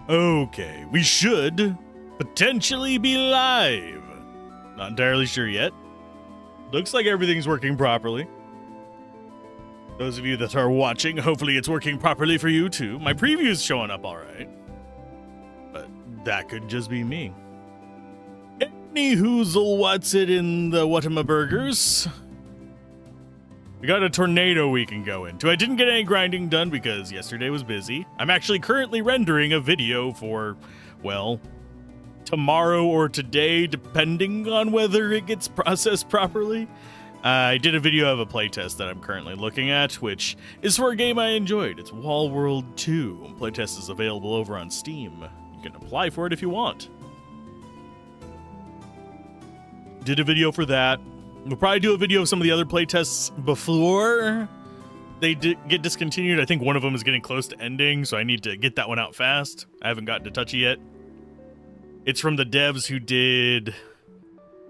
Okay, we should potentially be live. Not entirely sure yet. Looks like everything's working properly. Those of you that are watching, hopefully it's working properly for you too. My preview's showing up all right. But that could just be me. Any hoozle, what's it in the Whatamaburgers? We got a tornado we can go into. I didn't get any grinding done because yesterday was busy. I'm actually currently rendering a video for, well, tomorrow or today, depending on whether it gets processed properly. I did a video of a playtest that I'm currently looking at, which is for a game I enjoyed. It's Wall World 2. Playtest is available over on Steam. You can apply for it if you want. Did a video for that. We'll probably do a video of some of the other playtests before they get discontinued. I think one of them is getting close to ending, so I need to get that one out fast. I haven't gotten to touch it yet. It's from the devs who did...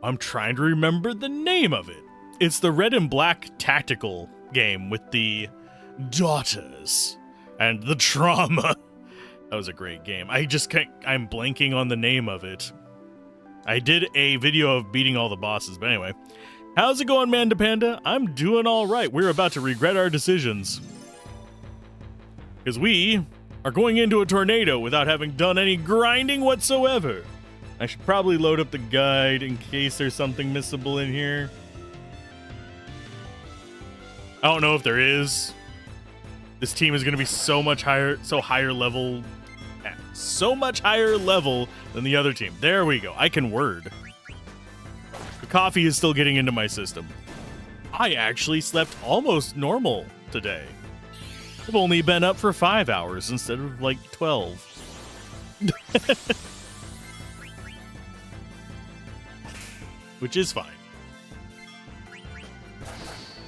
I'm trying to remember the name of it. It's the red and black tactical game with the daughters and the trauma. That was a great game. I'm blanking on the name of it. I did a video of beating all the bosses, but anyway. How's it going, Manda Panda? I'm doing all right. We're about to regret our decisions. Because we are going into a tornado without having done any grinding whatsoever. I should probably load up the guide in case there's something missable in here. I don't know if there is. This team is going to be so much higher level than the other team. There we go. I can word. The coffee is still getting into my system. I actually slept almost normal today. I've only been up for 5 hours instead of like 12. Which is fine.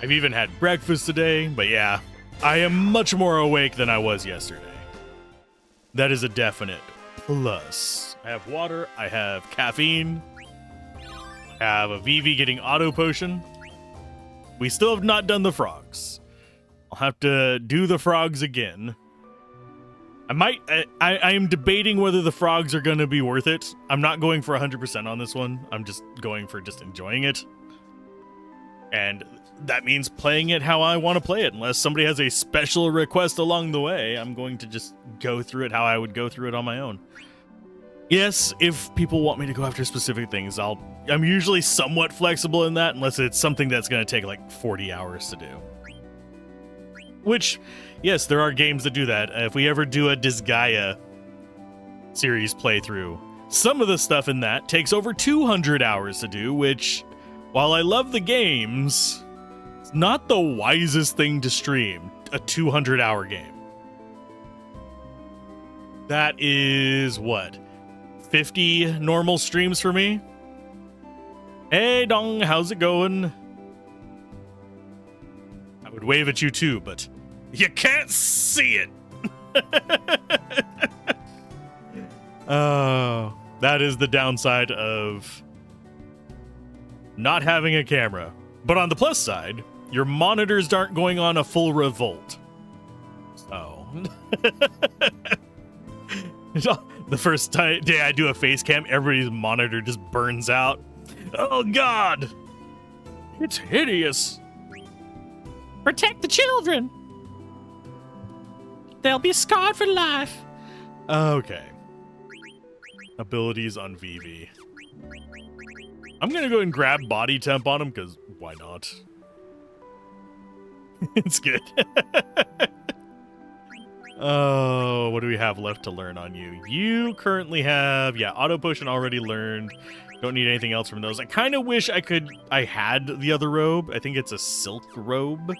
I've even had breakfast today, but yeah, I am much more awake than I was yesterday. That is a definite plus. I have water, I have caffeine, I have a Vivi getting auto potion. We still have not done the frogs. I'll have to do the frogs again. I am debating whether the frogs are going to be worth it. I'm not going for 100% on this one. I'm just going for just enjoying it. And that means playing it how I want to play it. Unless somebody has a special request along the way, I'm going to just go through it how I would go through it on my own. Yes, if people want me to go after specific things, I'm usually somewhat flexible in that, unless it's something that's going to take like 40 hours to do. Which, yes, there are games that do that. If we ever do a Disgaea series playthrough, some of the stuff in that takes over 200 hours to do, which, while I love the games, it's not the wisest thing to stream, a 200-hour game. That is, what, 50 normal streams for me? Hey, Dong, how's it going? I would wave at you too, but you can't see it. Oh, that is the downside of not having a camera. But on the plus side, your monitors aren't going on a full revolt. So, the first day I do a face cam, everybody's monitor just burns out. Oh God, it's hideous. Protect the children. They'll be scarred for life. Okay. Abilities on Vivi. I'm gonna go and grab body temp on him because why not? It's good. Oh, what do we have left to learn on you? You currently have, auto potion already learned. Don't need anything else from those. I kind of wish I had the other robe. I think it's a silk robe.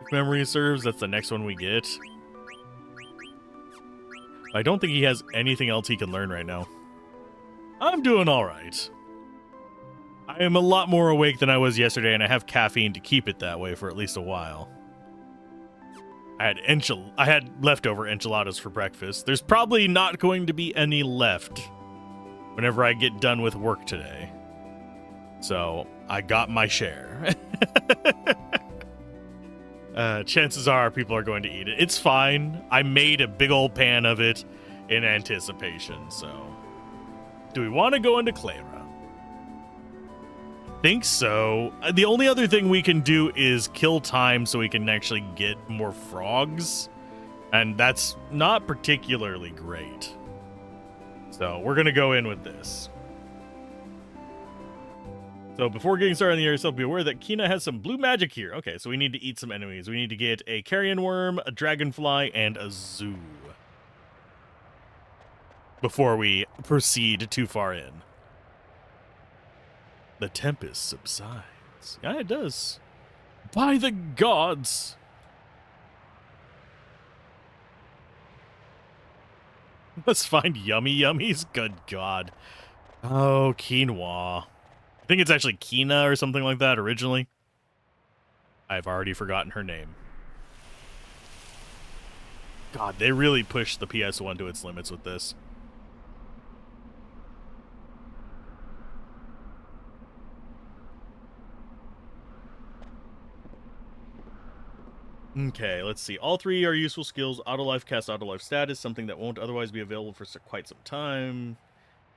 If memory serves, that's the next one we get. I don't think he has anything else he can learn right now. I'm doing all right. I am a lot more awake than I was yesterday, and I have caffeine to keep it that way for at least a while. I had leftover enchiladas for breakfast. There's probably not going to be any left whenever I get done with work today. So, I got my share. Chances are people are going to eat it. It's fine. I made a big old pan of it. in anticipation. So, do we want to go into Clara? Think so. The only other thing we can do is kill time so we can actually get more frogs, and that's not particularly great. So we're gonna go in with this. So before getting started on the area itself, be aware that Kina has some blue magic here. Okay, so we need to eat some enemies. We need to get a carrion worm, a dragonfly, and a zoo before we proceed too far in. The tempest subsides. Yeah, it does. By the gods! Let's find yummy yummies. Good God. Oh, quinoa. I think it's actually Kina or something like that originally. I've already forgotten her name. God, they really pushed the PS1 to its limits with this. Okay, let's see. All three are useful skills. Auto life, cast auto life status, something that won't otherwise be available for quite some time.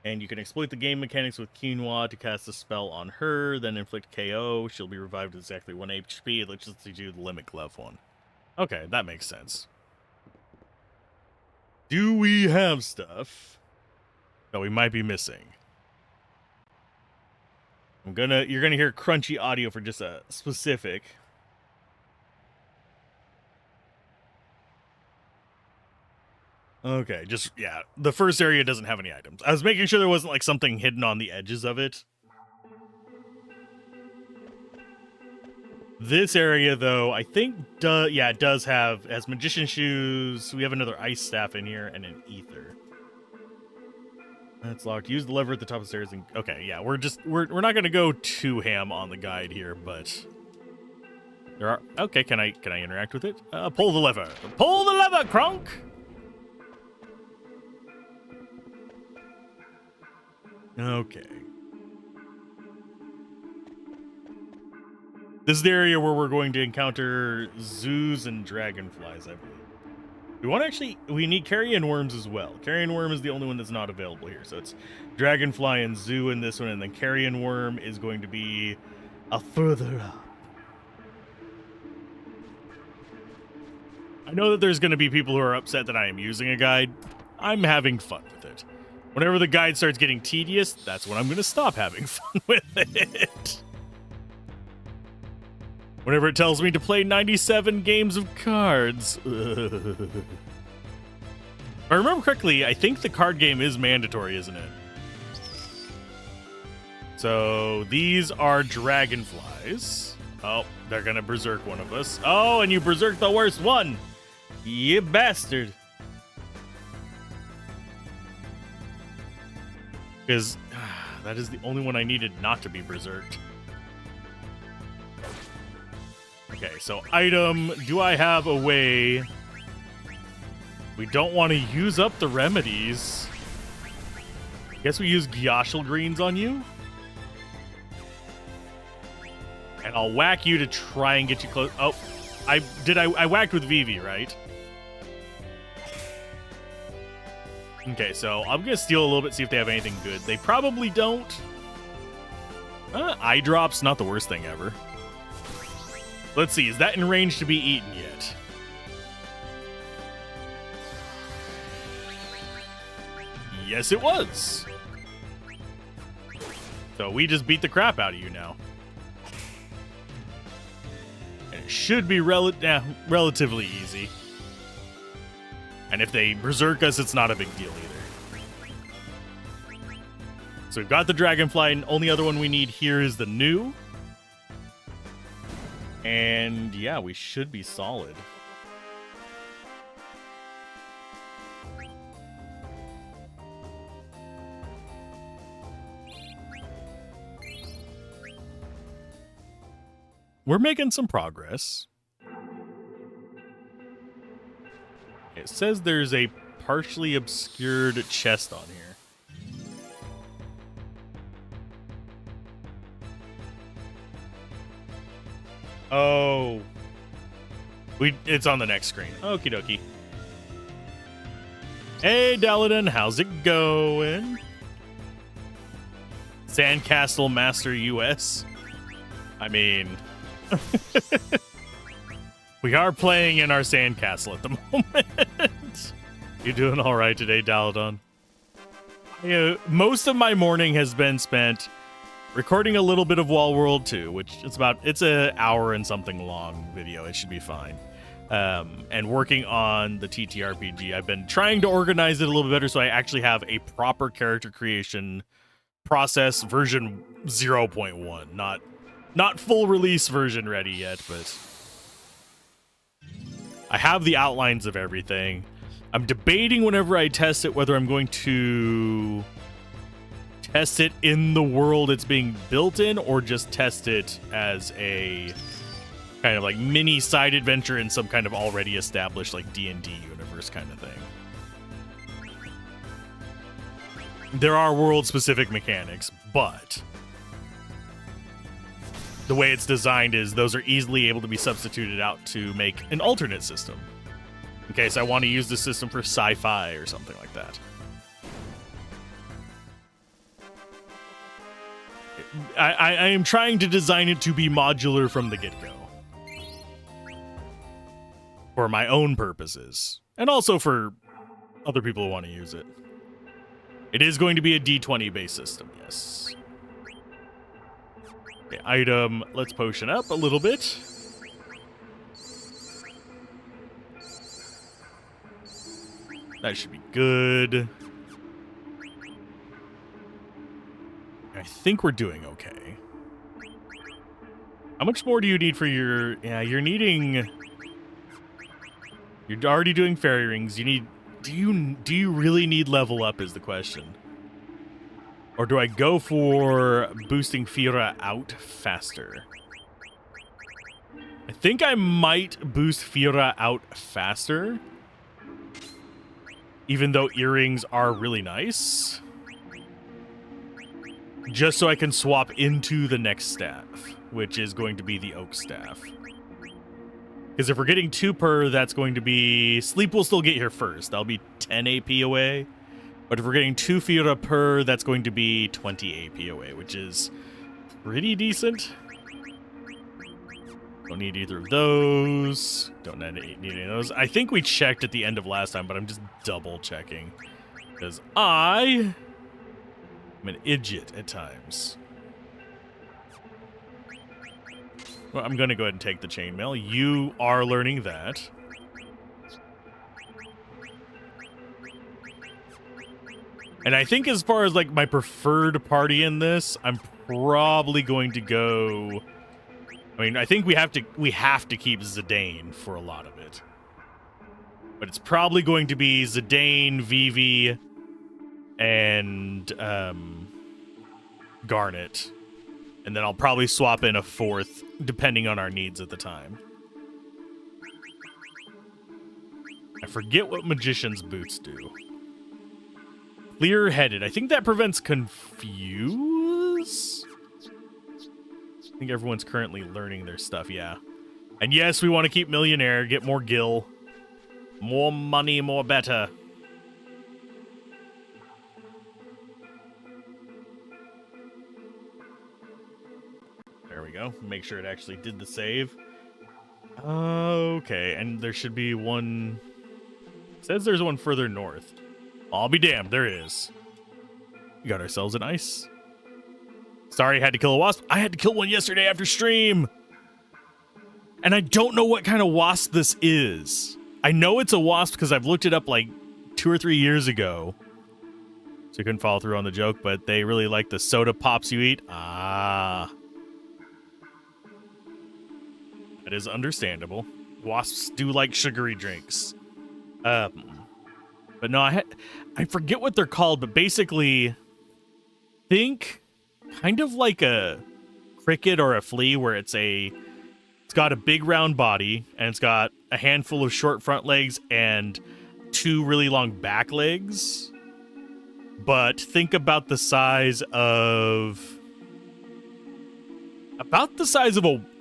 And you can exploit the game mechanics with Quinoa to cast a spell on her, then inflict KO. She'll be revived at exactly 1 HP. Let's just do the limit glove one. Okay, that makes sense. Do we have stuff that we might be missing? You're gonna hear crunchy audio for just a specific. Okay, just, yeah, the first area doesn't have any items. I was making sure there wasn't, like, something hidden on the edges of it. This area, though, I think, it does has magician shoes. We have another ice staff in here and an ether. That's locked. Use the lever at the top of the stairs. And, okay, yeah, we're not going to go too ham on the guide here, but there are, okay, can I interact with it? Pull the lever. Pull the lever, Kronk! Okay. This is the area where we're going to encounter zoos and dragonflies, I believe. We need carrion worms as well. Carrion worm is the only one that's not available here. So it's dragonfly and zoo in this one, and then carrion worm is going to be a further up. I know that there's going to be people who are upset that I am using a guide. I'm having fun with it. Whenever the guide starts getting tedious, that's when I'm going to stop having fun with it. Whenever it tells me to play 97 games of cards. If I remember correctly, I think the card game is mandatory, isn't it? So these are dragonflies. Oh, they're going to berserk one of us. Oh, and you berserk the worst one. You bastard. Because that is the only one I needed not to be berserked. Okay, so item. Do I have a way? We don't want to use up the remedies. Guess we use Gyashal Greens on you. And I'll whack you to try and get you close. Oh, I whacked with Vivi, right? Okay, so I'm going to steal a little bit, see if they have anything good. They probably don't. Eye drops, not the worst thing ever. Let's see, is that in range to be eaten yet? Yes, it was. So we just beat the crap out of you now. And it should be relatively easy. And if they berserk us, it's not a big deal either. So we've got the dragonfly, and only other one we need here is the new. And yeah, we should be solid. We're making some progress. It says there's a partially obscured chest on here. Oh. It's on the next screen. Okie dokie. Hey, Daladin, how's it going? Sandcastle Master US. I mean, we are playing in our sandcastle at the moment. You doing all right today, Daladon? Most of my morning has been spent recording a little bit of Wall World 2, which it's an hour and something long video. It should be fine. And working on the TTRPG. I've been trying to organize it a little bit better so I actually have a proper character creation process, version 0.1, not full release version ready yet, but I have the outlines of everything. I'm debating whenever I test it whether I'm going to test it in the world it's being built in or just test it as a kind of like mini side adventure in some kind of already established like D&D universe kind of thing. There are world-specific mechanics, but the way it's designed is those are easily able to be substituted out to make an alternate system in case I want to use the system for sci-fi or something like that. I am trying to design it to be modular from the get-go for my own purposes and also for other people who want to use it. It is going to be a D20 based system, yes. Okay, item, let's potion up a little bit. That should be good. I think we're doing okay. How much more do you need for your... Yeah, you're needing... You're already doing fairy rings. You need... Do you really need level up is the question. Or do I go for boosting Fira out faster? I think I might boost Fira out faster. Even though earrings are really nice. Just so I can swap into the next staff, which is going to be the oak staff. Because if we're getting 2 per, that's going to be... Sleep will still get here first. That'll be 10 AP away. But if we're getting 2 Fira per, that's going to be 20 AP away, which is pretty decent. Don't need either of those. Don't need any of those. I think we checked at the end of last time, but I'm just double checking. Because I'm an idiot at times. Well, I'm going to go ahead and take the chainmail. You are learning that. And I think as far as like my preferred party in this, I'm probably going to go... I mean, I think we have to keep Zidane for a lot of it. But it's probably going to be Zidane, Vivi, and Garnet. And then I'll probably swap in a 4th, depending on our needs at the time. I forget what Magician's Boots do. Clear-headed. I think that prevents confuse? I think everyone's currently learning their stuff, yeah. And yes, we want to keep Millionaire, get more gil. More money, more better. There we go. Make sure it actually did the save. Okay, and there should be one... It says there's one further north. I'll be damned, there is. We got ourselves an ice. Sorry, I had to kill a wasp. I had to kill one yesterday after stream. And I don't know what kind of wasp this is. I know it's a wasp because I've looked it up like 2 or 3 years ago. So you couldn't follow through on the joke, but they really like the soda pops you eat. Ah. That is understandable. Wasps do like sugary drinks. But no, I forget what they're called, but basically think kind of like a cricket or a flea where it's got a big round body and it's got a handful of short front legs and 2 really long back legs. But think about the size of a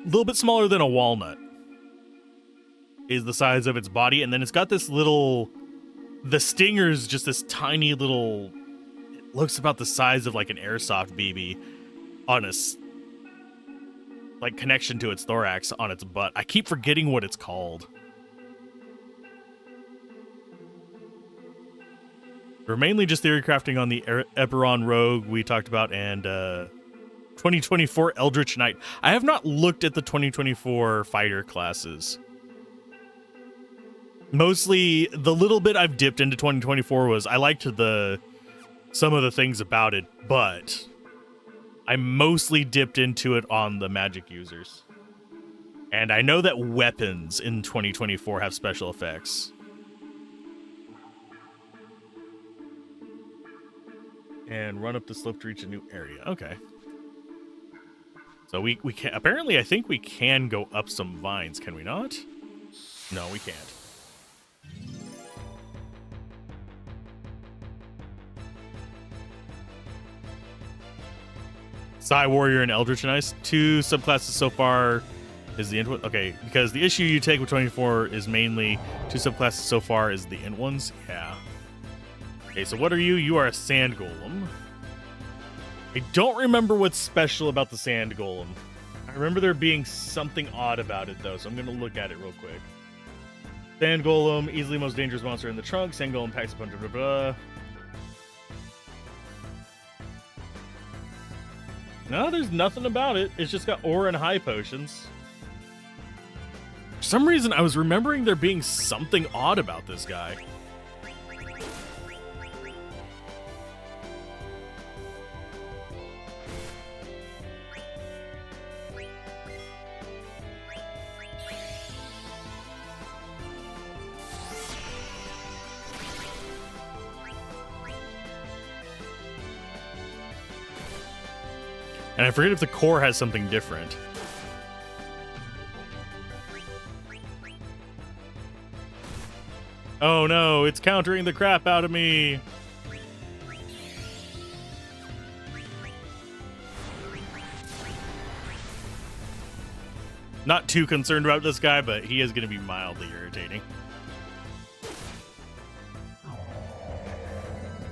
little bit smaller than a walnut is the size of its body, and then it's got this little The stinger is just this tiny little, it looks about the size of like an airsoft BB on a like connection to its thorax on its butt. I keep forgetting what it's called. We're mainly just theory crafting on the Eberron Rogue we talked about, and 2024 Eldritch Knight. I have not looked at the 2024 fighter classes. Mostly, the little bit I've dipped into 2024 was I liked some of the things about it, but I mostly dipped into it on the magic users. And I know that weapons in 2024 have special effects. And run up the slope to reach a new area. Okay. So we can apparently I think we can go up some vines, can we not? No, we can't. Psy Warrior and Eldritch Knight. 2 subclasses so far is the int. Okay, because the issue you take with 24 is mainly 2 subclasses so far is the int ones. Yeah. Okay, so what are you? You are a sand golem. I don't remember what's special about the sand golem. I remember there being something odd about it, though, so I'm going to look at it real quick. Sand golem, easily most dangerous monster in the trunk. Sand golem packs a bunch of blah, blah. No, there's nothing about it. It's just got aura and high potions. For some reason, I was remembering there being something odd about this guy. And I forget if the core has something different. Oh no, it's countering the crap out of me. Not too concerned about this guy, but he is going to be mildly irritating.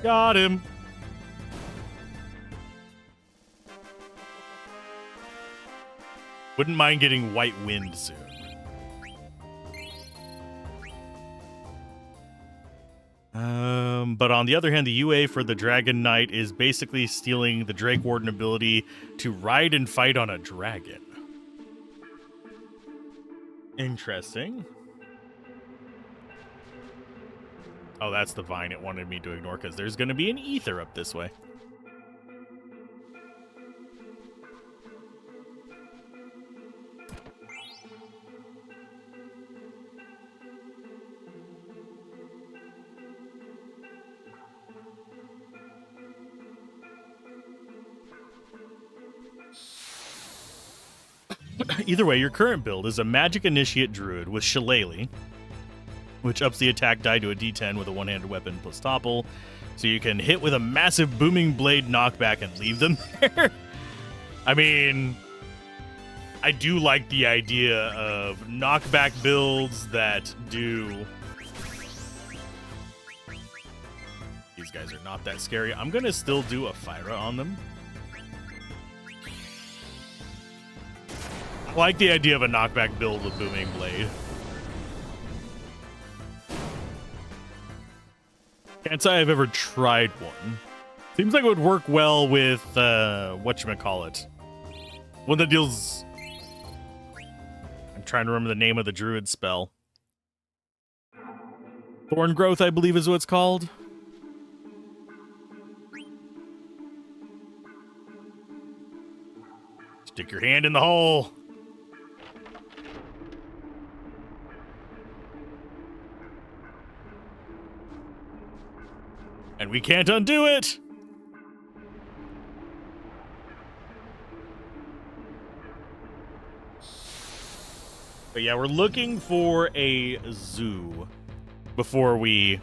Got him. Wouldn't mind getting White Wind soon. But on the other hand, the UA for the Dragon Knight is basically stealing the Drake Warden ability to ride and fight on a dragon. Interesting. Oh, that's the vine it wanted me to ignore because there's going to be an ether up this way. Either way, your current build is a Magic Initiate Druid with Shillelagh, which ups the attack die to a D10 with a one-handed weapon plus topple, so you can hit with a massive Booming Blade knockback and leave them there. I mean, I do like the idea of knockback builds that do... These guys are not that scary. I'm going to still do a Fyra on them. I like the idea of a knockback build with Booming Blade. Can't say I've ever tried one. Seems like it would work well with, whatchamacallit. One that deals... I'm trying to remember the name of the druid spell. Thorn Growth, I believe is what it's called. Stick your hand in the hole. And we can't undo it! But yeah, we're looking for a zoo before we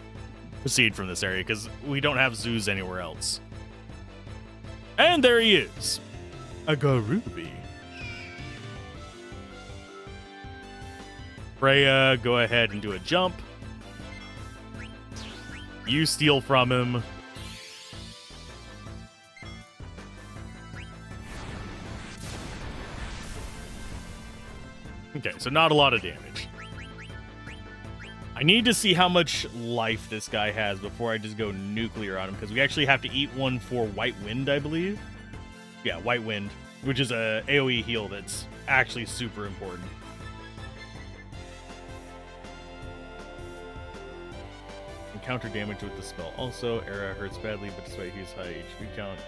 proceed from this area, because we don't have zoos anywhere else. And there he is! A Garubi. Freya, go ahead and do a jump. You steal from him. Okay, so not a lot of damage. I need to see how much life this guy has before I just go nuclear on him, because we actually have to eat one for White Wind, I believe. Yeah, White Wind, which is a AoE heal that's actually super important. Encounter damage with the spell. Also, Era hurts badly, but despite his high HP count.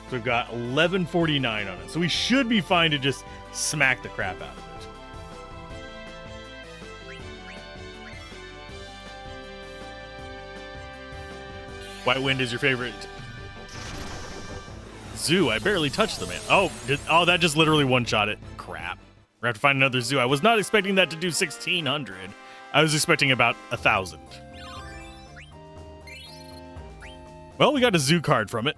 So we've got 1149 on it. So we should be fine to just smack the crap out of it. White Wind is your favorite. Zoo, I barely touched the man. Oh, that just literally one-shot it. Crap. We're gonna have to find another zoo. I was not expecting that to do 1,600. I was expecting about 1,000. Well, we got a zoo card from it.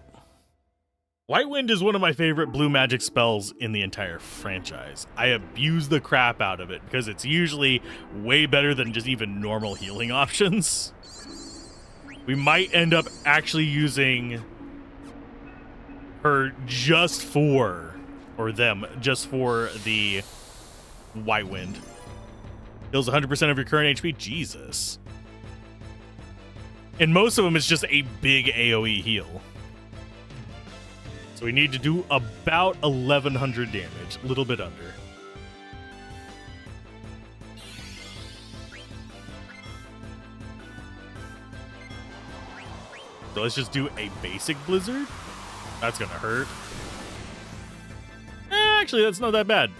White Wind is one of my favorite blue magic spells in the entire franchise. I abuse the crap out of it because it's usually way better than just even normal healing options. We might end up actually using her just for, or them, just for the White Wind. Heals 100% of your current HP. Jesus. And most of them is just a big AoE heal. So we need to do about 1,100 damage, a little bit under. So let's just do a basic blizzard. That's gonna hurt. Actually, that's not that bad.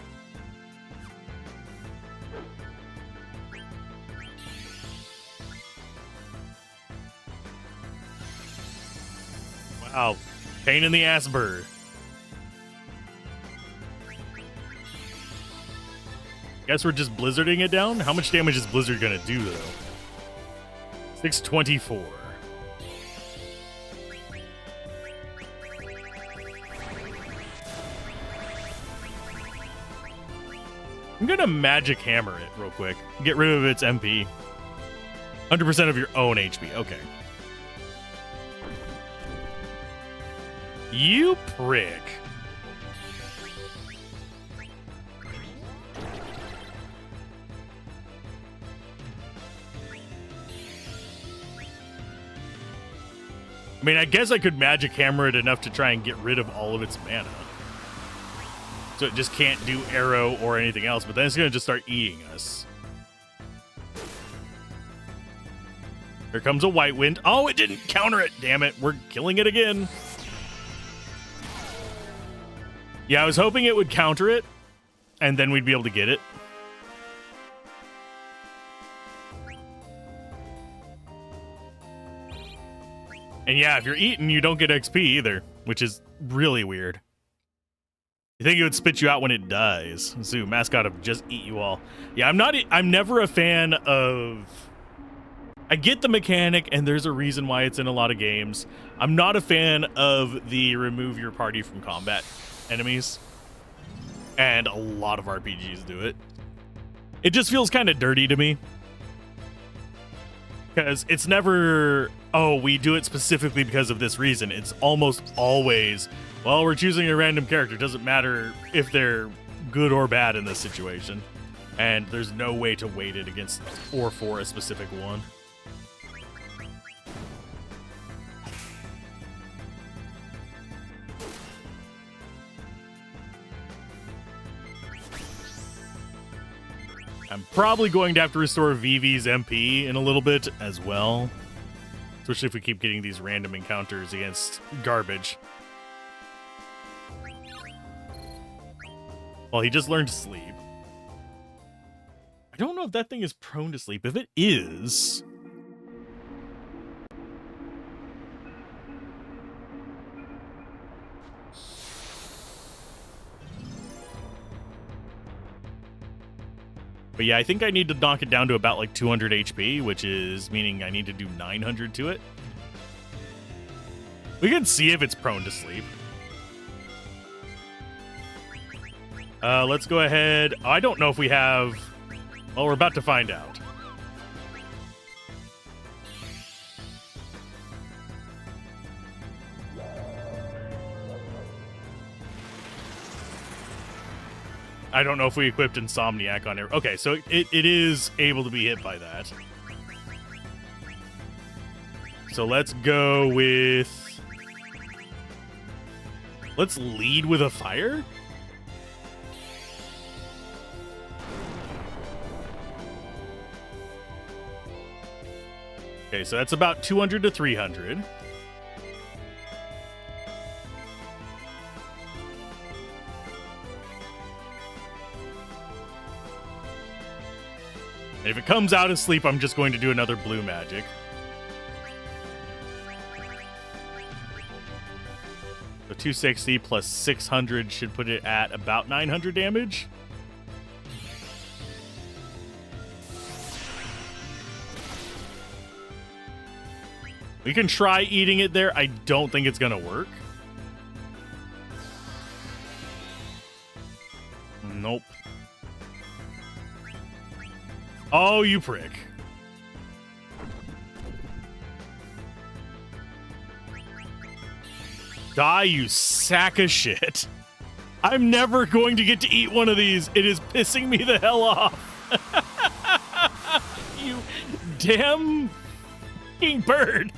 Wow. Pain in the ass bird. Guess we're just blizzarding it down? How much damage is Blizzard gonna do, though? 624. I'm gonna magic hammer it real quick. Get rid of its MP. 100% of your own HP. Okay. You prick. I mean, I guess I could magic hammer it enough to try and get rid of all of its mana. So it just can't do arrow or anything else, but then it's going to just start eating us. Here comes a White Wind. Oh, it didn't counter it. Damn it. We're killing it again. Yeah, I was hoping it would counter it, and then we'd be able to get it. And yeah, if you're eaten, you don't get XP either, which is really weird. You think it would spit you out when it dies. Zoo, mascot of just eat you all. Yeah, I'm never a fan of... I get the mechanic, and there's a reason why it's in a lot of games. I'm not a fan of the remove your party from combat enemies. And a lot of RPGs do it. It just feels kind of dirty to me. Because it's never, oh, we do it specifically because of this reason. It's almost always, well, we're choosing a random character. It doesn't matter if they're good or bad in this situation. And there's no way to weight it against or for a specific one. I'm probably going to have to restore Vivi's MP in a little bit as well. Especially if we keep getting these random encounters against garbage. Well, he just learned to sleep. I don't know if that thing is prone to sleep. If it is... But yeah, I think I need to knock it down to about like 200 HP, which is meaning I need to do 900 to it. We can see if it's prone to sleep. Let's go ahead. I don't know if we have Well, we're about to find out. I don't know if we equipped Insomniac on it. Okay, so it is able to be hit by that. So let's go with... Let's lead with a fire? Okay, so that's about 200 to 300. And if it comes out of sleep, I'm just going to do another blue magic. So 260 plus 600 should put it at about 900 damage. We can try eating it there. I don't think it's going to work. Nope. Oh, you prick. Die, you sack of shit. I'm never going to get to eat one of these. It is pissing me the hell off. You damn fucking bird.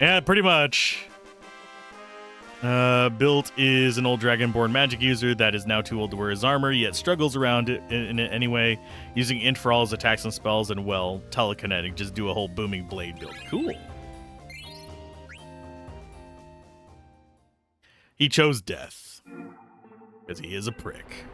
Yeah, pretty much. Built is an old dragonborn magic user that is now too old to wear his armor, yet struggles around in it anyway, using int for all his attacks and spells, and, well, telekinetic. Just do a whole booming blade build. Cool. He chose death, because he is a prick.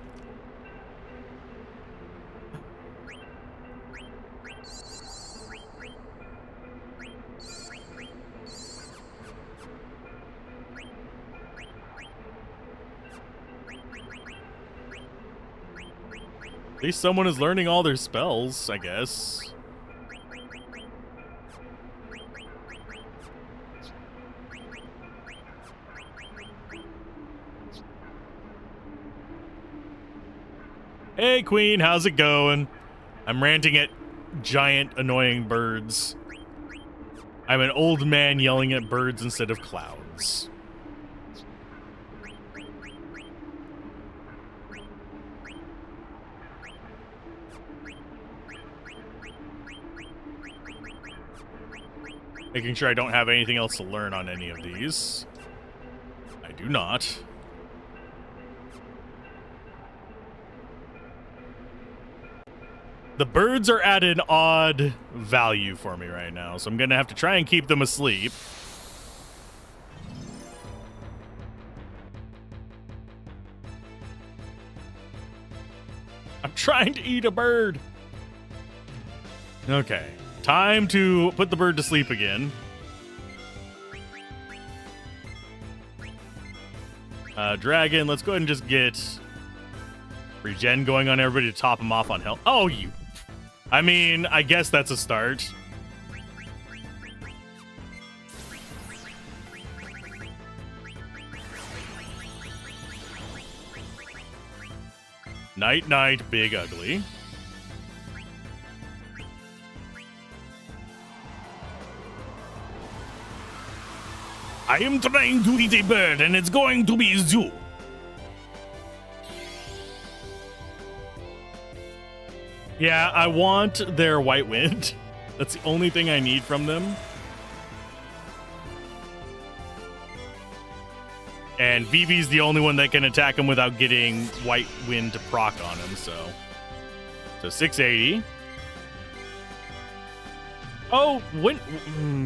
At least someone is learning all their spells, I guess. Hey, Queen, how's it going? I'm ranting at giant, annoying birds. I'm an old man yelling at birds instead of clouds. Making sure I don't have anything else to learn on any of these. I do not. The birds are at an odd value for me right now, so I'm going to have to try and keep them asleep. I'm trying to eat a bird. Okay. Time to put the bird to sleep again. Dragon, let's go ahead and just get regen going on everybody to top them off on health. Oh, you... I mean, I guess that's a start. Night, night, big ugly. I am trying to eat a bird, and it's going to be zoo. Yeah, I want their white wind. That's the only thing I need from them. And Vivi's the only one that can attack him without getting white wind to proc on him, so 680. Oh, when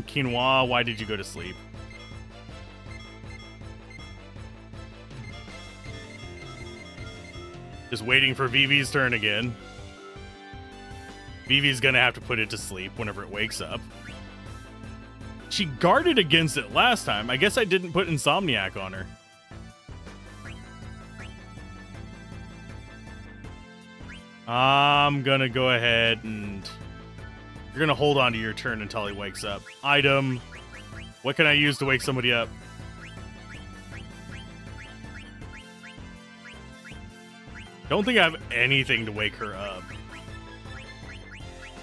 Quinoa, why did you go to sleep? Just waiting for Vivi's turn again. Vivi's gonna have to put it to sleep whenever it wakes up. She guarded against it last time. I guess I didn't put Insomniac on her. I'm gonna go ahead and... You're gonna hold on to your turn until he wakes up. Item. What can I use to wake somebody up? Don't think I have anything to wake her up.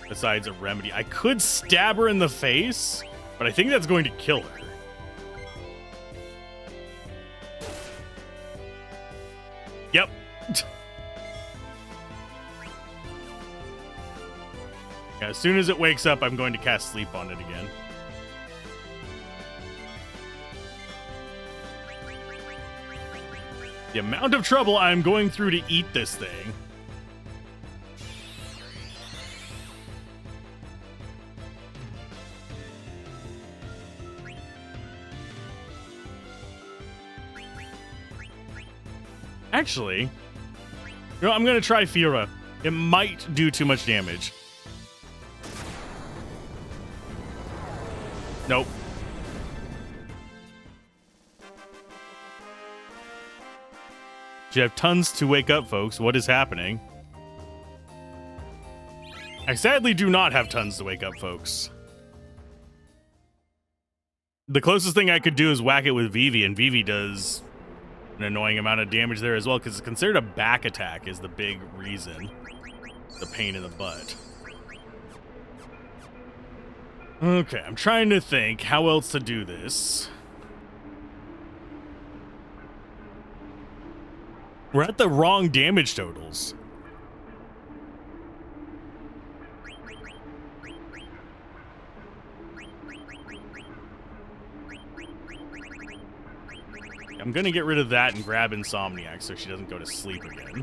Besides a remedy. I could stab her in the face, but I think that's going to kill her. Yep. Yeah, as soon as it wakes up, I'm going to cast sleep on it again. The amount of trouble I'm going through to eat this thing. Actually, no, I'm going to try Fira. It might do too much damage. Nope. You have tons to wake up, folks. What is happening? I sadly do not have tons to wake up, folks. The closest thing I could do is whack it with Vivi, and Vivi does an annoying amount of damage there as well, because it's considered a back attack is the big reason. The pain in the butt. Okay, I'm trying to think how else to do this. We're at the wrong damage totals. I'm gonna get rid of that and grab Insomniac so she doesn't go to sleep again.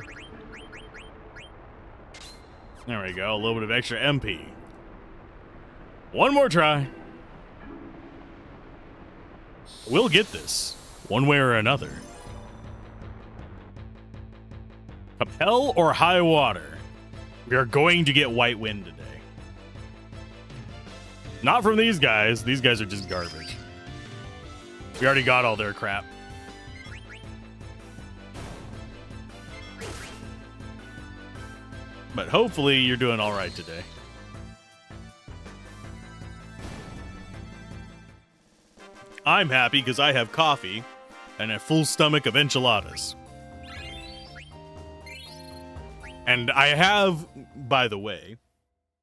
There we go, a little bit of extra MP. One more try. We'll get this, one way or another. Up hell or high water, we are going to get White Wind today. Not from these guys. These guys are just garbage. We already got all their crap. But hopefully you're doing all right today. I'm happy because I have coffee and a full stomach of enchiladas. And I have, by the way,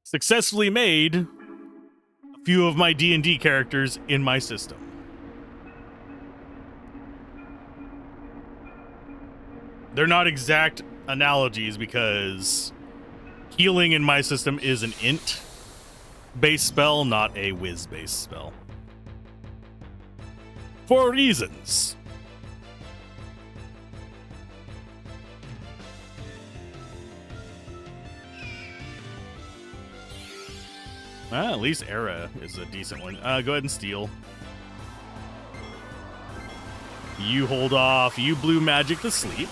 successfully made a few of my D&D characters in my system. They're not exact analogies because healing in my system is an int-based spell, not a whiz-based spell. For reasons. At least Era is a decent one. Go ahead and steal. You hold off. You blue magic to sleep.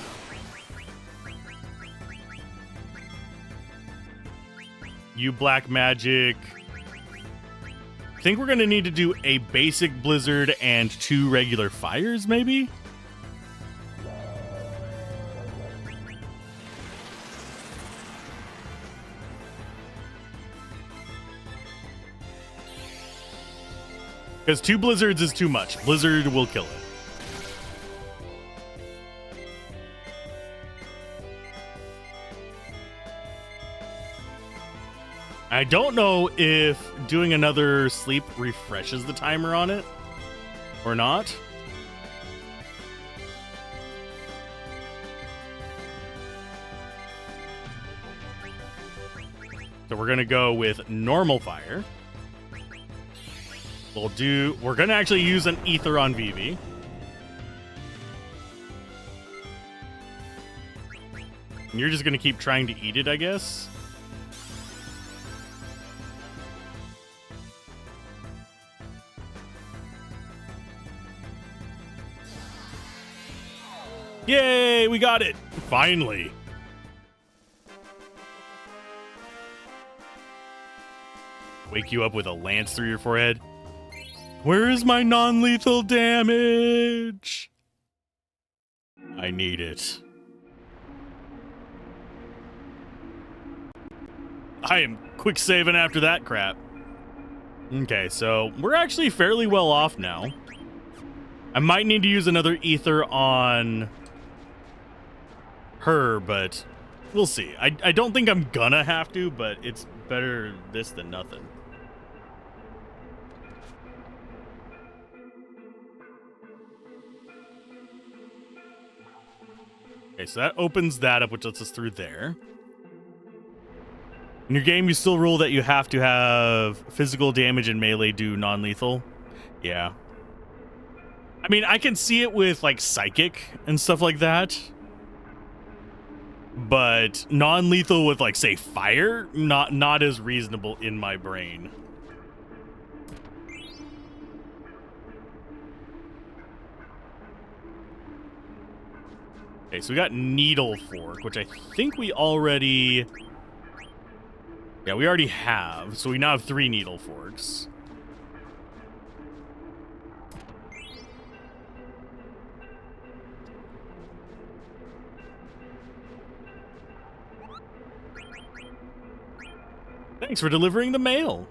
You black magic. I think we're going to need to do a basic blizzard and 2 regular fires, maybe? Because 2 blizzards is too much. Blizzard will kill it. I don't know if doing another sleep refreshes the timer on it or not. So we're going to go with normal fire. We're going to actually use an ether on Vivi. And you're just going to keep trying to eat it, I guess. Yay, we got it. Finally. Wake you up with a lance through your forehead. Where is my non-lethal damage? I need it. I am quick saving after that crap. Okay, so we're actually fairly well off now. I might need to use another ether on her, but We'll see. I don't think I'm gonna have to, but it's better this than nothing. Okay, so that opens that up, which lets us through there. In your game, you still rule that you have to have physical damage and melee do non-lethal. Yeah. I mean, I can see it with, like, psychic and stuff like that. But non-lethal with, like, say, fire, not as reasonable in my brain. Okay, so we got Needle Fork, which I think we already... Yeah, we already have. So we now have 3 Needle Forks. Thanks for delivering the mail.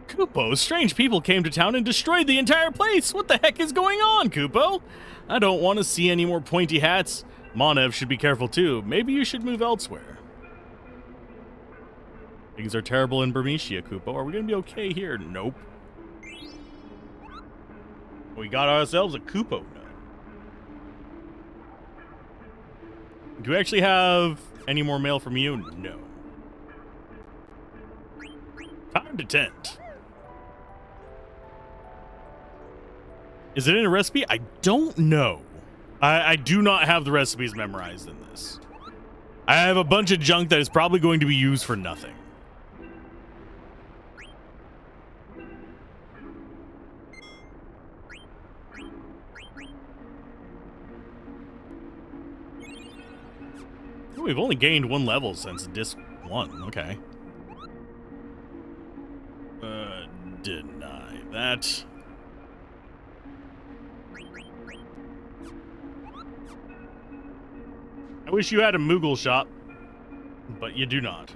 Kupo, strange people came to town and destroyed the entire place. What the heck is going on, Kupo? I don't want to see any more pointy hats. Monev should be careful too. Maybe you should move elsewhere. Things are terrible in Bermesia, Kupo. Are we going to be okay here? Nope. We got ourselves a Kupo nut. Do we actually have any more mail from you? No. Time to tent. Is it in a recipe? I don't know. I do not have the recipes memorized in this. I have a bunch of junk that is probably going to be used for nothing. Oh, we've only gained 1 level since disc 1. Okay. Deny that. I wish you had a Moogle shop, but you do not.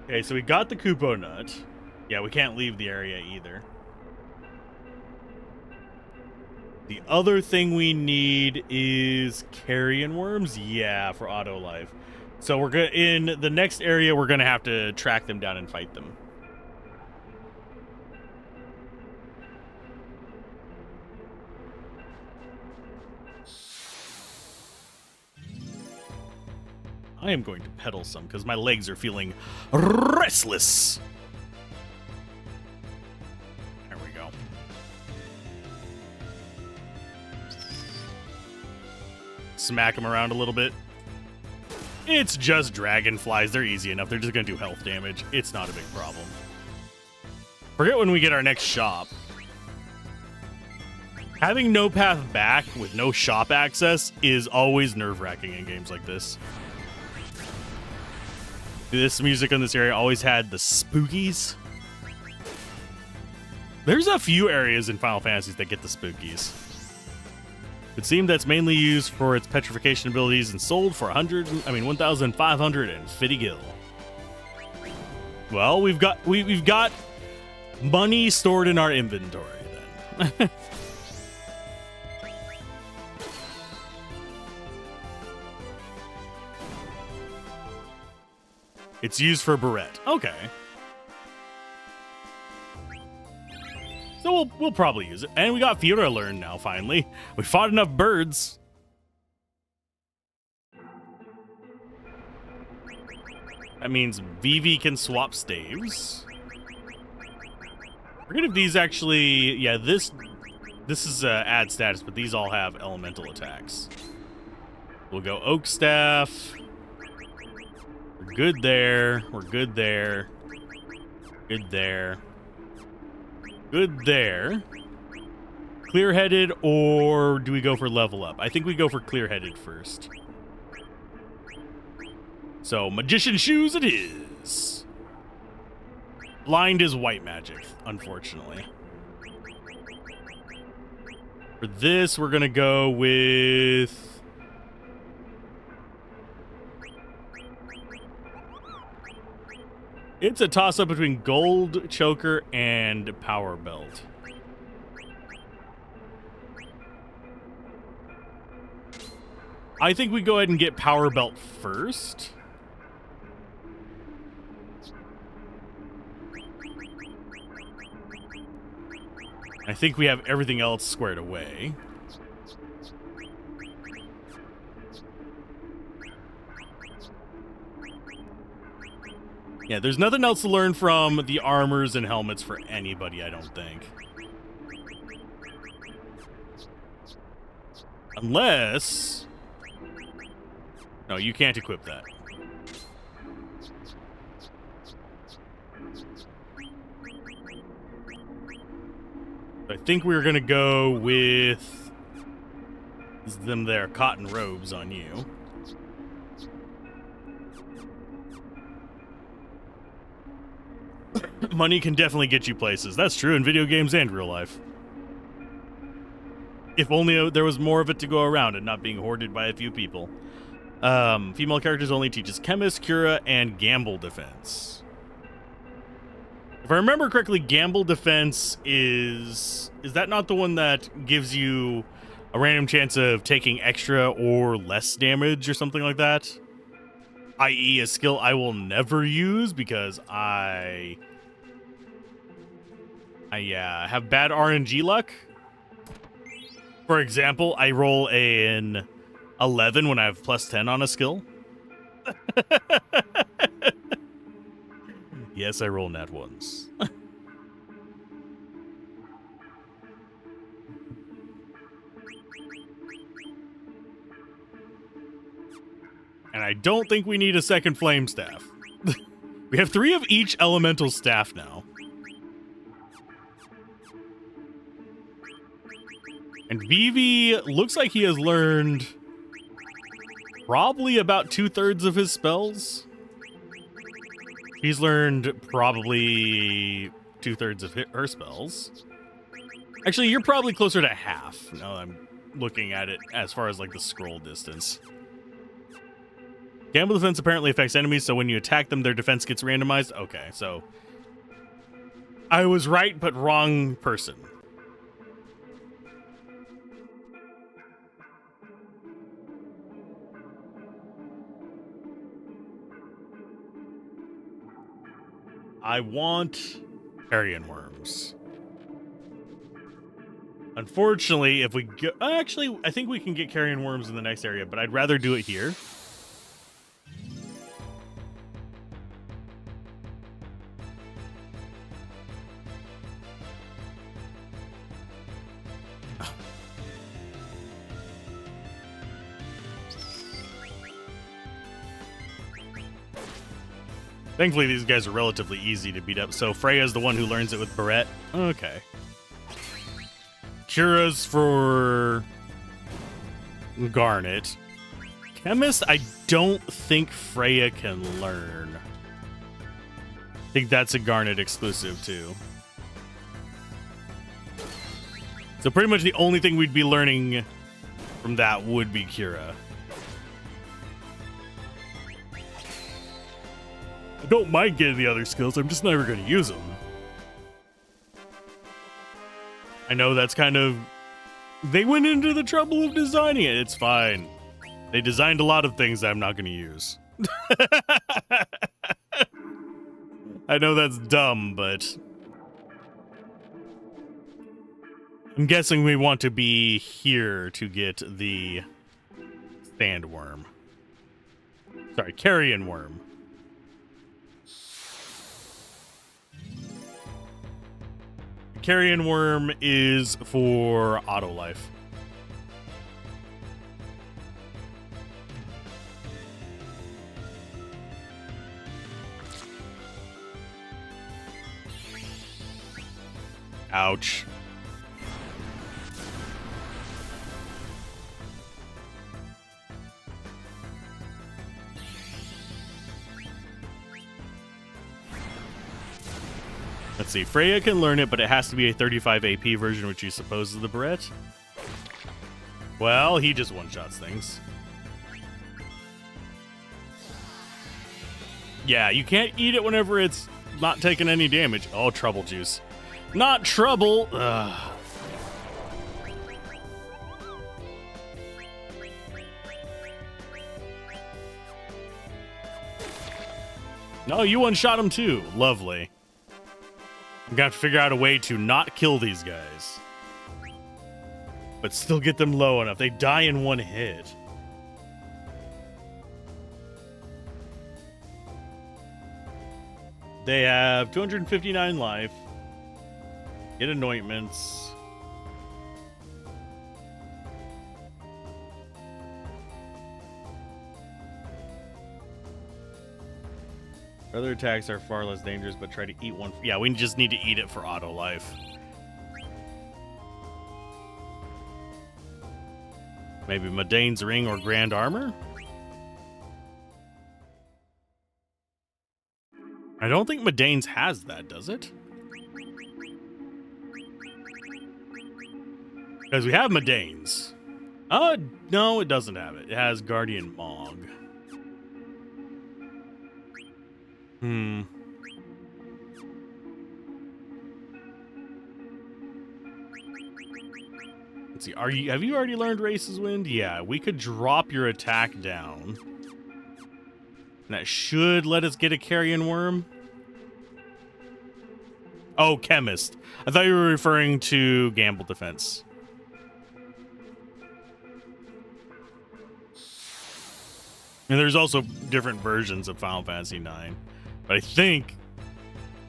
Okay, so we got the Kupo nut. Yeah, we can't leave the area either. The other thing we need is carrion worms. Yeah, for auto life. So we're good in the next area. We're gonna have to track them down and fight them. I am going to pedal some because my legs are feeling restless. There we go. Smack them around a little bit. It's just dragonflies. They're easy enough. They're just going to do health damage. It's not a big problem. Forget when we get our next shop. Having no path back with no shop access is always nerve-wracking in games like this. This music in this area always had the spookies. There's a few areas in Final Fantasy that get the spookies. It seemed that's mainly used for its petrification abilities and sold for 1,550 gil. Well, we've got money stored in our inventory then. It's used for Barrette. Okay. So we'll probably use it. And we got Fiora learned now, finally. We fought enough birds. That means Vivi can swap staves. Forget if these actually... Yeah, this is add status, but these all have elemental attacks. We'll go Oak Staff. We're good there. We're good there. Good there. Good there. Clear-headed, or do we go for level up? I think we go for clear-headed first. So, magician shoes it is. Blind is white magic, unfortunately. For this, we're going to go with... It's a toss-up between Gold Choker and Power Belt. I think we go ahead and get Power Belt first. I think we have everything else squared away. Yeah, there's nothing else to learn from the armors and helmets for anybody, I don't think. Unless... No, you can't equip that. I think we're going to go with them there, cotton robes on you. Money can definitely get you places. That's true in video games and real life. If only there was more of it to go around and not being hoarded by a few people. Female characters only teaches Chemist, Cura, and Gamble Defense. If I remember correctly, Gamble Defense is that not the one that gives you a random chance of taking extra or less damage or something like that? I.e. a skill I will never use because I have bad RNG luck. For example, I roll an 11 when I have plus 10 on a skill. Yes, I roll nat ones. And I don't think we need a second flame staff. We have 3 of each elemental staff now. And Vivi looks like he has learned probably about 2/3 of his spells. He's learned probably 2/3 of her spells. Actually, you're probably closer to half. Now I'm looking at it as far as like the scroll distance. Gamble defense apparently affects enemies, so when you attack them, their defense gets randomized. Okay, so I was right, but wrong person. I want carrion worms. Unfortunately, if we go... Actually, I think we can get carrion worms in the next area, but I'd rather do it here. Thankfully, these guys are relatively easy to beat up. So Freya's the one who learns it with Barrette. Okay. Cura's for Garnet. Chemist, I don't think Freya can learn. I think that's a Garnet exclusive, too. So pretty much the only thing we'd be learning from that would be Cura. I don't mind getting the other skills, I'm just never going to use them. I know that's kind of... They went into the trouble of designing it. It's fine. They designed a lot of things that I'm not going to use. I know that's dumb, but... I'm guessing we want to be here to get the sandworm. Sorry, carrion worm. Carrion worm is for auto life. Ouch. Let's see, Freya can learn it, but it has to be a 35 AP version, which you suppose is the Barrette. Well, he just one-shots things. Yeah, you can't eat it whenever it's not taking any damage. Oh, trouble juice. Not trouble. Ugh. No, you one-shot him too. Lovely. I'm gonna have to figure out a way to not kill these guys, but still get them low enough. They die in one hit. They have 259 life. Get anointments. Other attacks are far less dangerous, but try to eat one. Yeah, we just need to eat it for auto life. Maybe Medane's Ring or Grand Armor? I don't think Medane's has that, does it? Because we have Medane's. No, it doesn't have it. It has Guardian Mog. Let's see. Have you already learned Race's Wind? Yeah, we could drop your attack down. And that should let us get a Carrion Worm. Oh, Chemist. I thought you were referring to Gamble Defense. And there's also different versions of Final Fantasy IX. But I think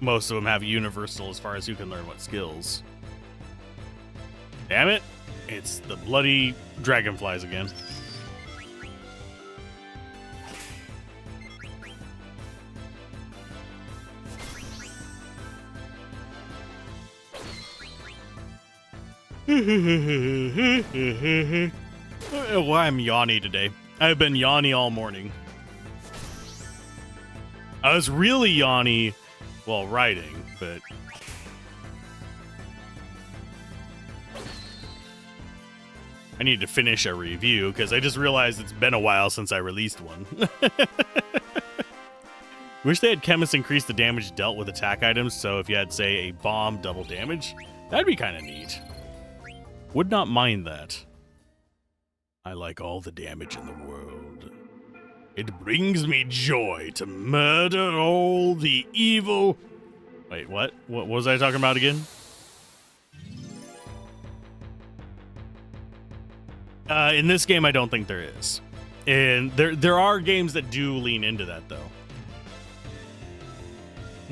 most of them have universal as far as who can learn what skills. Damn it. It's the bloody dragonflies again. Why I'm yawny today. I've been yawny all morning. I was really yawny while writing, but I need to finish a review because I just realized it's been a while since I released one. Wish they had Chemist increase the damage dealt with attack items, so if you had, say, a bomb double damage, that'd be kind of neat. Would not mind that. I like all the damage in the world. It brings me joy to murder all the evil... Wait, what? What was I talking about again? In this game, I don't think there is. And there are games that do lean into that, though.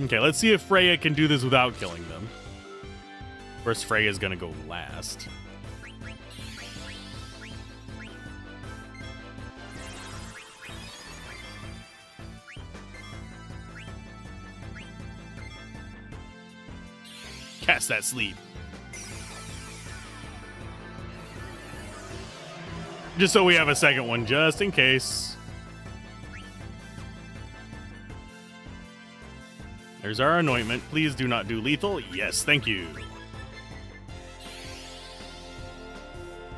Okay, let's see if Freya can do this without killing them. First, Freya's gonna go last. Cast that sleep. Just so we have a second one, just in case. There's our anointment. Please do not do lethal. Yes, thank you.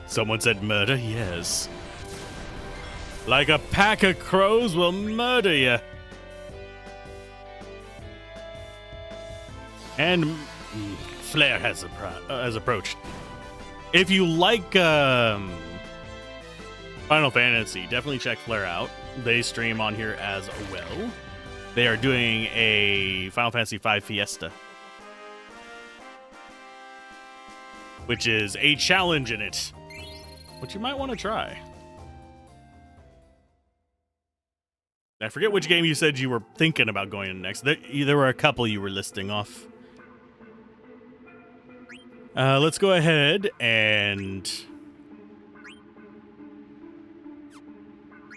Someone said murder. Yes. Like a pack of crows will murder you. And Flare has approached. If you like Final Fantasy, definitely check Flare out. They stream on here as well. They are doing a Final Fantasy V Fiesta, which is a challenge in it, which you might want to try. I forget which game you said you were thinking about going in next. There were a couple you were listing off. Let's go ahead and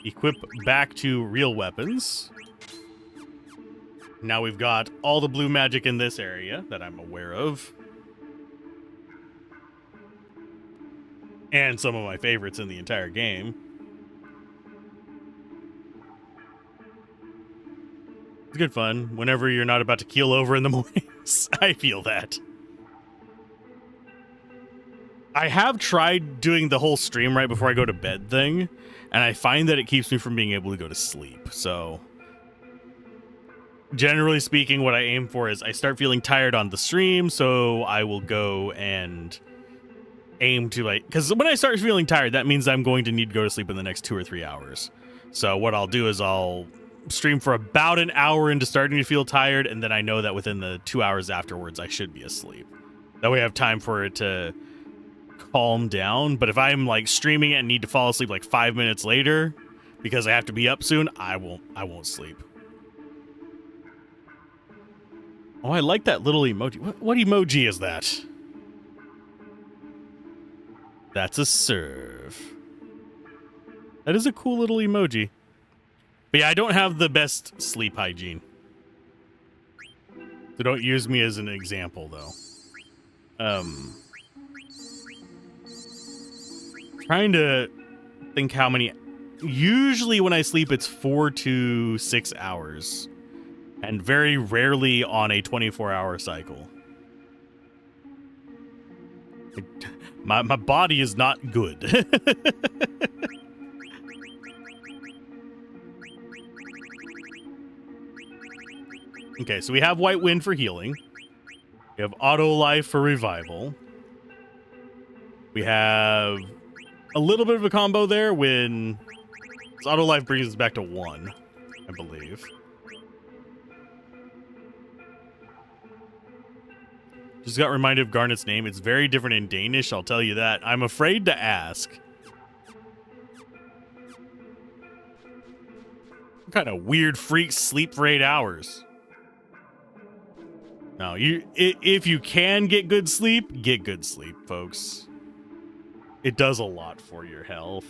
equip back to real weapons. Now we've got all the blue magic in this area that I'm aware of. And some of my favorites in the entire game. It's good fun whenever you're not about to keel over in the mornings. I feel that. I have tried doing the whole stream right before I go to bed thing, and I find that it keeps me from being able to go to sleep. So, generally speaking, what I aim for is I start feeling tired on the stream, so I will go and aim to, like, because when I start feeling tired, that means I'm going to need to go to sleep in the next 2 or 3 hours. So what I'll do is I'll stream for about an hour into starting to feel tired, and then I know that within the 2 hours afterwards, I should be asleep. That way I have time for it to calm down. But if I'm like streaming it and need to fall asleep like 5 minutes later because I have to be up soon, I won't sleep. Oh, I like that little emoji. What emoji is that? That's a serve. That is a cool little emoji. But yeah, I don't have the best sleep hygiene. So don't use me as an example, though. Trying to think how many... Usually when I sleep, it's 4 to 6 hours. And very rarely on a 24-hour cycle. My body is not good. Okay, so we have White Wind for healing. We have Auto Life for revival. We have a little bit of a combo there when Auto Life brings us back to 1, I believe. Just got reminded of Garnet's name. It's very different in Danish, I'll tell you that. I'm afraid to ask. What kind of weird freaks sleep for 8 hours? No, if you can get good sleep, folks. It does a lot for your health.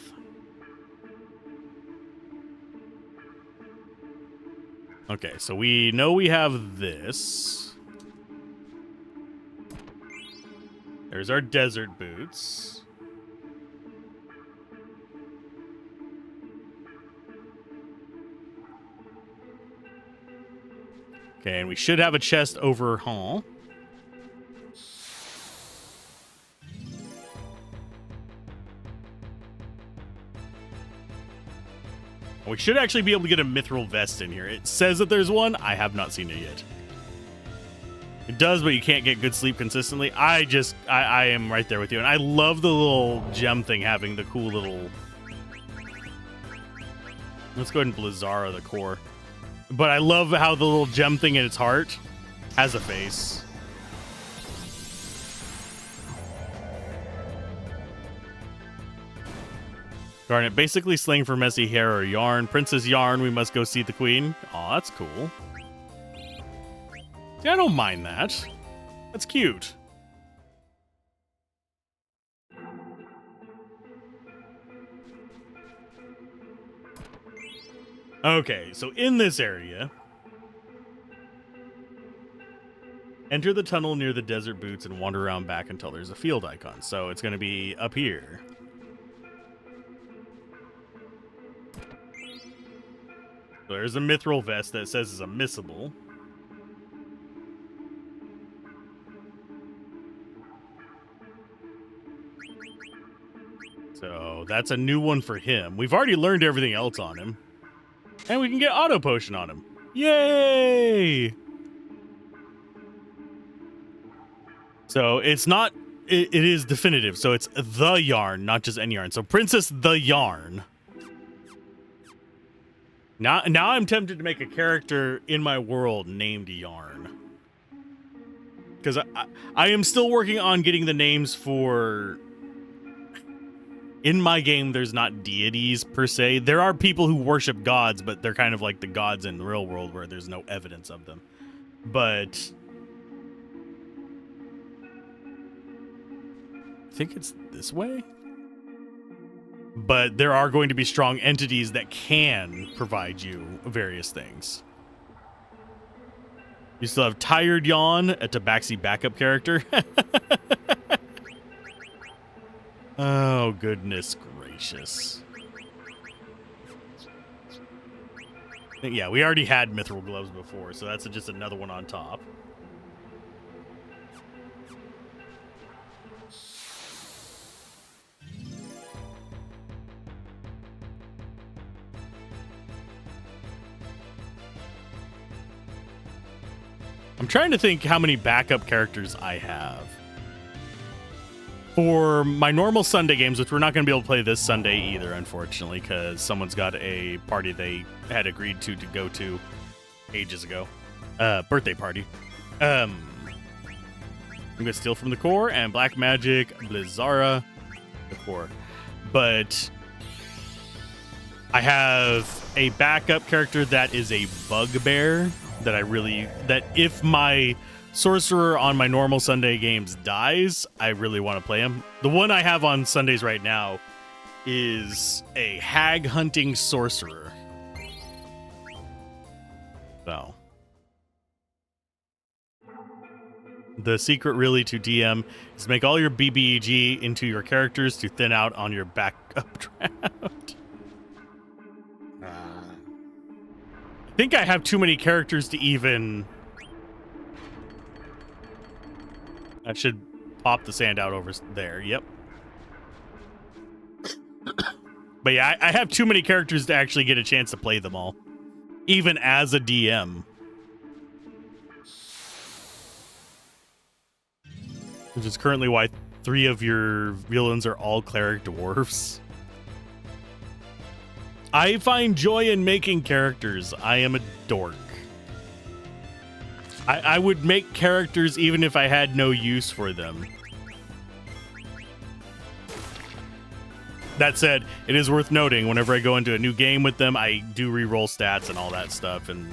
Okay, so we know we have this. There's our desert boots. Okay, and we should have a chest over hall. We should actually be able to get a mithril vest in here. It says that there's one. I have not seen it yet. It does, but you can't get good sleep consistently. I am right there with you. And I love the little gem thing having the cool little... Let's go ahead and Blizzara the core. But I love how the little gem thing in its heart has a face. Garnet, basically slang for messy hair or yarn. Princess Yarn, we must go see the queen. Aw, that's cool. Yeah, I don't mind that. That's cute. Okay, so in this area, enter the tunnel near the desert boots and wander around back until there's a field icon. So it's going to be up here. So there's a mithril vest that says it's a missable. So that's a new one for him. We've already learned everything else on him. And we can get auto potion on him. Yay! So it's not... It is definitive. So it's the yarn, not just any yarn. So Princess the Yarn. Now I'm tempted to make a character in my world named Yarn. Because I am still working on getting the names for... In my game, there's not deities, per se. There are people who worship gods, but they're kind of like the gods in the real world where there's no evidence of them. But... I think it's this way? But there are going to be strong entities that can provide you various things. You still have Tired Yawn, a Tabaxi backup character. Oh, goodness gracious. Yeah, we already had mithril gloves before, so that's just another one on top. I'm trying to think how many backup characters I have. For my normal Sunday games, which we're not going to be able to play this Sunday either, unfortunately, because someone's got a party they had agreed to go to ages ago. Birthday party. I'm going to steal from the core and Black Magic, Blizzara, the core. But I have a backup character that is a bugbear that if my sorcerer on my normal Sunday games dies, I really want to play him. The one I have on Sundays right now is a hag hunting sorcerer. So the secret really to DM is make all your BBEG into your characters to thin out on your backup draft. I think I have too many characters to even... I should pop the sand out over there. Yep. But yeah, I have too many characters to actually get a chance to play them all, even as a DM. Which is currently why 3 of your villains are all cleric dwarves. I find joy in making characters. I am a dork. I would make characters even if I had no use for them. That said, it is worth noting, whenever I go into a new game with them, I do re-roll stats and all that stuff. And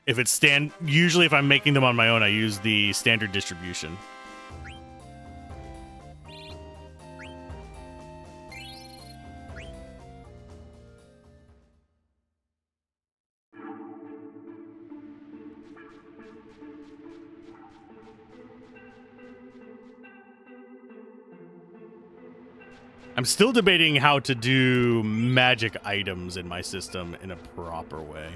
if it's usually if I'm making them on my own, I use the standard distribution. I'm still debating how to do magic items in my system in a proper way.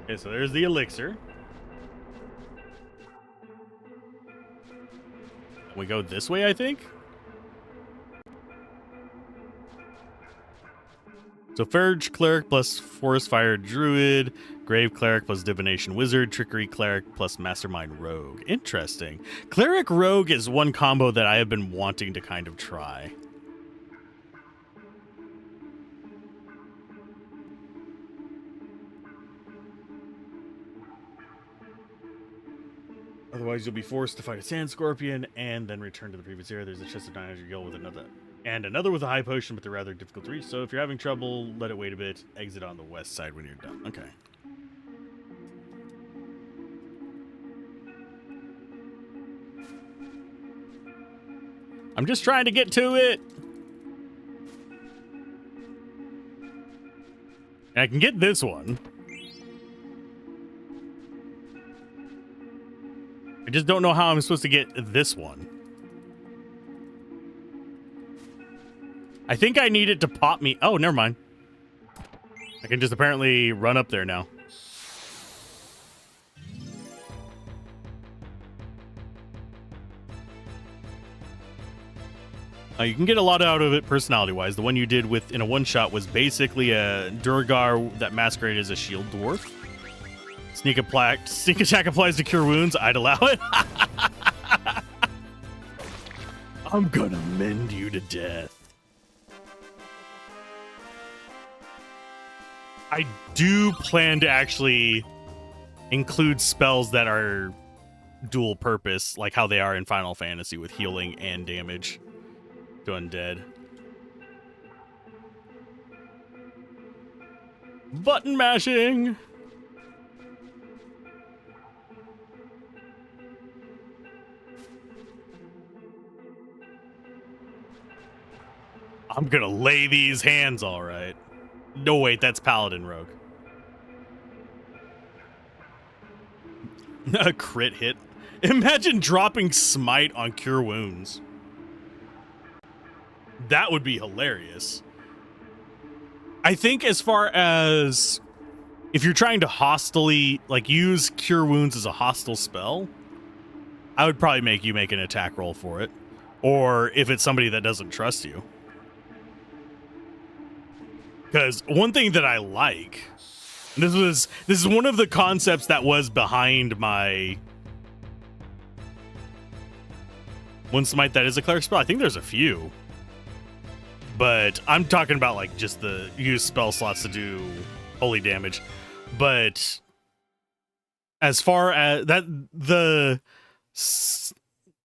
Okay, so there's the elixir. We go this way, I think. So Ferge Cleric plus Forest Fire Druid, Grave Cleric plus Divination Wizard, Trickery Cleric plus Mastermind Rogue. Interesting. Cleric Rogue is one combo that I have been wanting to kind of try. Otherwise, you'll be forced to fight a Sand Scorpion and then return to the previous area. There's a chest of 900 gil with another with a high potion, but they're rather difficult to reach. So if you're having trouble, let it wait a bit. Exit on the west side when you're done. Okay. I'm just trying to get to it. And I can get this one. I just don't know how I'm supposed to get this one. I think I need it to pop me. Oh, never mind. I can just apparently run up there now. You can get a lot out of it personality-wise. The one you did in a one-shot was basically a Durgar that masqueraded as a shield dwarf. Sneak attack applies to cure wounds. I'd allow it. I'm gonna mend you to death. I do plan to actually include spells that are dual purpose, like how they are in Final Fantasy with healing and damage to undead. Button mashing! I'm gonna lay these hands, all right. No, wait, that's Paladin Rogue. A crit hit. Imagine dropping Smite on Cure Wounds. That would be hilarious. I think as far as if you're trying to hostily, like, use Cure Wounds as a hostile spell, I would probably make you make an attack roll for it. Or if it's somebody that doesn't trust you. Because one thing that I like This is one of the concepts that was behind my one smite that is a cleric spell. I think there's a few, but I'm talking about like just the use spell slots to do holy damage. But as far as that,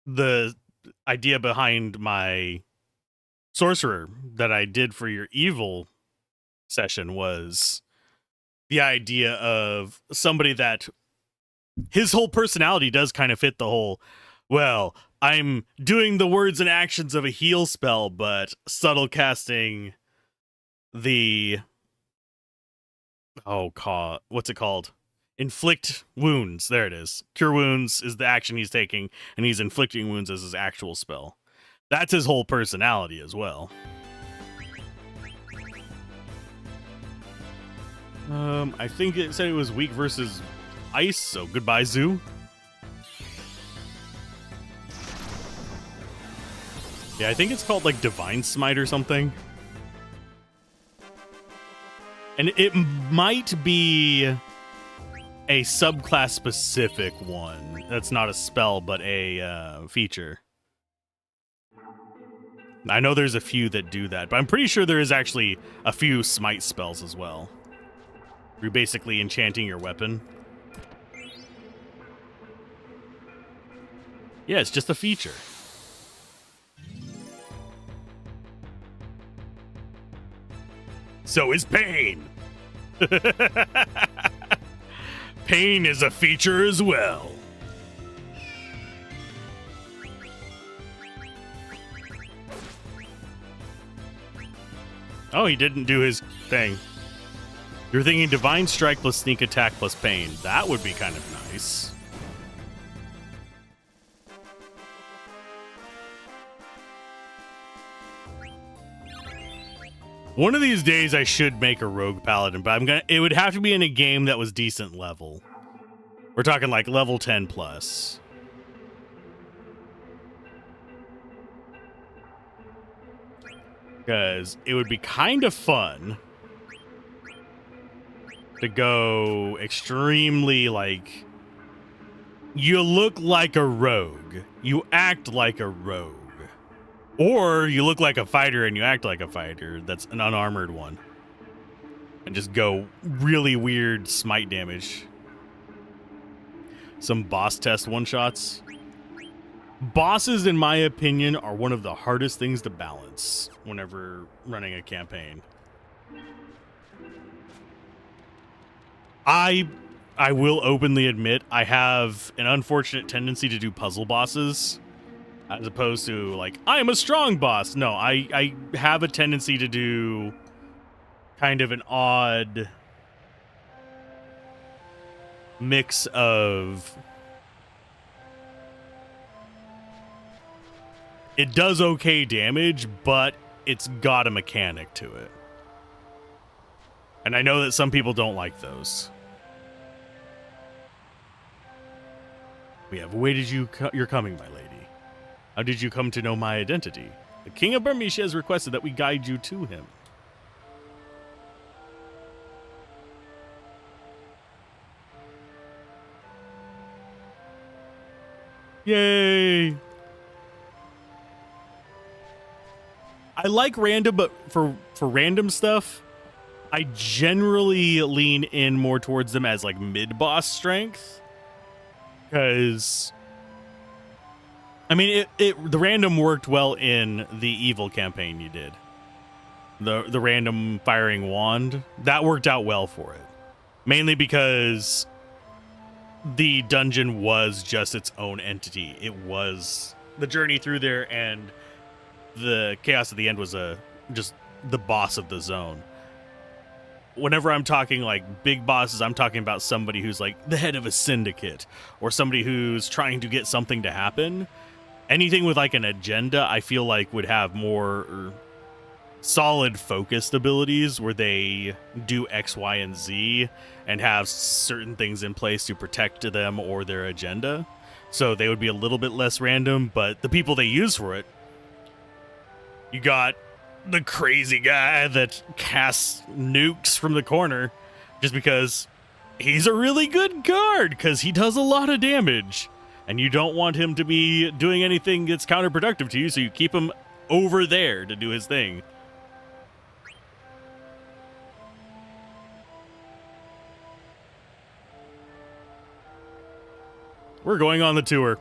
the idea behind my sorcerer that I did for your evil session was the idea of somebody that his whole personality does kind of fit the whole, well, I'm doing the words and actions of a heal spell, but subtle casting the what's it called? Inflict wounds. There it is. Cure wounds is the action he's taking, and he's inflicting wounds as his actual spell. That's his whole personality as well. I think it said it was weak versus ice, so goodbye, Zoo. Yeah, I think it's called like Divine Smite or something. And it might be a subclass specific one. That's not a spell, but a feature. I know there's a few that do that, but I'm pretty sure there is actually a few smite spells as well. You're basically enchanting your weapon. Yeah, it's just a feature. So is pain. Pain is a feature as well. Oh, he didn't do his thing. You're thinking Divine Strike plus Sneak Attack plus Pain. That would be kind of nice. One of these days I should make a Rogue Paladin, but it would have to be in a game that was decent level. We're talking like level 10 plus. Because it would be kind of fun to go extremely like, you look like a rogue, you act like a rogue, or you look like a fighter and you act like a fighter that's an unarmored one, and just go really weird smite damage. Some boss test one-shots. Bosses, in my opinion, are one of the hardest things to balance whenever running a campaign. I will openly admit I have an unfortunate tendency to do puzzle bosses as opposed to like, I am a strong boss. No, I have a tendency to do kind of an odd mix of, it does okay damage, but it's got a mechanic to it. And I know that some people don't like those. We have awaited your coming, my lady. How did you come to know my identity? The King of Burmish has requested that we guide you to him. Yay! I like random, but for random stuff, I generally lean in more towards them as like mid-boss strength. Because, I mean, the random worked well in the evil campaign you did. The random firing wand, that worked out well for it. Mainly because the dungeon was just its own entity. It was the journey through there, and the chaos at the end was just the boss of the zone. Whenever I'm talking like big bosses, I'm talking about somebody who's like the head of a syndicate or somebody who's trying to get something to happen. Anything with like an agenda, I feel like would have more solid focused abilities where they do X, Y, and Z and have certain things in place to protect them or their agenda. So they would be a little bit less random, but the people they use for it, you got the crazy guy that casts nukes from the corner, just because he's a really good guard because he does a lot of damage, and you don't want him to be doing anything that's counterproductive to you, so you keep him over there to do his thing. We're going on the tour.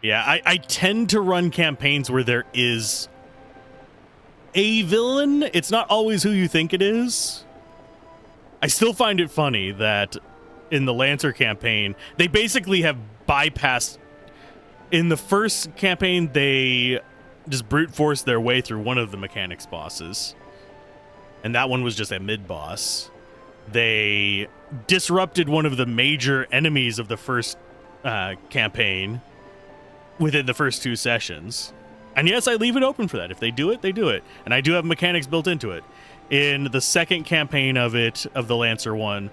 Yeah, I tend to run campaigns where there is a villain. It's not always who you think it is. I still find it funny that in the Lancer campaign, they basically have bypassed. In the first campaign, they just brute forced their way through one of the mechanics bosses. And that one was just a mid-boss. They disrupted one of the major enemies of the first campaign within the first 2 sessions. And yes, I leave it open for that. If they do it, they do it. And I do have mechanics built into it. In the second campaign of the Lancer one,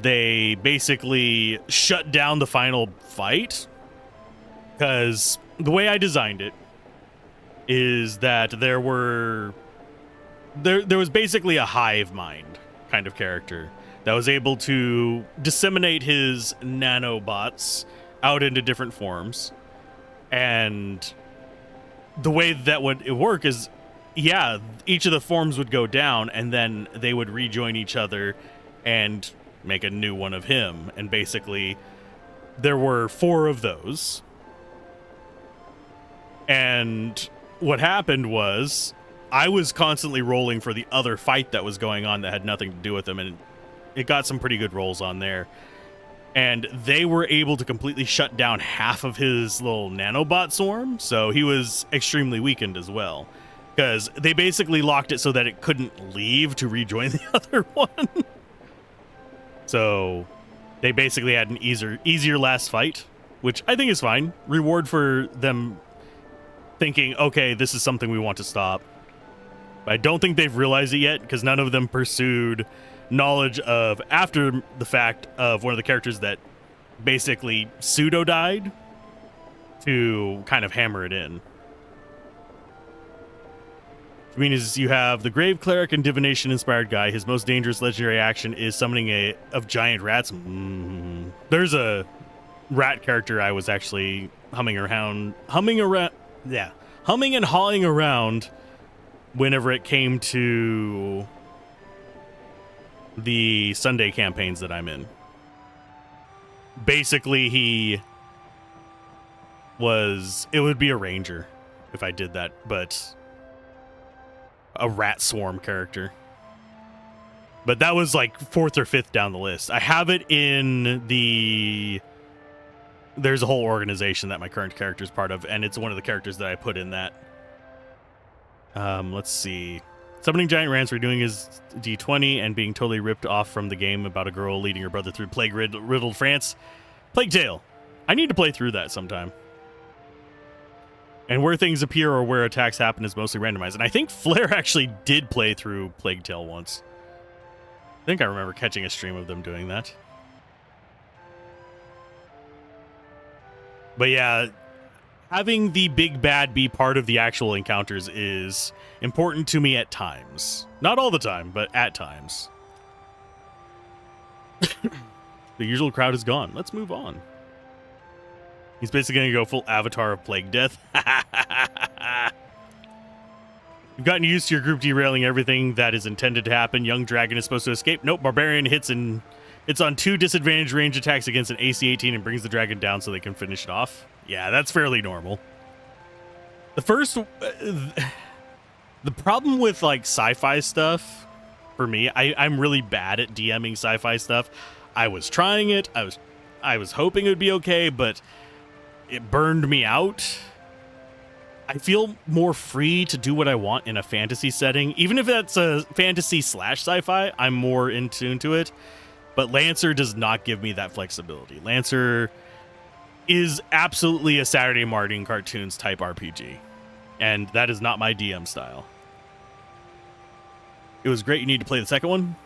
they basically shut down the final fight. Because the way I designed it is that there was basically a hive mind kind of character that was able to disseminate his nanobots out into different forms. And the way that would work is, yeah, each of the forms would go down, and then they would rejoin each other and make a new one of him. And basically, there were 4 of those. And what happened was, I was constantly rolling for the other fight that was going on that had nothing to do with him, and it got some pretty good rolls on there. And they were able to completely shut down half of his little nanobot swarm, so he was extremely weakened as well. Because they basically locked it so that it couldn't leave to rejoin the other one. So they basically had an easier last fight, which I think is fine. Reward for them thinking, okay, this is something we want to stop. But I don't think they've realized it yet, because none of them pursued knowledge of, after the fact, of one of the characters that basically pseudo died to kind of hammer it in. Which means you have the Grave Cleric and Divination inspired guy. His most dangerous legendary action is summoning of giant rats. There's a rat character I was actually humming and hawing around whenever it came to the Sunday campaigns that I'm in. Basically, it would be a ranger if I did that, but a rat swarm character. But that was like 4th or 5th down the list. I have it in there's a whole organization that my current character is part of, and it's one of the characters that I put in that. Let's see. Summoning giant rats, redoing his D20, and being totally ripped off from the game about a girl leading her brother through plague-riddled France. Plague Tale. I need to play through that sometime. And where things appear or where attacks happen is mostly randomized. And I think Flair actually did play through Plague Tale once. I think I remember catching a stream of them doing that. But yeah, having the big bad be part of the actual encounters is important to me at times. Not all the time, but at times. The usual crowd is gone. Let's move on. He's basically going to go full Avatar of Plague Death. You've gotten used to your group derailing everything that is intended to happen. Young Dragon is supposed to escape. Nope, Barbarian hits it's on 2 disadvantaged range attacks against an AC 18 and brings the dragon down so they can finish it off. Yeah, that's fairly normal. The first... the problem with, like, sci-fi stuff, for me, I'm really bad at DMing sci-fi stuff. I was trying it. I was hoping it would be okay, but it burned me out. I feel more free to do what I want in a fantasy setting. Even if that's a fantasy / sci-fi, I'm more in tune to it. But Lancer does not give me that flexibility. Lancer is absolutely a Saturday morning cartoons type RPG. And that is not my DM style. It was great. You need to play the second one.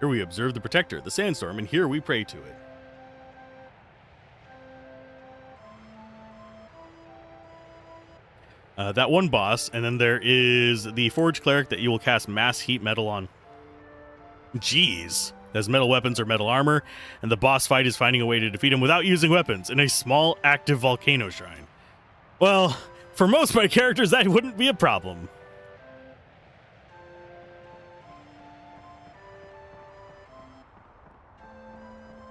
Here we observe the protector, the sandstorm, and here we pray to it. That one boss, and then there is the Forge Cleric that you will cast Mass Heat Metal on. Jeez. Has metal weapons or metal armor, and the boss fight is finding a way to defeat him without using weapons in a small active volcano shrine. Well, for most of my characters, that wouldn't be a problem.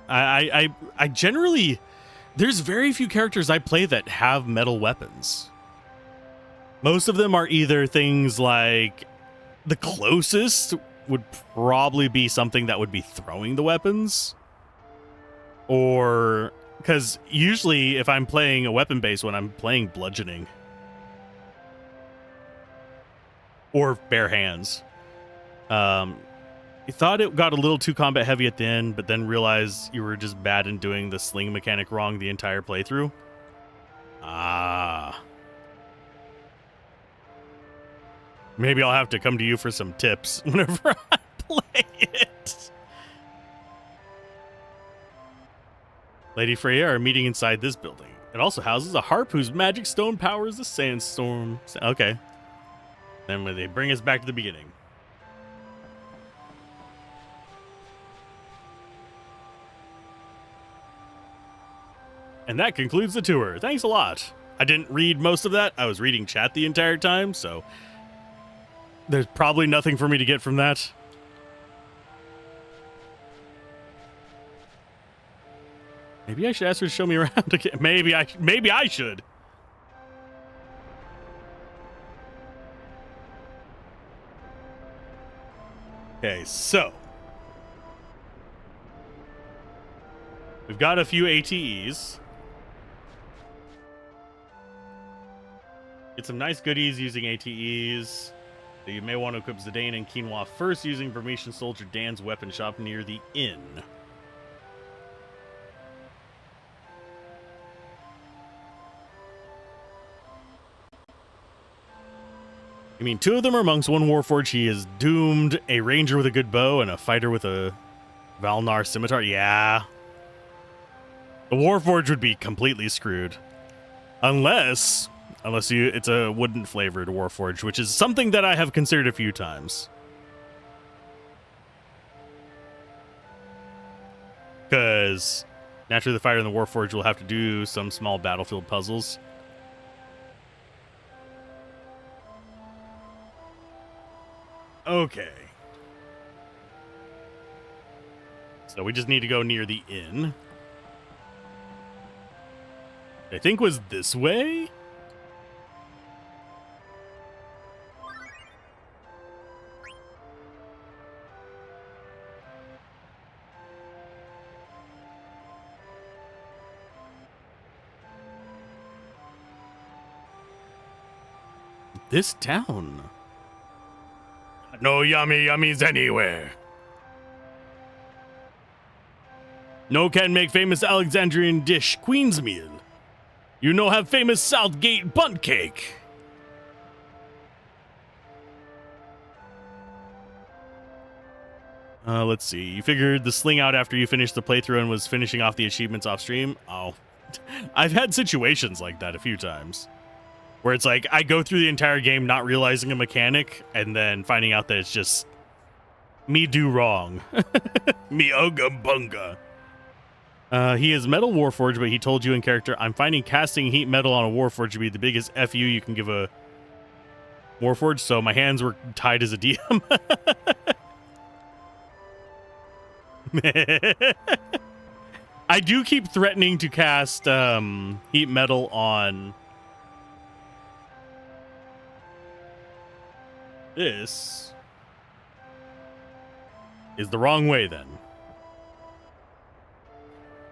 I generally, there's very few characters I play that have metal weapons. Most of them are either things like, the closest would probably be something that would be throwing the weapons. Or, because usually if I'm playing a weapon-based one, I'm playing bludgeoning. Or bare hands. I thought it got a little too combat heavy at the end, but then realized you were just bad in doing the sling mechanic wrong the entire playthrough. Ah. Maybe I'll have to come to you for some tips whenever I play it. Lady Freya are meeting inside this building. It also houses a harp whose magic stone powers the sandstorm. Okay. Then when they bring us back to the beginning. And that concludes the tour. Thanks a lot. I didn't read most of that. I was reading chat the entire time, so there's probably nothing for me to get from that. Maybe I should ask her to show me around again. Maybe I should. Okay, so we've got a few ATEs. Get some nice goodies using ATEs. You may want to equip Zidane and Quinoa first using Vermetian Soldier Dan's weapon shop near the inn. I mean, two of them are monks, one warforged. He is doomed, a ranger with a good bow, and a fighter with a Valnar scimitar. Yeah. The warforged would be completely screwed. Unless it's a wooden flavored warforged, which is something that I have considered a few times. Because naturally the fighter and the warforged will have to do some small battlefield puzzles. Okay. So we just need to go near the inn. I think was this way? This town. No yummy yummies anywhere. No can make famous Alexandrian dish Queen's meal. You know have famous Southgate bunt cake. Let's see. You figured the sling out after you finished the playthrough and was finishing off the achievements off stream? Oh, I've had situations like that a few times. Where it's like, I go through the entire game not realizing a mechanic, and then finding out that it's just me do wrong. Me oga bunga. He is Metal Warforged, but he told you in character, I'm finding casting heat metal on a Warforged to be the biggest FU you can give a Warforged, so my hands were tied as a DM. I do keep threatening to cast heat metal on this. Is the wrong way then.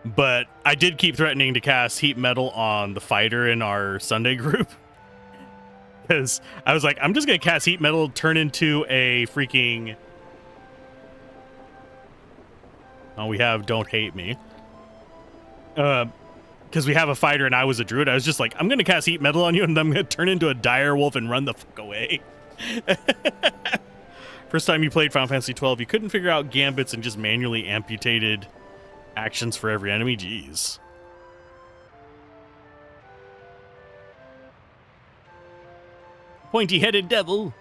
But I did keep threatening to cast heat metal on the fighter in our Sunday group. Because I was like, I'm just going to cast heat metal, turn into a freaking... Oh, we have Don't Hate Me. Because we have a fighter and I was a druid. I was just like, I'm going to cast heat metal on you and I'm going to turn into a dire wolf and run the fuck away. First time you played Final Fantasy 12, you couldn't figure out gambits and just manually amputated actions for every enemy? Jeez. Pointy-headed devil.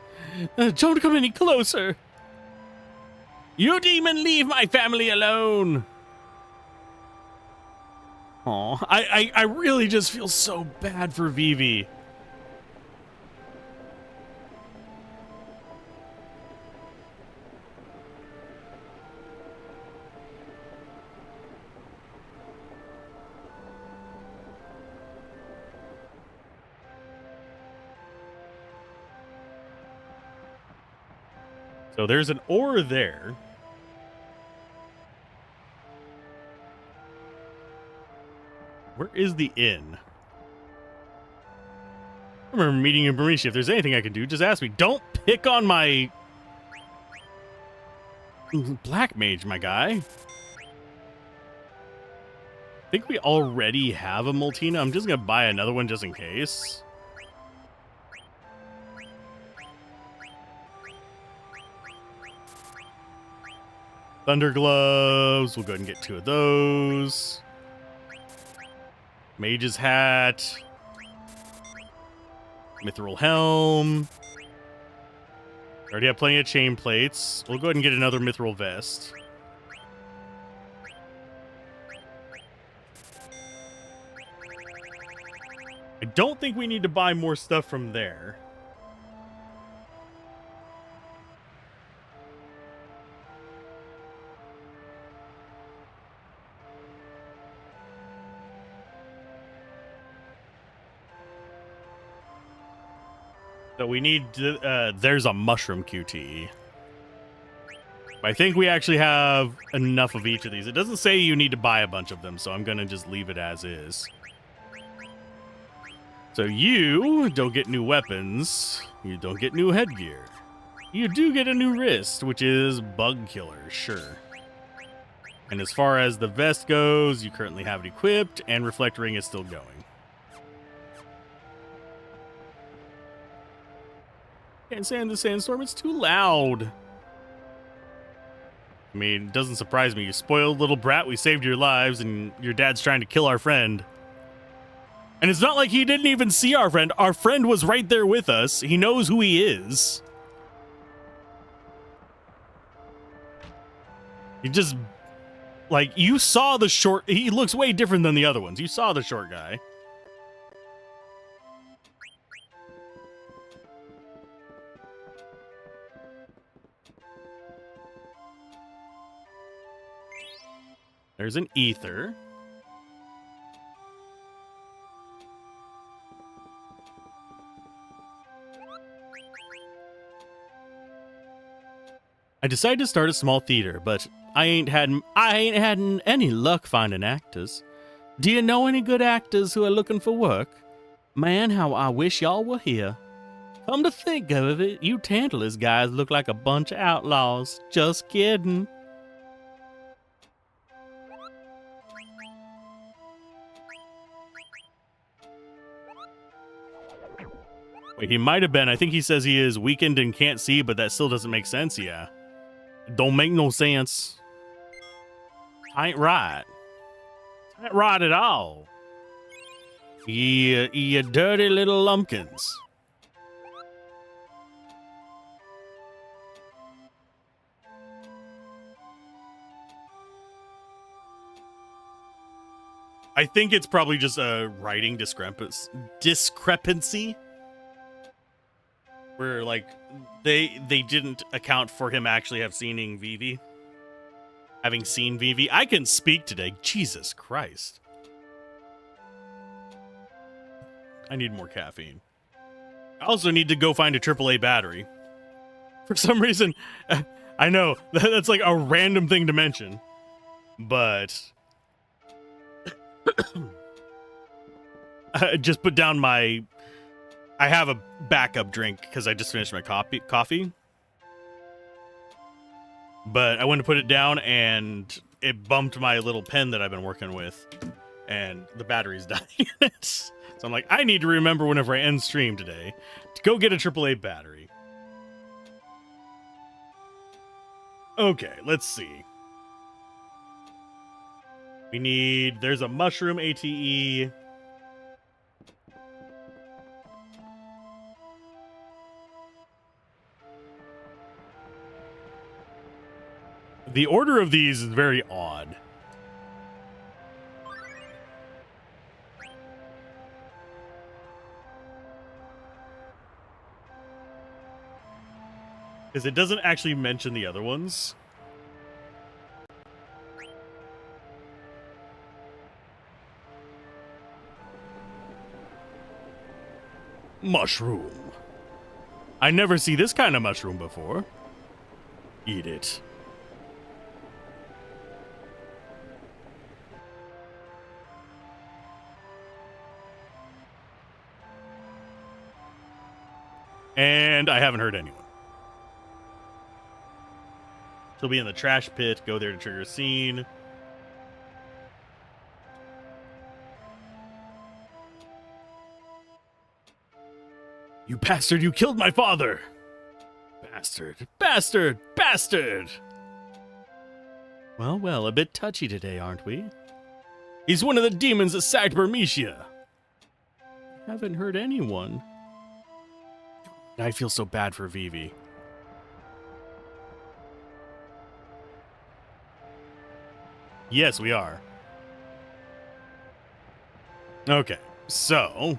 Don't come any closer. You demon, leave my family alone. Aw, I really just feel so bad for Vivi. So there's an ore there. Where is the inn? I remember meeting in Mauritia. If there's anything I can do, just ask me. Don't pick on my black mage, my guy. I think we already have a Multina. I'm just going to buy another one just in case. Thunder gloves. We'll go ahead and get 2 of those. Mage's hat. Mithril helm. Already have plenty of chain plates. We'll go ahead and get another mithril vest. I don't think we need to buy more stuff from there. So we need to, there's a mushroom QTE. I think we actually have enough of each of these. It doesn't say you need to buy a bunch of them, so I'm going to just leave it as is. So you don't get new weapons. You don't get new headgear. You do get a new wrist, which is bug killer, sure. And as far as the vest goes, you currently have it equipped, and reflect ring is still going. Can't stand the sandstorm, it's too loud. I mean, it doesn't surprise me. You spoiled little brat, we saved your lives, and your dad's trying to kill our friend. And it's not like he didn't even see our friend. Our friend was right there with us. He knows who he is. He just, like, you saw the short, he looks way different than the other ones. You saw the short guy. There's an ether. I decided to start a small theater, but I ain't had any luck finding actors. Do you know any good actors who are looking for work? Man, how I wish y'all were here. Come to think of it, you Tantalus guys look like a bunch of outlaws. Just kidding. Wait, he might have been. I think he says he is weakened and can't see, but that still doesn't make sense, yeah. Don't make no sense. Ain't right. Ain't right at all. You dirty little lumpkins. I think it's probably just a writing discrepancy. Where, like, they didn't account for him actually having seen Vivi. Having seen Vivi. I can speak today. Jesus Christ. I need more caffeine. I also need to go find a AAA battery. For some reason, I know, that's like a random thing to mention. But I just put down my... I have a backup drink because I just finished my coffee. But I went to put it down and it bumped my little pen that I've been working with. And the battery's dying. So I'm like, I need to remember whenever I end stream today to go get a AAA battery. Okay, let's see. We need, there's a mushroom ATE. The order of these is very odd. Because it doesn't actually mention the other ones. Mushroom. I never see this kind of mushroom before. Eat it. And I haven't heard anyone. She'll be in the trash pit. Go there to trigger a scene. You bastard, you killed my father! Bastard, bastard, bastard! Well, well, a bit touchy today, aren't we? He's one of the demons that sacked Burmecia. Haven't heard anyone. I feel so bad for Vivi. Yes, we are. Okay, so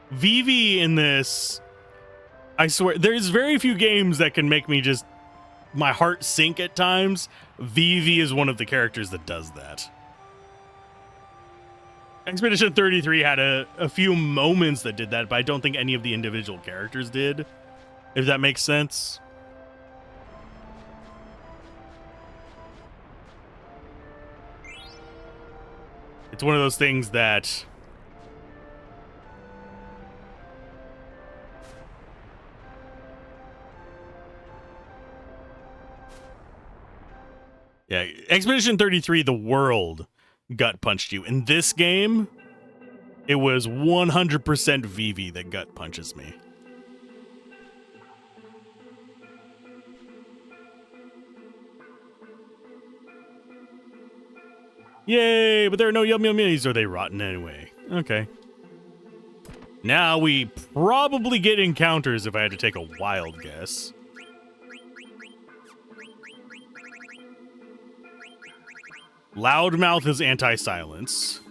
Vivi in this, I swear, there's very few games that can make me just, my heart sink at times. Vivi is one of the characters that does that. Expedition 33 had a few moments that did that, but I don't think any of the individual characters did, if that makes sense. It's one of those things that yeah, Expedition 33, the world gut punched you. In this game, it was 100% Vivi that gut punches me. Yay, but there are no yum yum yummies. Are they rotten anyway? Okay. Now we probably get encounters if I had to take a wild guess. Loudmouth is anti-silence.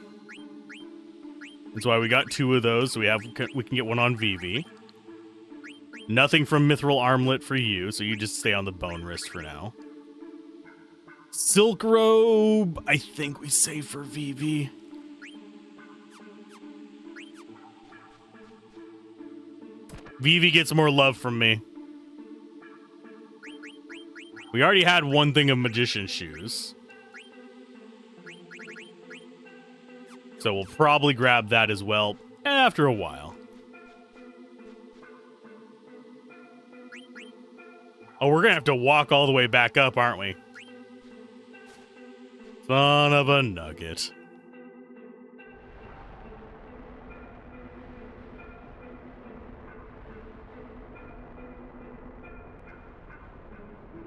That's why we got 2 of those, so we can get one on Vivi. Nothing from Mithril Armlet for you, so you just stay on the Bone Wrist for now. Silk Robe, I think we save for Vivi. Vivi gets more love from me. We already had one thing of Magician's Shoes. So we'll probably grab that as well after a while. Oh, we're gonna have to walk all the way back up, aren't we? Son of a nugget.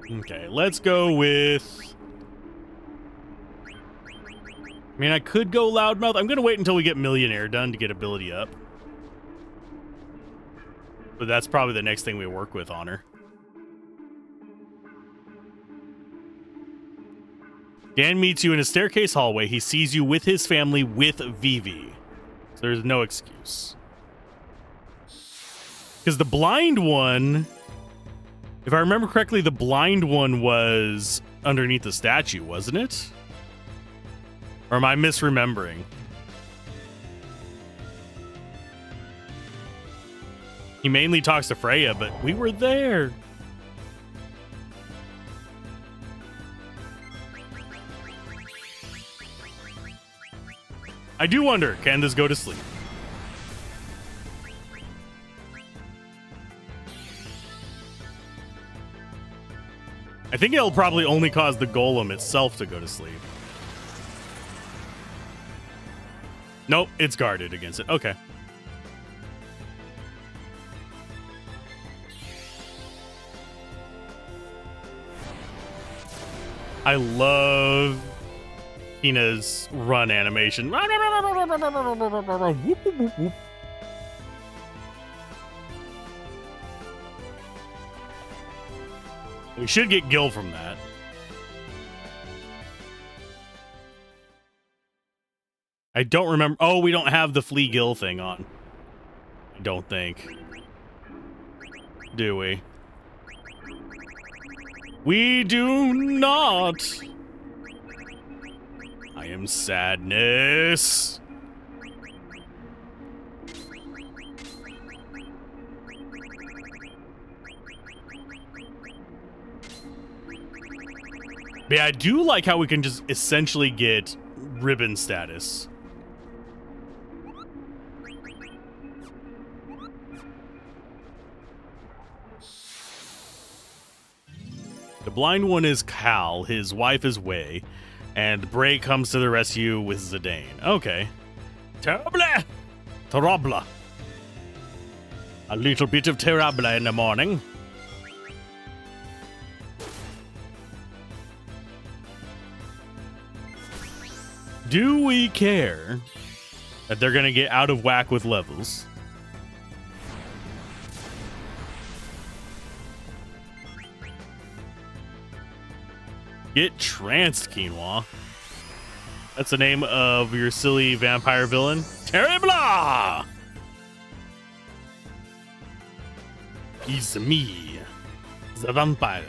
Okay, let's go with... I mean, I could go Loudmouth. I'm going to wait until we get Millionaire done to get ability up. But that's probably the next thing we work with on her. Dan meets you in a staircase hallway. He sees you with his family with Vivi. So there's no excuse. Because the blind one... If I remember correctly, the blind one was underneath the statue, wasn't it? Or am I misremembering? He mainly talks to Freya, but we were there. I do wonder, can this go to sleep? I think it'll probably only cause the golem itself to go to sleep. Nope, it's guarded against it. Okay. I love Tina's run animation. We should get Gil from that. I don't remember. Oh, we don't have the Flea Gil thing on. I don't think. Do we? We do not. I am sadness. But yeah, I do like how we can just essentially get ribbon status. The blind one is Cal, his wife is Wei, and Bray comes to the rescue with Zidane. Okay. Terrible! Terrible. A little bit of terrible in the morning. Do we care that they're gonna get out of whack with levels? Get tranced, Quinoa. That's the name of your silly vampire villain. Terrible! It's me, the vampire.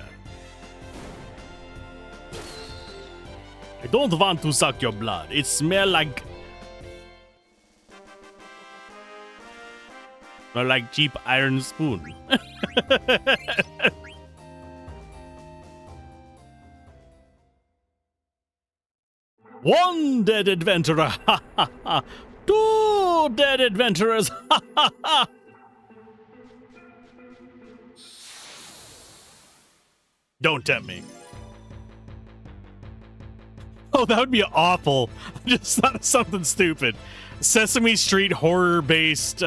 I don't want to suck your blood. It smells like cheap iron spoon. One dead adventurer. Two dead adventurers. Don't tempt me. Oh, that would be awful. I just thought of something stupid. Sesame Street horror-based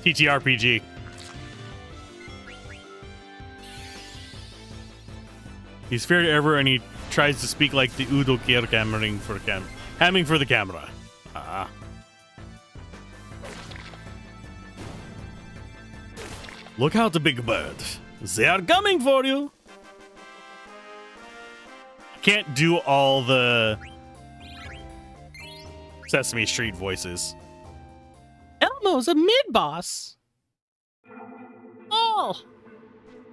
TTRPG. He's feared ever, and he tries to speak like the Udo Kier hammering for the camera. Ah. Look out, the big bird. They are coming for you. Can't do all the Sesame Street voices. Elmo's a mid-boss. Oh.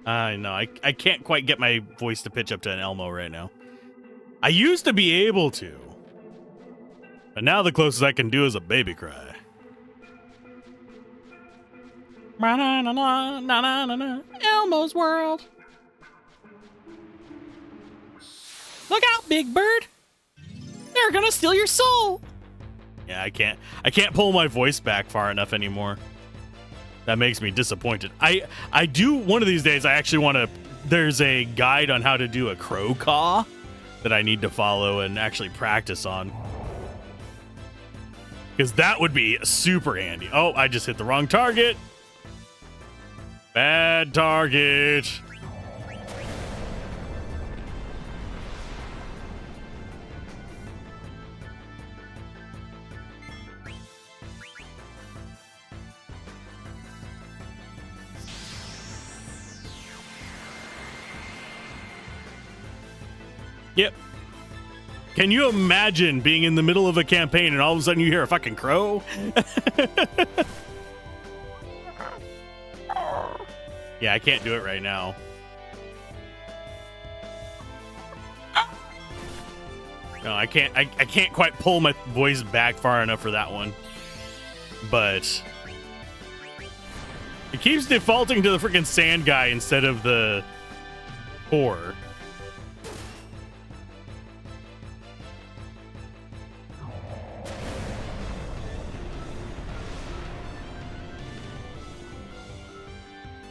I know. I can't quite get my voice to pitch up to an Elmo right now. I used to be able to. But now the closest I can do is a baby cry. Elmo's world. Look out, Big Bird. They're gonna steal your soul. Yeah, I can't pull my voice back far enough anymore. That makes me disappointed. I do one of these days. I actually want to. There's a guide on how to do a crow caw that I need to follow and actually practice on. Because that would be super handy. Oh, I just hit the wrong target. Bad target. Yep. Can you imagine being in the middle of a campaign and all of a sudden you hear a fucking crow? Yeah, I can't do it right now. No, I can't. I can't quite pull my voice back far enough for that one. But it keeps defaulting to the freaking sand guy instead of the horror.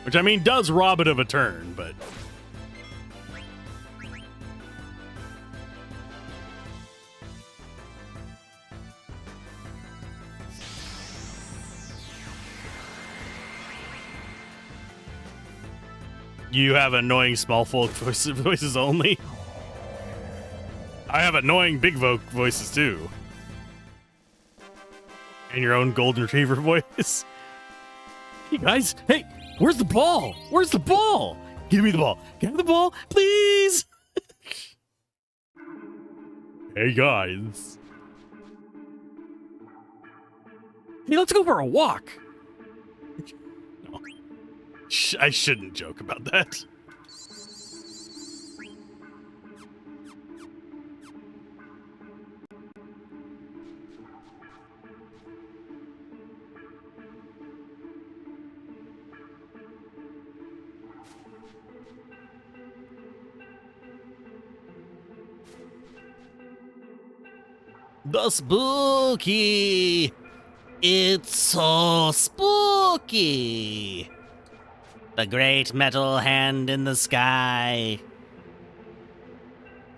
Which, I mean, does rob it of a turn, but... You have annoying small folk voices only. I have annoying big voices too. And your own golden retriever voice. Hey guys, hey, where's the ball? Where's the ball? Give me the ball. Give me the ball, please. Hey guys. Hey, let's go for a walk. No. I shouldn't joke about that. The spooky. It's so spooky. The great metal hand in the sky.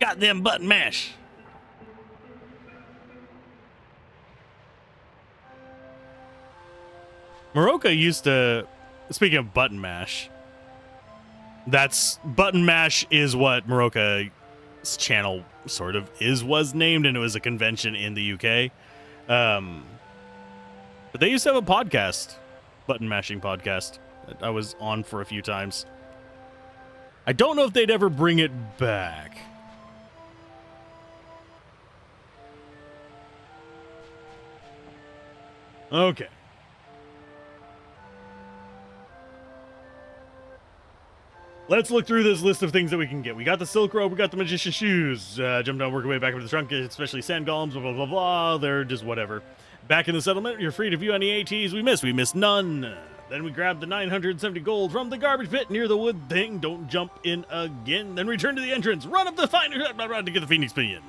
Got them button mash. Moroka used to, speaking of button mash, button mash is what Moroka's channel sort of was named, and it was a convention in the UK. But they used to have a podcast, button mashing podcast, that I was on for a few times. I don't know if they'd ever bring it back. Okay. Let's look through this list of things that we can get. We got the silk robe, we got the magician's shoes. Jump down, work our way back into the trunk, especially sand golems, blah, blah, blah, blah. They're just whatever. Back in the settlement, you're free to view any ATs we missed. We missed none. Then we grabbed the 970 gold from the garbage pit near the wood thing. Don't jump in again. Then return to the entrance. Run up the finder to get the Phoenix Pinion.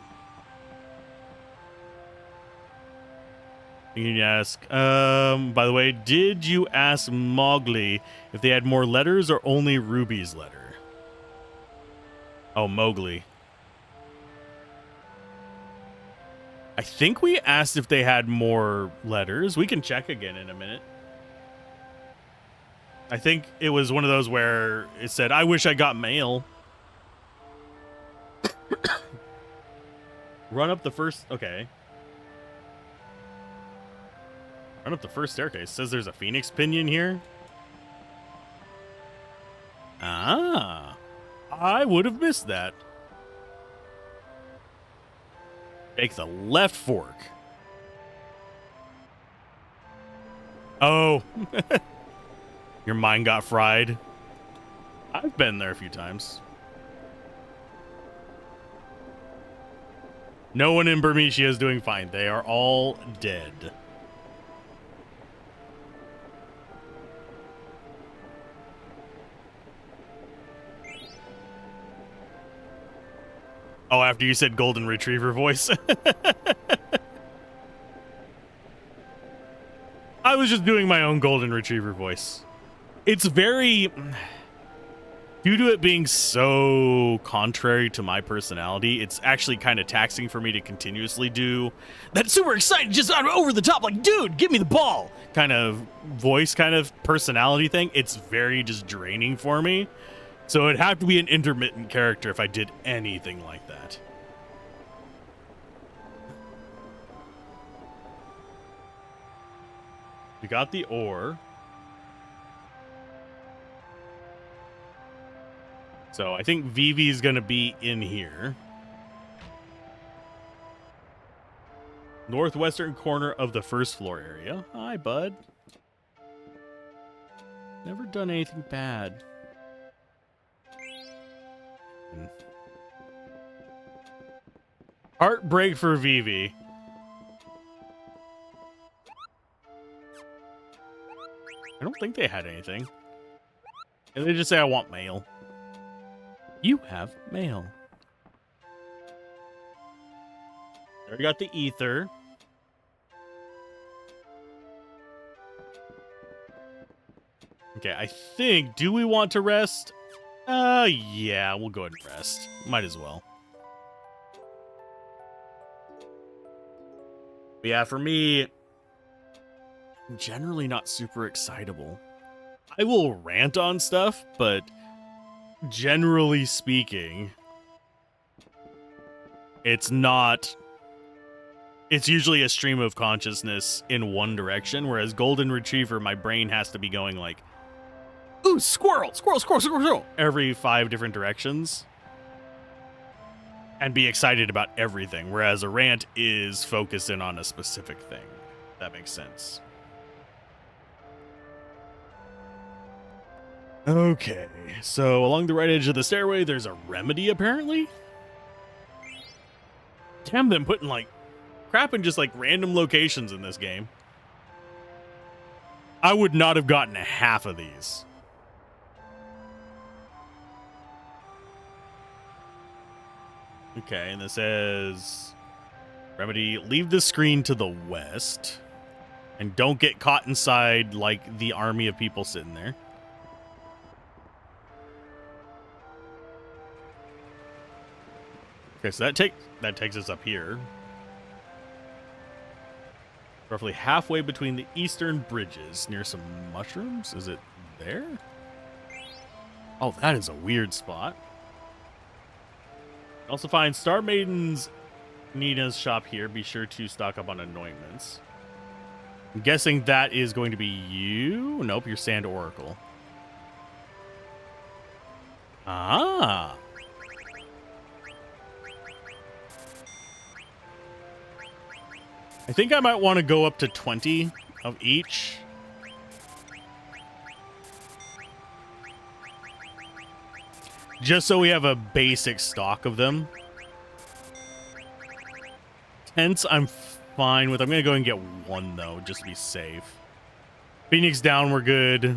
You can ask, by the way, did you ask Mowgli if they had more letters or only Ruby's letter? Oh, Mowgli. I think we asked if they had more letters. We can check again in a minute. I think it was one of those where it said, I wish I got mail. Run up the first... Okay. Run up the first staircase. Says there's a Phoenix Pinion here. Ah. I would have missed that. Take the left fork. Oh. Your mind got fried. I've been there a few times. No one in Burmecia is doing fine. They are all dead. Oh, after you said golden retriever voice. I was just doing my own golden retriever voice. It's very... Due to it being so contrary to my personality, it's actually kind of taxing for me to continuously do that super excited, just over the top, like, dude, give me the ball kind of voice, kind of personality thing. It's very just draining for me. So it'd have to be an intermittent character if I did anything like that. We got the ore. So I think Vivi's going to be in here. Northwestern corner of the first floor area. Hi, bud. Never done anything bad. Heartbreak for Vivi. I don't think they had anything. And they just say, I want mail. You have mail. There, we got the ether. Okay, I think, do we want to rest? Yeah, we'll go ahead and rest. Might as well. But yeah, for me, I'm generally not super excitable. I will rant on stuff, but generally speaking, it's not. It's usually a stream of consciousness in one direction, whereas Golden Retriever, my brain has to be going like, ooh, squirrel, squirrel, squirrel, squirrel, squirrel, every 5 different directions. And be excited about everything, whereas a rant is focused in on a specific thing. That makes sense. Okay, so along the right edge of the stairway, there's a remedy, apparently. Damn them putting, like, crap in just, like, random locations in this game. I would not have gotten half of these. Okay, and this says, remedy, leave the screen to the west. And don't get caught inside, like, the army of people sitting there. Okay, so that takes us up here. Roughly halfway between the eastern bridges, near some mushrooms. Is it there? Oh, that is a weird spot. Also find Star Maiden's Nina's shop here. Be sure to stock up on anointments. I'm guessing that is going to be you. Nope, you're Sand Oracle. Ah. I think I might want to go up to 20 of each. Just so we have a basic stock of them. Tents, I'm fine with. I'm going to go and get 1, though, just to be safe. Phoenix down, we're good.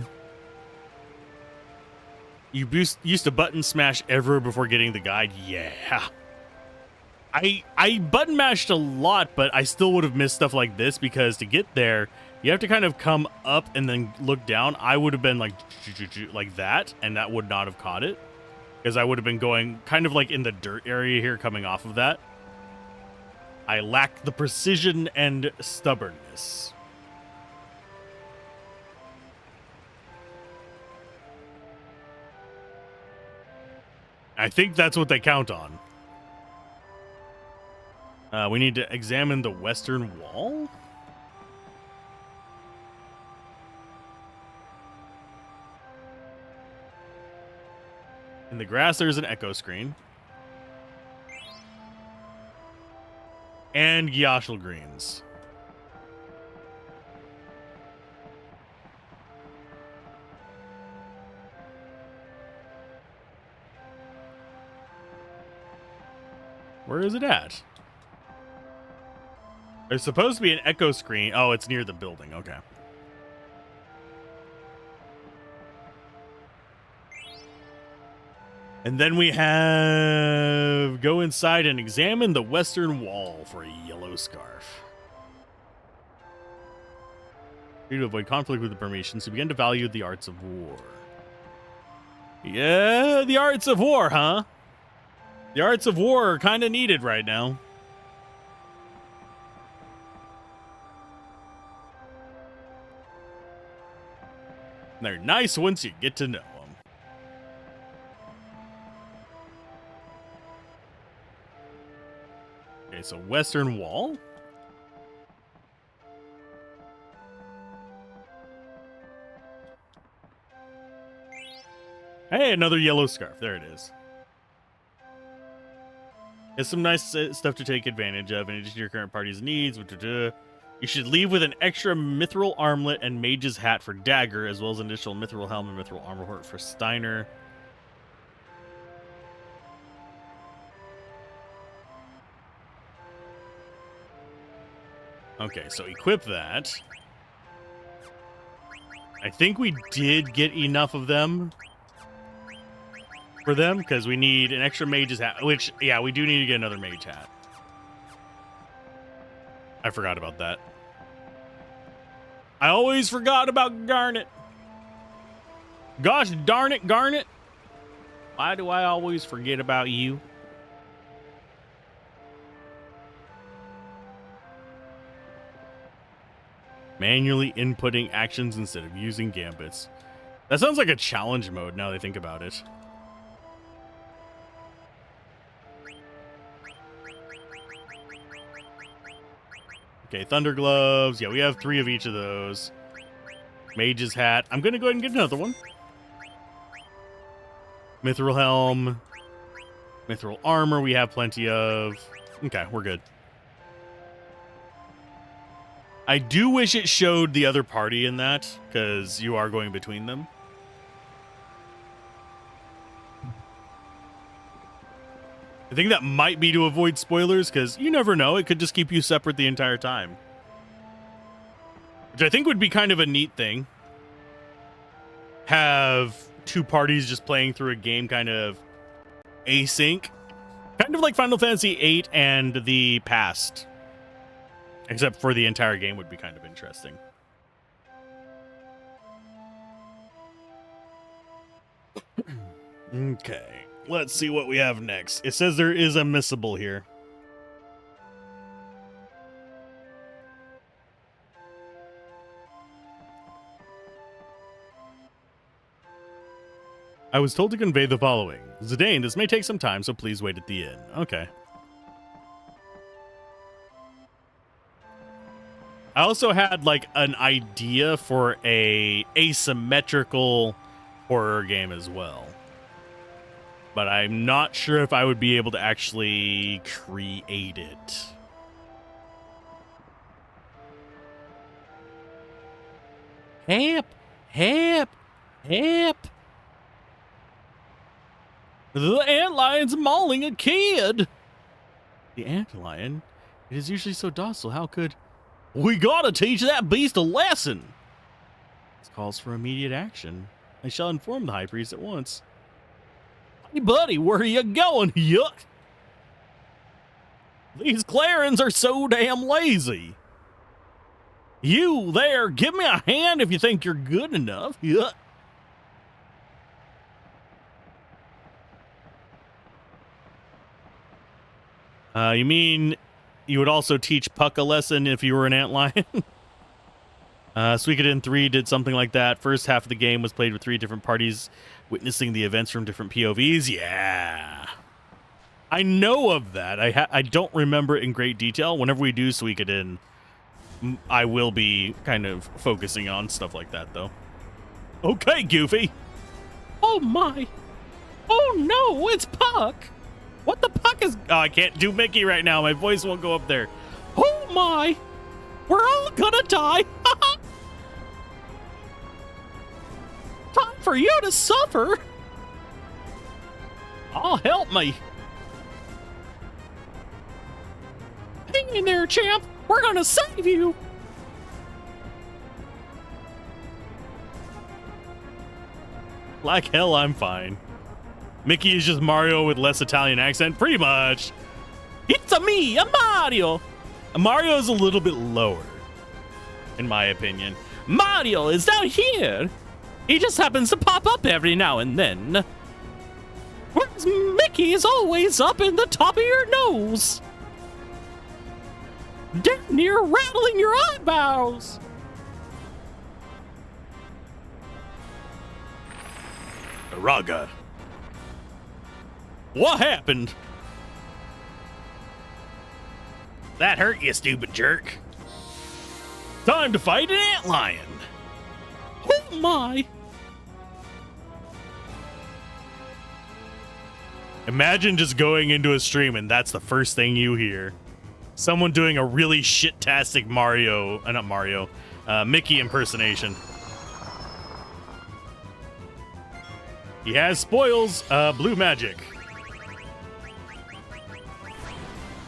You used to button smash ever before getting the guide? Yeah. I button mashed a lot, but I still would have missed stuff like this because to get there, you have to kind of come up and then look down. I would have been like that, and that would not have caught it because I would have been going kind of like in the dirt area here coming off of that. I lacked the precision and stubbornness. I think that's what they count on. We need to examine the western wall. In the grass, there's an echo screen. And Gyashal greens. Where is it at? There's supposed to be an echo screen. Oh, it's near the building. Okay. And then we have go inside and examine the western wall for a yellow scarf. To avoid conflict with the Burmesians, who begin to value the arts of war. Yeah, the arts of war, huh? The arts of war are kind of needed right now. They're nice once you get to know them. Okay, so western wall. Hey, another yellow scarf. There it is. It's some nice stuff to take advantage of in addition to your current party's needs. You should leave with an extra mithril armlet and mage's hat for Dagger, as well as an additional mithril helm and mithril armor for Steiner. Okay, so equip that. I think we did get enough of them for them, because we need an extra mage's hat, which, yeah, we do need to get another mage hat. I forgot about that. I always forgot about Garnet. Gosh darn it, Garnet. Why do I always forget about you? Manually inputting actions instead of using gambits. That sounds like a challenge mode now that I think about it. Okay, Thunder Gloves. Yeah, we have 3 of each of those. Mage's Hat. I'm going to go ahead and get another one. Mithril Helm. Mithril Armor we have plenty of. Okay, we're good. I do wish it showed the other party in that, because you are going between them. I think that might be to avoid spoilers, because you never know. It could just keep you separate the entire time. Which I think would be kind of a neat thing. Have 2 parties just playing through a game kind of async. Kind of like Final Fantasy VIII and the past. Except for the entire game would be kind of interesting. Okay. Let's see what we have next. It says there is a missable here. I was told to convey the following. Zidane, this may take some time, so please wait at the inn. Okay. I also had, like, an idea for a asymmetrical horror game as well. But I'm not sure if I would be able to actually create it. Help! Help! Help! The antlion's mauling a kid! The antlion? It is usually so docile. How could... We gotta teach that beast a lesson! This calls for immediate action. I shall inform the high priest at once. Hey, buddy, where are you going? Yuck! These Clarins are so damn lazy. You there, give me a hand if you think you're good enough. Yuck. You mean you would also teach Puck a lesson if you were an antlion? Suikoden 3 did something like that. First half of the game was played with 3 different parties, witnessing the events from different POVs. Yeah. I know of that. I don't remember it in great detail. Whenever we do Suikoden, I will be kind of focusing on stuff like that, though. Okay, Goofy. Oh, my. Oh, no, it's Puck. What the Puck is... Oh, I can't do Mickey right now. My voice won't go up there. Oh, my. We're all gonna die. Time for you to suffer. Oh, help me. Hang in there, champ. We're gonna save you. Like hell, I'm fine. Mickey is just Mario with less Italian accent, pretty much. It's a me, a Mario. Mario's a little bit lower, in my opinion. Mario is down here. He just happens to pop up every now and then. Whereas Mickey is always up in the top of your nose. Damn near rattling your eyebrows. Raga. What happened? That hurt you, stupid jerk. Time to fight an antlion. Oh my. Imagine just going into a stream and that's the first thing you hear. Someone doing a really shit-tastic Mickey impersonation. He has spoils, blue magic.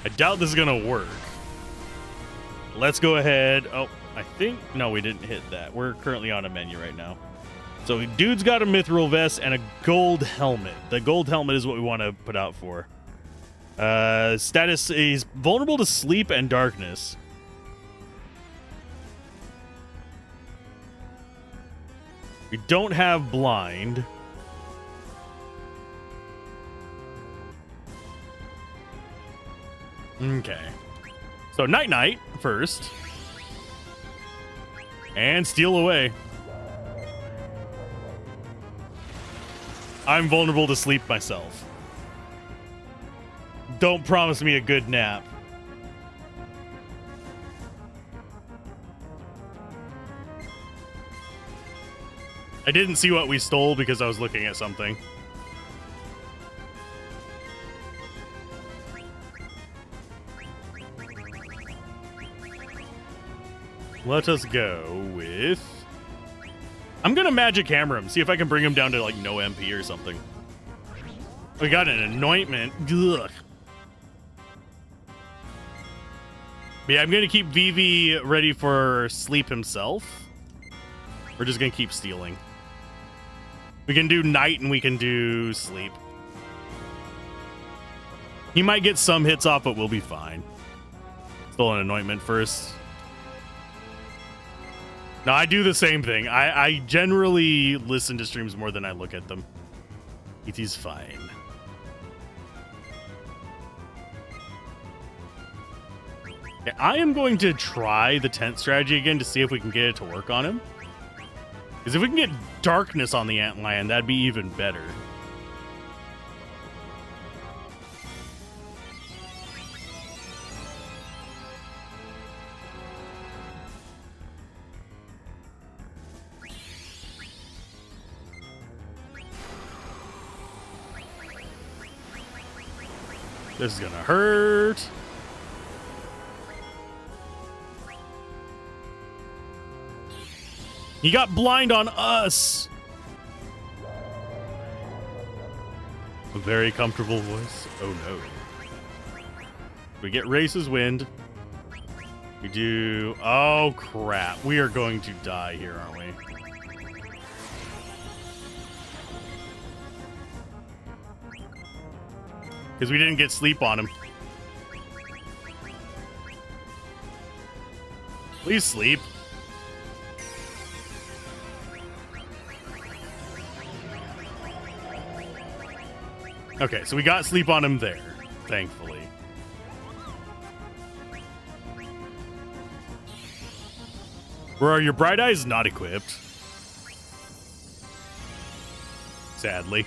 I doubt this is gonna work. Let's go ahead. Oh, I think, no, we didn't hit that. We're currently on a menu right now. So dude's got a mithril vest and a gold helmet. The gold helmet is what we want to put out for. Status is vulnerable to sleep and darkness. We don't have blind. Okay. So night-night first. And steal away. I'm vulnerable to sleep myself. Don't promise me a good nap. I didn't see what we stole because I was looking at something. Let us go with... I'm going to magic hammer him, see if I can bring him down to, like, no MP or something. We got an anointment. Ugh. But yeah, I'm going to keep Vivi ready for sleep himself. We're just going to keep stealing. We can do night and we can do sleep. He might get some hits off, but we'll be fine. Still an anointment first. No, I do the same thing. I generally listen to streams more than I look at them. It is fine. Yeah, I am going to try the tent strategy again to see if we can get it to work on him. Because if we can get darkness on the antlion, that'd be even better. This is gonna hurt. He got blind on us. A very comfortable voice. Oh no. We get Race's Wind. We do... Oh crap. We are going to die here, aren't we? Because we didn't get sleep on him. Please sleep. Okay, so we got sleep on him there, thankfully. Where are your bright eyes? Not equipped. Sadly.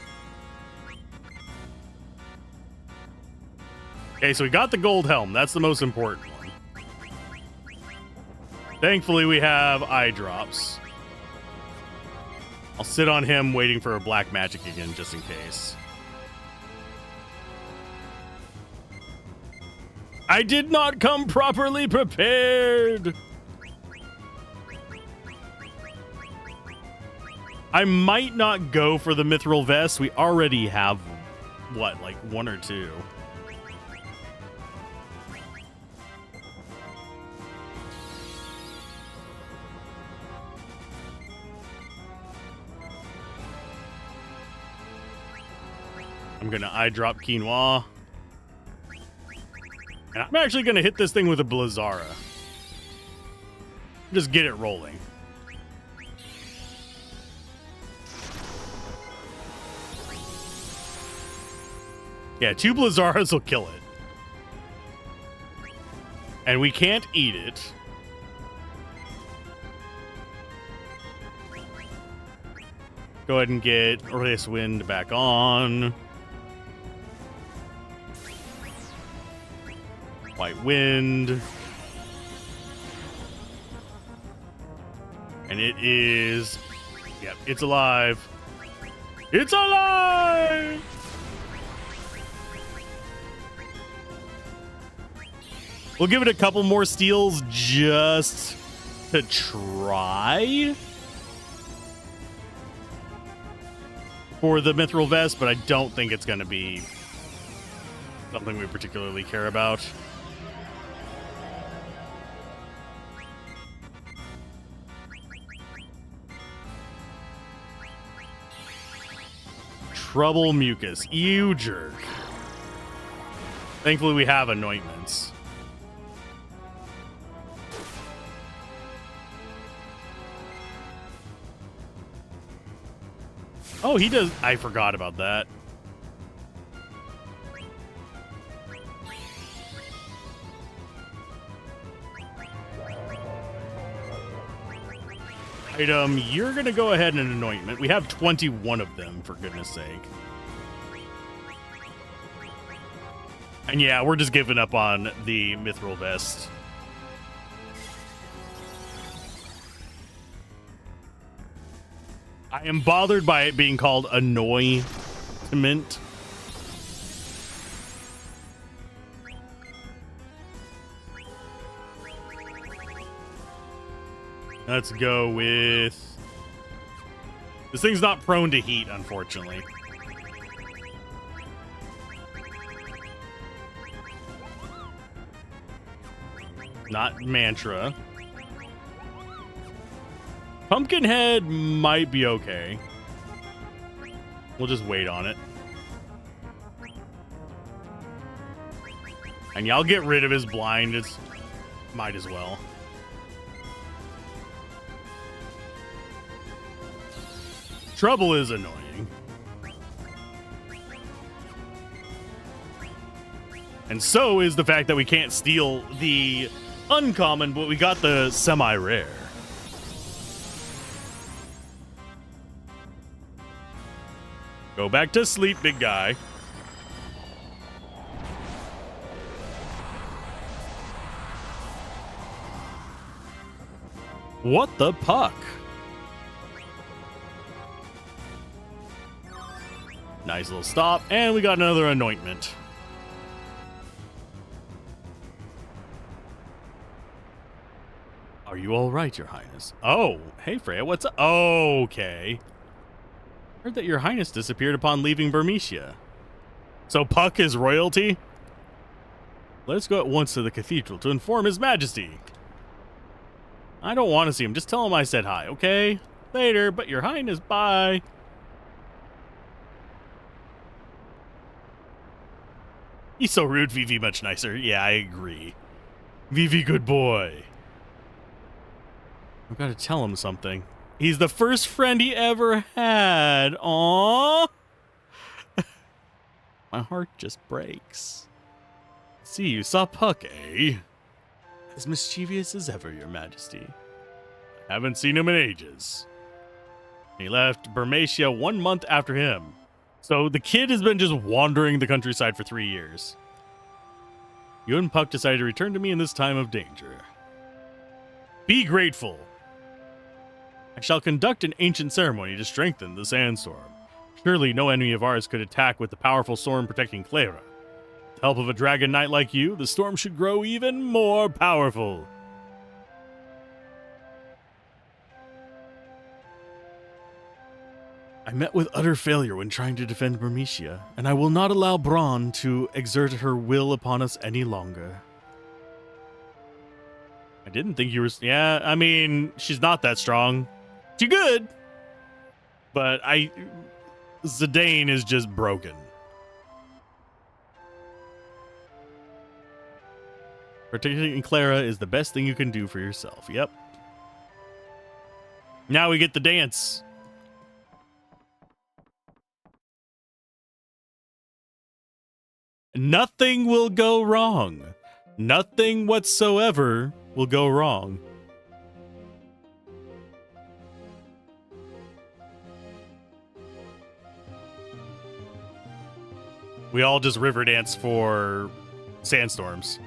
Okay, so we got the gold helm. That's the most important one. Thankfully, we have eye drops. I'll sit on him waiting for a black magic again, just in case. I did not come properly prepared. I might not go for the mithril vest. We already have, what, like one or two. I'm going to eye drop quinoa. And I'm actually going to hit this thing with a Blizzara. Just get it rolling. Yeah, 2 Blizzaras will kill it. And we can't eat it. Go ahead and get Race Wind back on. White Wind. And it is... Yep, it's alive. It's alive! We'll give it a couple more steals just to try for the mithril vest, but I don't think it's going to be something we particularly care about. Trouble mucus. You jerk. Thankfully, we have anointments. Oh, he does. I forgot about that. Item, you're going to go ahead and anointment. We have 21 of them, for goodness sake. And yeah, we're just giving up on the mithril vest. I am bothered by it being called annoyment. Let's go with... This thing's not prone to heat, unfortunately. Not Mantra. Pumpkinhead might be okay. We'll just wait on it. And y'all get rid of his blind. It's might as well. Trouble is annoying. And so is the fact that we can't steal the uncommon, but we got the semi-rare. Go back to sleep, big guy. What the puck? Nice little stop, and we got another anointment. Are you all right, Your Highness? Oh, hey, Freya, what's up? Okay. Heard that Your Highness disappeared upon leaving Burmecia. So Puck is royalty? Let's go at once to the cathedral to inform His Majesty. I don't want to see him. Just tell him I said hi, okay? Later, but Your Highness, bye. He's so rude, Vivi much nicer. Yeah, I agree. Vivi, good boy. I've got to tell him something. He's the first friend he ever had. Aww. My heart just breaks. See, you saw Puck, eh? As mischievous as ever, Your Majesty. Haven't seen him in ages. He left Burmecia 1 month after him. So the kid has been just wandering the countryside for 3 years. You and Puck decided to return to me in this time of danger. Be grateful. I shall conduct an ancient ceremony to strengthen the sandstorm. Surely no enemy of ours could attack with the powerful storm protecting Clara. With the help of a dragon knight like you, the storm should grow even more powerful. I met with utter failure when trying to defend Burmecia, and I will not allow Braun to exert her will upon us any longer. I didn't think you were... Yeah, I mean, she's not that strong. She's good. But Zidane is just broken. Protecting Clara is the best thing you can do for yourself. Yep. Now we get the dance. Nothing will go wrong. Nothing whatsoever will go wrong. We all just river dance for sandstorms.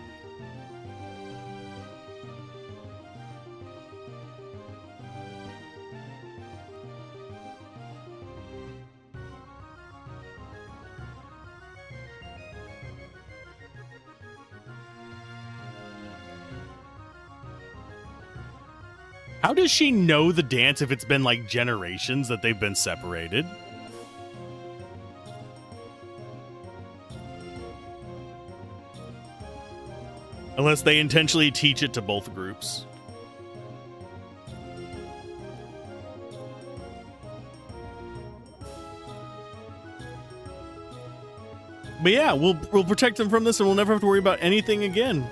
How does she know the dance if it's been like generations that they've been separated? Unless they intentionally teach it to both groups. But yeah, we'll protect them from this and we'll never have to worry about anything again.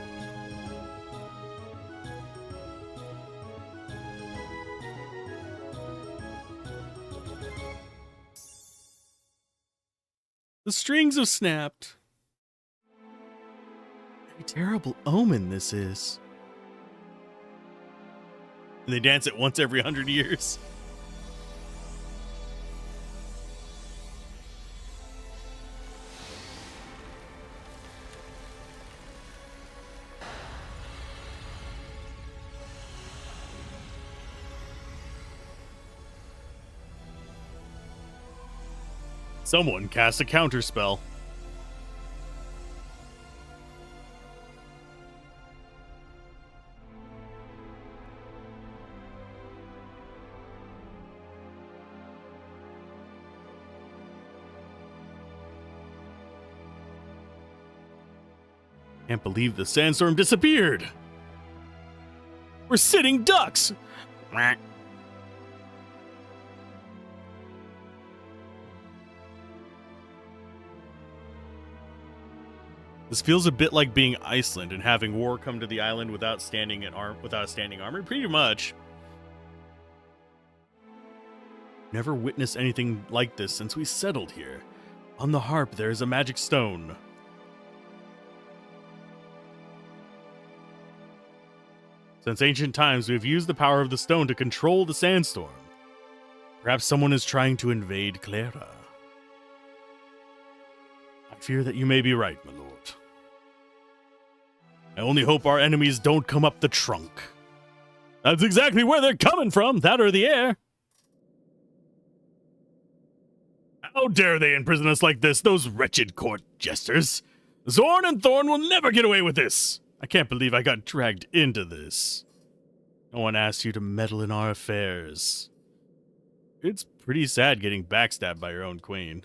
The strings have snapped. A terrible omen this is. And they dance it once every 100 years. Someone cast a counterspell. Can't believe the sandstorm disappeared. We're sitting ducks. This feels a bit like being Iceland and having war come to the island without standing army. Pretty much. Never witnessed anything like this since we settled here. On the harp, there is a magic stone. Since ancient times, we have used the power of the stone to control the sandstorm. Perhaps someone is trying to invade Clara. I fear that you may be right, my lord. I only hope our enemies don't come up the trunk. That's exactly where they're coming from, that or the air. How dare they imprison us like this, those wretched court jesters? Zorn and Thorn will never get away with this. I can't believe I got dragged into this. No one asked you to meddle in our affairs. It's pretty sad getting backstabbed by your own queen.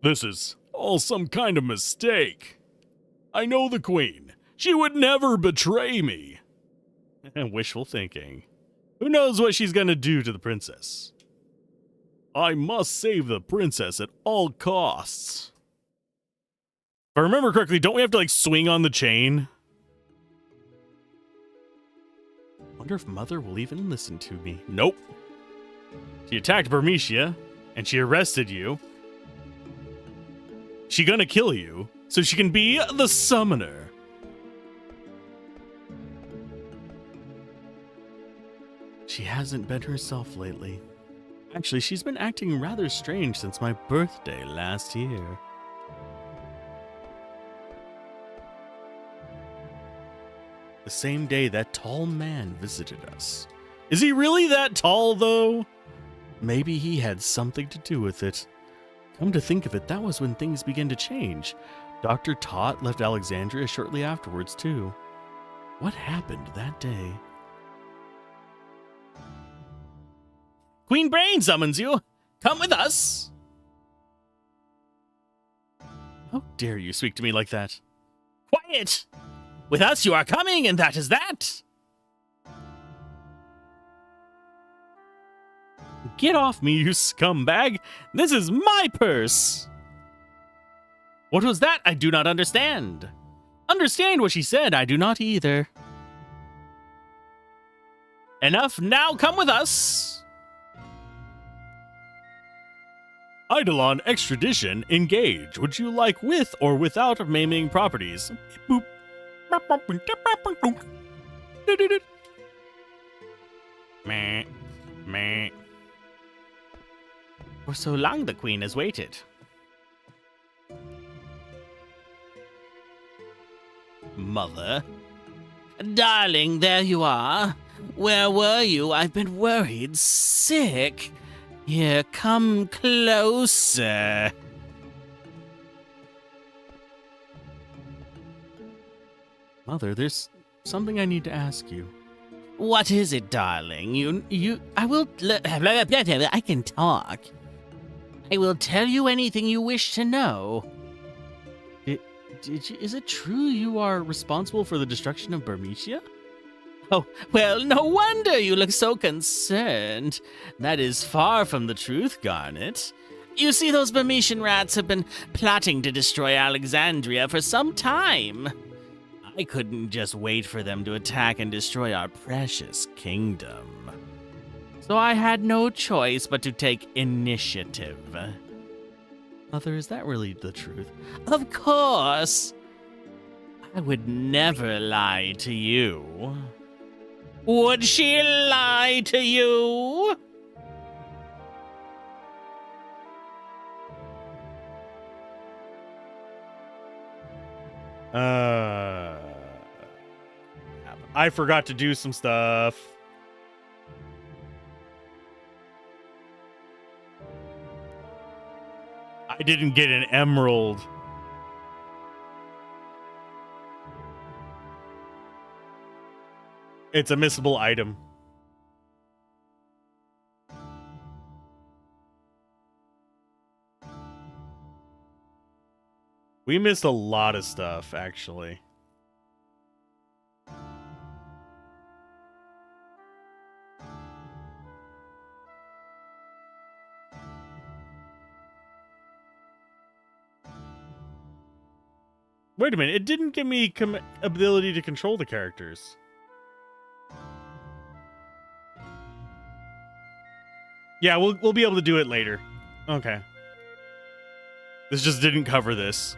This is all some kind of mistake. I know the queen. She would never betray me. Wishful thinking. Who knows what she's gonna do to the princess? I must save the princess at all costs. If I remember correctly, don't we have to, like, swing on the chain? Wonder if Mother will even listen to me. Nope. She attacked Bermesia, and she arrested you. She gonna kill you, so she can be the summoner. She hasn't been herself lately. Actually, she's been acting rather strange since my birthday last year. The same day that tall man visited us. Is he really that tall, though? Maybe he had something to do with it. Come to think of it, that was when things began to change. Dr. Tot left Alexandria shortly afterwards, too. What happened that day? Queen Brain summons you. Come with us. How dare you speak to me like that? Quiet! With us you are coming, and that is that! Get off me, you scumbag! This is my purse! What was that? I do not understand. Understand what she said? I do not either. Enough, now come with us! Eidolon extradition engage. Would you like with or without maiming properties? Boop. Meh. Meh. For so long the queen has waited. Mother? Darling, there you are. Where were you? I've been worried sick. Here, come closer. Mother, there's something I need to ask you. What is it, darling? I can talk. I will tell you anything you wish to know. Is it true you are responsible for the destruction of Bermesia? Oh, well, no wonder you look so concerned. That is far from the truth, Garnet. You see, those Bermetian rats have been plotting to destroy Alexandria for some time. I couldn't just wait for them to attack and destroy our precious kingdom. So I had no choice but to take initiative. Mother, is that really the truth? Of course. I would never lie to you. Would she lie to you? I forgot to do some stuff. I didn't get an emerald. It's a missable item. We missed a lot of stuff, actually. Wait a minute, it didn't give me ability to control the characters. Yeah, we'll be able to do it later. Okay. This just didn't cover this.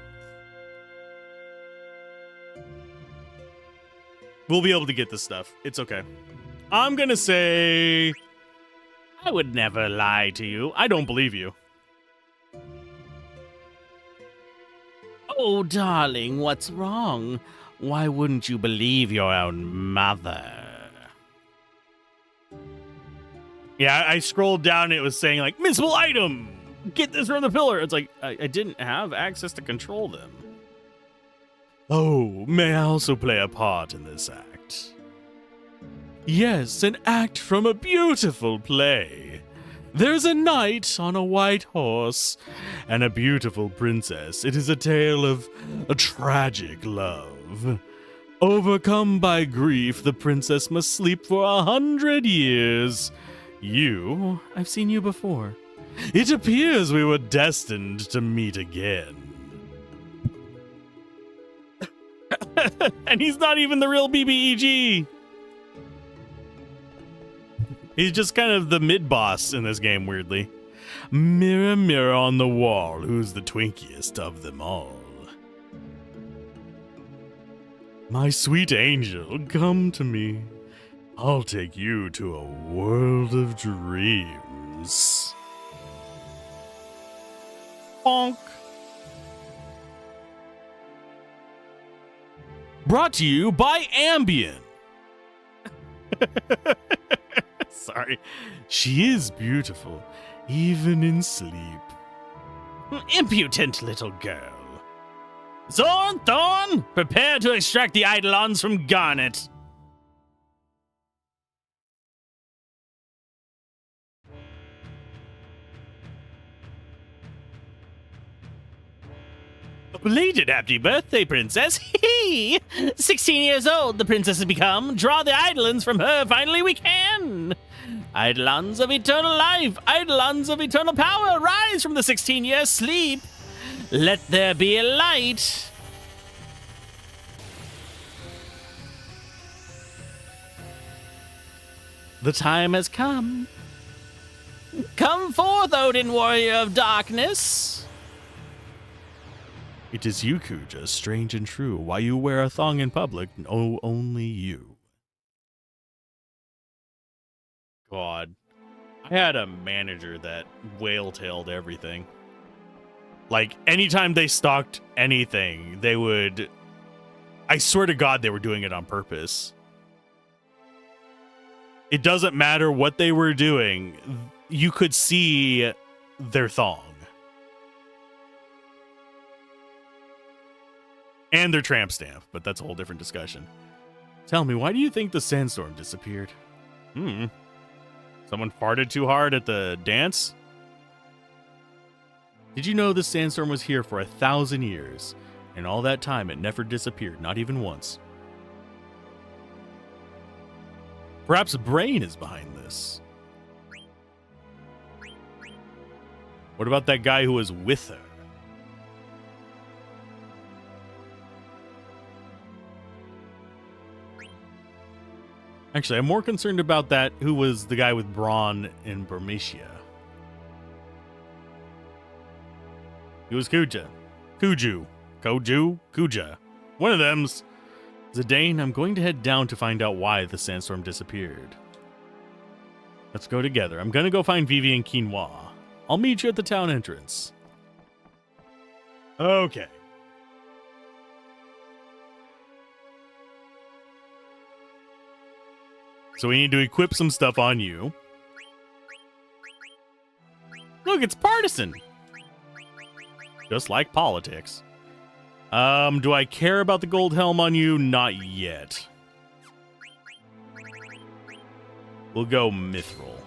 We'll be able to get this stuff. It's okay. I'm gonna say... I would never lie to you. I don't believe you. Oh, darling, what's wrong? Why wouldn't you believe your own mother? Yeah, I scrolled down and it was saying, like, missable item! Get this from the pillar! It's like, I didn't have access to control them. Oh, may I also play a part in this act? Yes, an act from a beautiful play. There's a knight on a white horse and a beautiful princess. It is a tale of a tragic love. Overcome by grief, the princess must sleep for 100 years. I've seen you before. It appears we were destined to meet again. And he's not even the real BBEG. He's just kind of the mid-boss in this game, weirdly. Mirror, mirror on the wall, who's the twinkiest of them all? My sweet angel, come to me. I'll take you to a world of dreams. Bonk. Brought to you by Ambien. Sorry. She is beautiful, even in sleep. Impudent little girl. Zorn, Thorn, prepare to extract the Eidolons from Garnet. A belated happy birthday, princess. Hee! 16 years old the princess has become. Draw the Eidolons from her, finally we can. Eidolons of eternal life, Eidolons of eternal power, rise from the 16-year sleep. Let there be a light. The time has come. Come forth, Odin, warrior of darkness. It is you, Kuja, strange and true. Why you wear a thong in public? Oh, only you. God. I had a manager that whale-tailed everything. Like, anytime they stocked anything, they would... I swear to God they were doing it on purpose. It doesn't matter what they were doing. You could see their thong. And their tramp stamp, but that's a whole different discussion. Tell me, why do you think the sandstorm disappeared? Someone farted too hard at the dance? Did you know the sandstorm was here for 1,000 years? And all that time it never disappeared, not even once. Perhaps Brain is behind this. What about that guy who was with her? Actually, I'm more concerned about that who was the guy with Braun in Burmecia. He was Kuja. Kuja. One of them's. Zidane, I'm going to head down to find out why the sandstorm disappeared. Let's go together. I'm going to go find Vivi and Quinoa. I'll meet you at the town entrance. Okay. So we need to equip some stuff on you. Look, it's Partisan. Just like politics. Do I care about the gold helm on you? Not yet. We'll go mithril.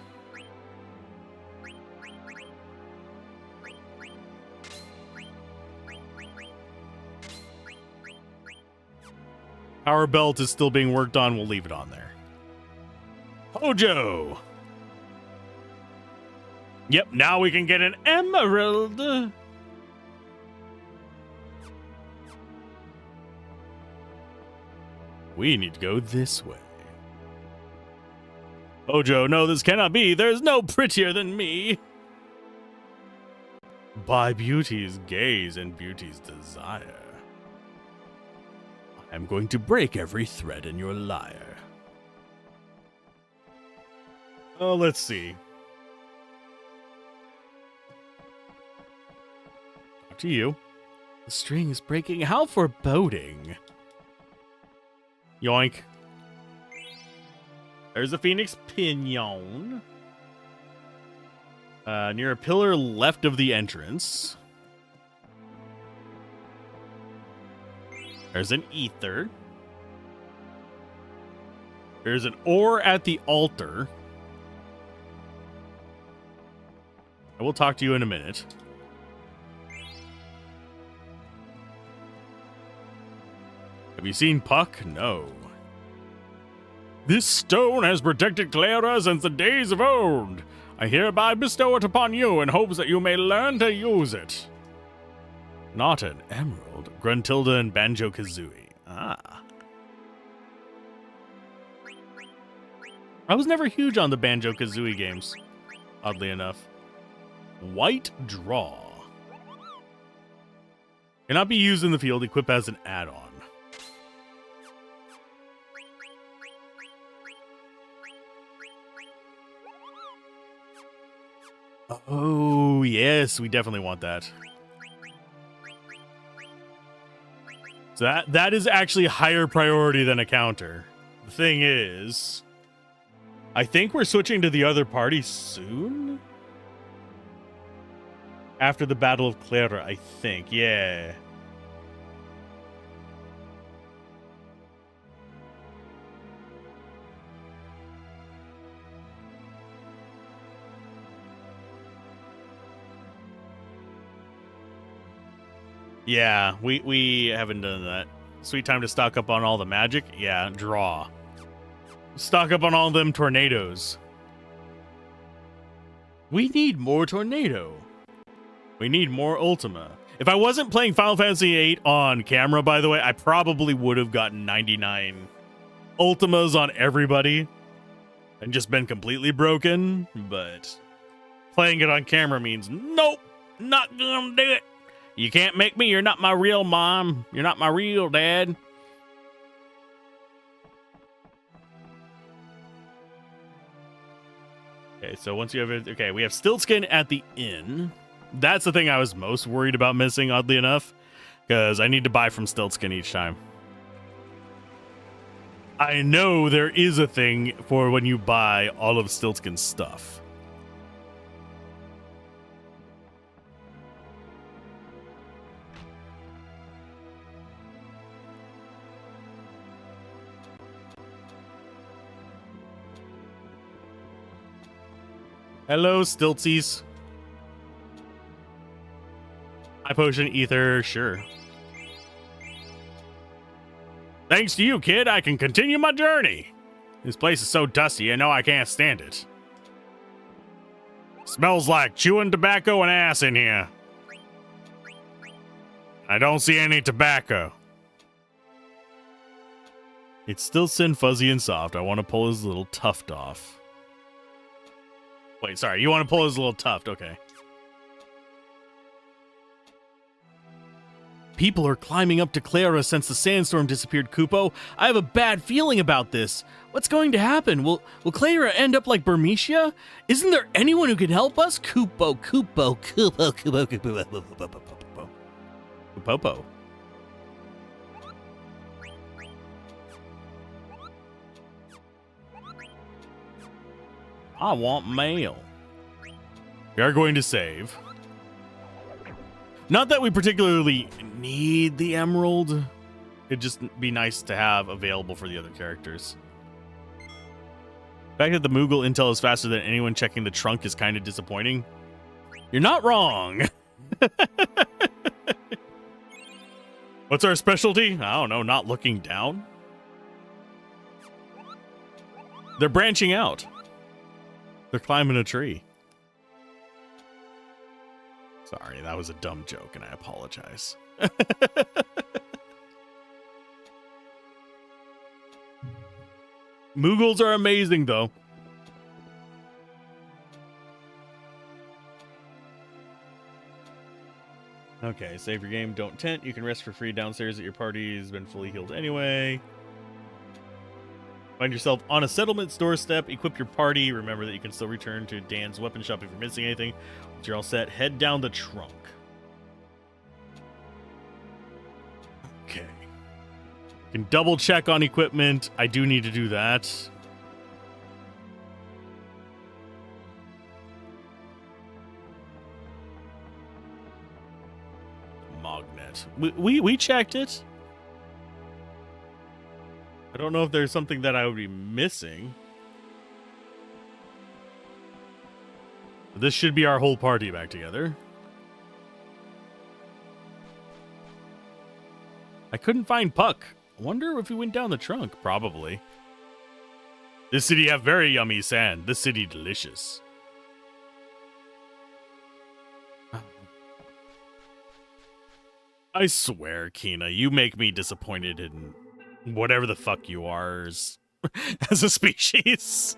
Power belt is still being worked on. We'll leave it on there. Hojo! Yep, now we can get an emerald. We need to go this way. Hojo, no, this cannot be. There's no prettier than me. By beauty's gaze and beauty's desire, I am going to break every thread in your lyre. Oh, let's see. Up to you. The string is breaking. How foreboding. Yoink. There's a phoenix pinion. Near a pillar left of the entrance. There's an ether. There's an ore at the altar. I will talk to you in a minute. Have you seen Puck? No. This stone has protected Clara since the days of old. I hereby bestow it upon you in hopes that you may learn to use it. Not an emerald. Gruntilda and Banjo-Kazooie. Ah. I was never huge on the Banjo-Kazooie games, oddly enough. White draw. Cannot be used in the field. Equip as an add-on. Oh, yes, we definitely want that. So that is actually higher priority than a counter. The thing is, I think we're switching to the other party soon? After the Battle of Clara, I think. Yeah. Yeah, we haven't done that. Sweet time to stock up on all the magic. Yeah, draw. Stock up on all them tornadoes. We need more tornado. We need more Ultima. If I wasn't playing Final Fantasy VIII on camera, by the way, I probably would have gotten 99 Ultimas on everybody and just been completely broken, but playing it on camera means nope, not gonna do it. You can't make me. You're not my real mom. You're not my real dad. Okay, so once you have it, okay, we have Stiltskin at the inn. That's the thing I was most worried about missing, oddly enough, because I need to buy from Stiltskin each time. I know there is a thing for when you buy all of Stiltskin's stuff. Hello, Stiltsies. High potion, ether, sure. Thanks to you, kid, I can continue my journey. This place is so dusty, I know I can't stand it. Smells like chewing tobacco and ass in here. I don't see any tobacco. It's still thin, fuzzy, and soft. I want to pull his little tuft off. Wait, sorry, you want to pull his little tuft, okay. People are climbing up to Clara since the sandstorm disappeared, Kupo. I have a bad feeling about this. What's going to happen? Will Clara end up like Bermesia? Isn't there anyone who can help us? Kupo. I want mail. We are going to save. Not that we particularly need the emerald. It'd just be nice to have available for the other characters. The fact that the Moogle intel is faster than anyone checking the trunk is kind of disappointing. You're not wrong. What's our specialty? I don't know, not looking down. They're branching out. They're climbing a tree. Sorry, that was a dumb joke, and I apologize. Moogles are amazing, though. Okay, save your game, don't tent. You can rest for free downstairs at your party has been fully healed anyway. Find yourself on a settlement's doorstep. Equip your party. Remember that you can still return to Dan's weapon shop if you're missing anything. Once you're all set, head down the trunk. Okay. You can double check on equipment. I do need to do that. Magnet. We checked it. I don't know if there's something that I would be missing. But this should be our whole party back together. I couldn't find Puck. I wonder if we went down the trunk. Probably. This city have very yummy sand. This city delicious. I swear, Kina, you make me disappointed in whatever the fuck you are as a species.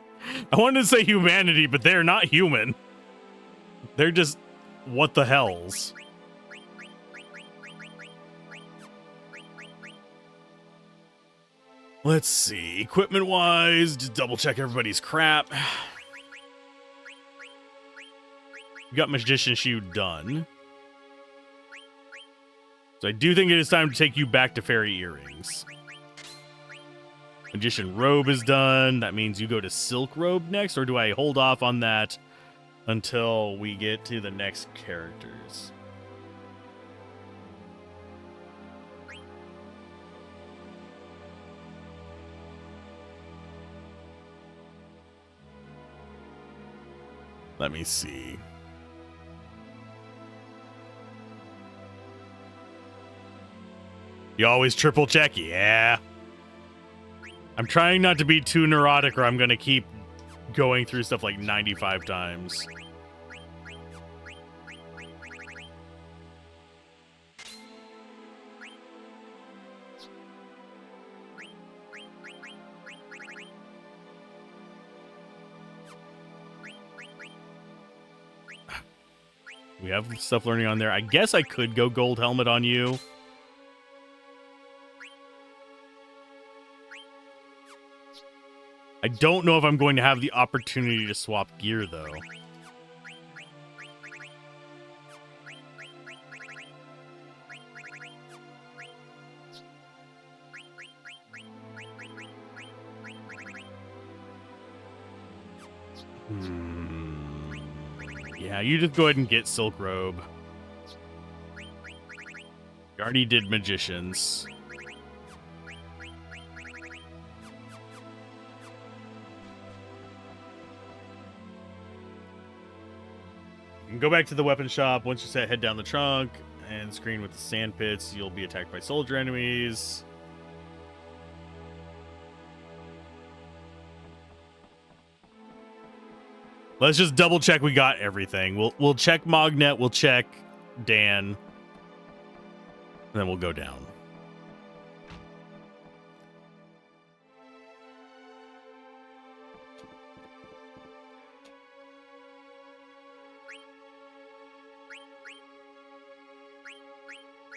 I wanted to say humanity, but they're not human. They're just what the hells. Let's see. Equipment-wise, just double-check everybody's crap. We got Magician Shield done. So I do think it is time to take you back to Fairy Earrings. Magician Robe is done. That means you go to Silk Robe next, or do I hold off on that until we get to the next characters? Let me see. You always triple check? Yeah. I'm trying not to be too neurotic or I'm going to keep going through stuff like 95 times. We have stuff learning on there. I guess I could go gold helmet on you. I don't know if I'm going to have the opportunity to swap gear, though. Yeah, you just go ahead and get Silk Robe. You already did Magicians. You can go back to the weapon shop. Once you're set, head down the trunk and screen with the sand pits. You'll be attacked by soldier enemies. Let's just double check we got everything. We'll check Magnet, we'll check Dan, and then we'll go down.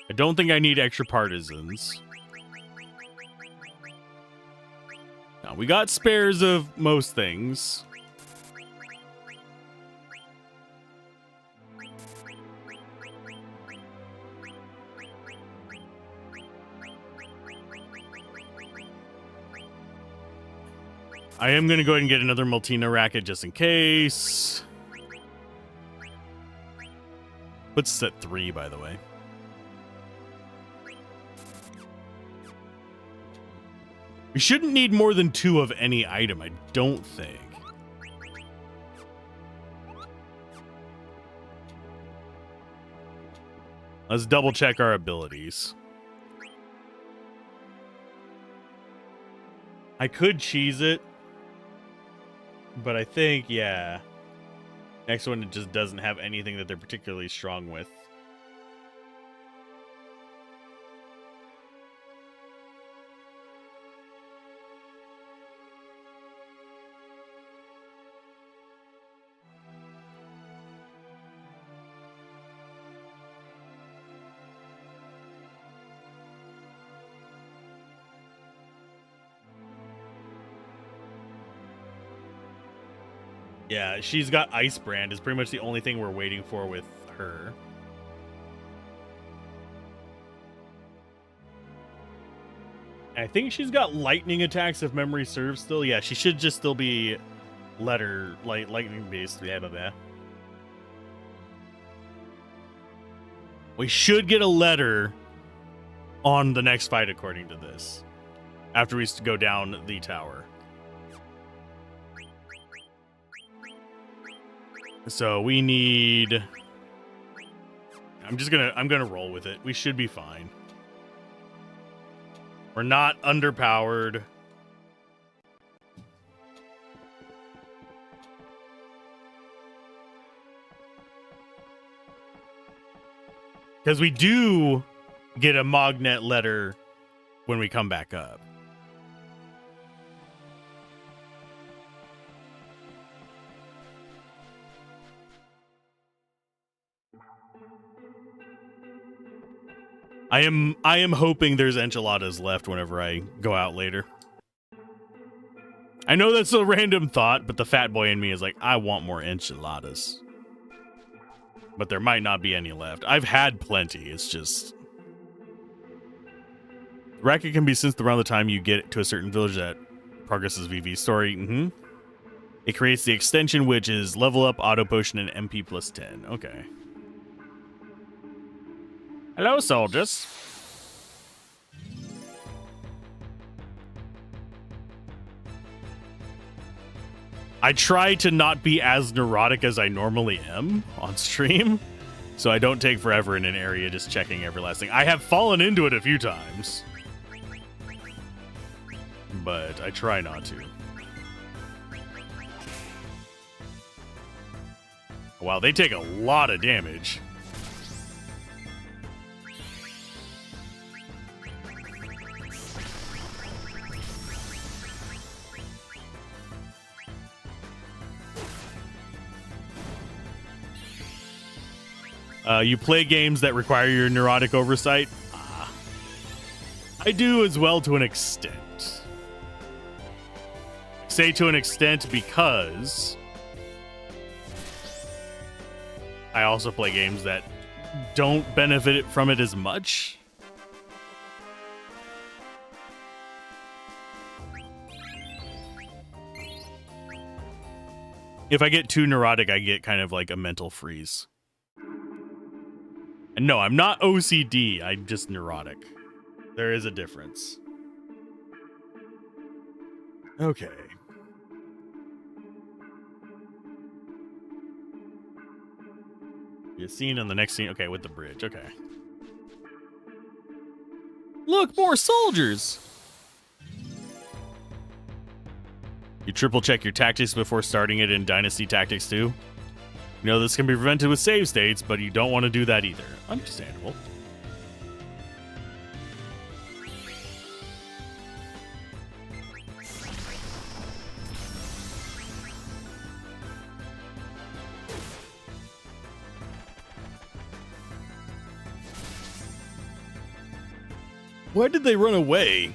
I don't think I need extra partisans. Now, we got spares of most things. I am going to go ahead and get another Multina racket just in case. Puts us at 3, by the way. We shouldn't need more than 2 of any item, I don't think. Let's double check our abilities. I could cheese it, but I think, yeah. Next one, it just doesn't have anything that they're particularly strong with. Yeah, she's got Ice Brand. Is pretty much the only thing we're waiting for with her. I think she's got lightning attacks if memory serves still. Yeah, she should just still be lightning based. Yeah, blah. We should get a letter on the next fight according to this. After we go down the tower. So we need... I'm gonna roll with it. We should be fine. We're not underpowered. Because we do get a Magnet letter when we come back up. I am hoping there's enchiladas left whenever I go out later. I know that's a random thought, but the fat boy in me is like, I want more enchiladas. But there might not be any left. I've had plenty. It's just... The racket can be synced around the time you get to a certain village that progresses Vivi's story. It creates the extension, which is level up, auto potion, and MP plus 10. Okay. Hello, soldiers. I try to not be as neurotic as I normally am on stream, so I don't take forever in an area just checking every last thing. I have fallen into it a few times, but I try not to. Wow, they take a lot of damage. You play games that require your neurotic oversight? I do as well to an extent. I say to an extent because I also play games that don't benefit from it as much. If I get too neurotic, I get kind of like a mental freeze. And no, I'm not OCD. I'm just neurotic. There is a difference. Okay. Be a scene on the next scene. Okay, with the bridge. Okay. Look, more soldiers! You triple check your tactics before starting it in Dynasty Tactics 2. You know this can be prevented with save states, but you don't want to do that either. Understandable. Why did they run away?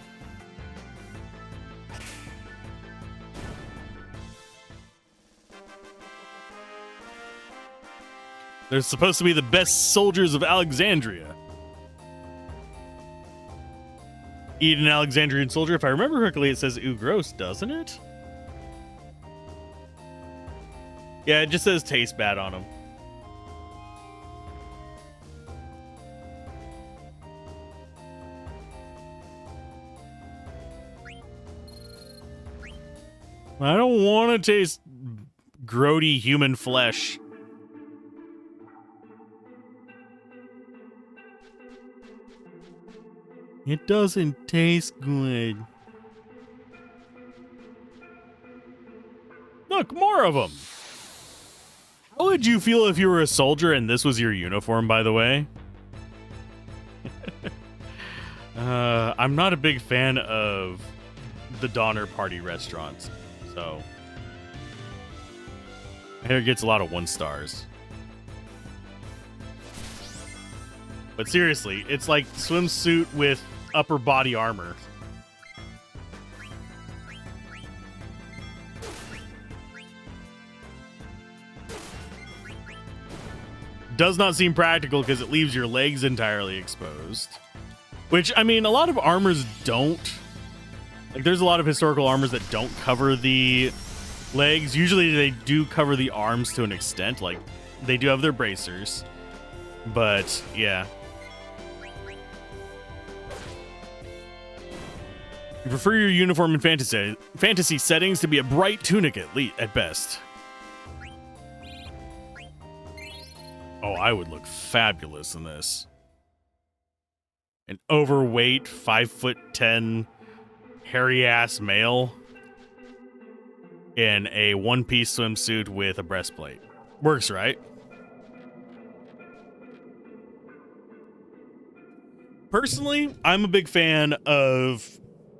They're supposed to be the best soldiers of Alexandria. Eat an Alexandrian soldier. If I remember correctly, it says ooh gross, doesn't it? Yeah, it just says taste bad on them. I don't want to taste grody human flesh. It doesn't taste good. Look, more of them. How would you feel if you were a soldier and this was your uniform, by the way? I'm not a big fan of the Donner Party restaurants, so I hear it gets a lot of 1 stars. But seriously, it's like swimsuit with upper body armor. Does not seem practical because it leaves your legs entirely exposed. Which, I mean, a lot of armors don't. Like, there's a lot of historical armors that don't cover the legs. Usually they do cover the arms to an extent. Like, they do have their bracers. But, yeah. You prefer your uniform in fantasy settings to be a bright tunic at best. Oh, I would look fabulous in this. An overweight, 5'10", hairy-ass male in a one-piece swimsuit with a breastplate. Works, right? Personally, I'm a big fan of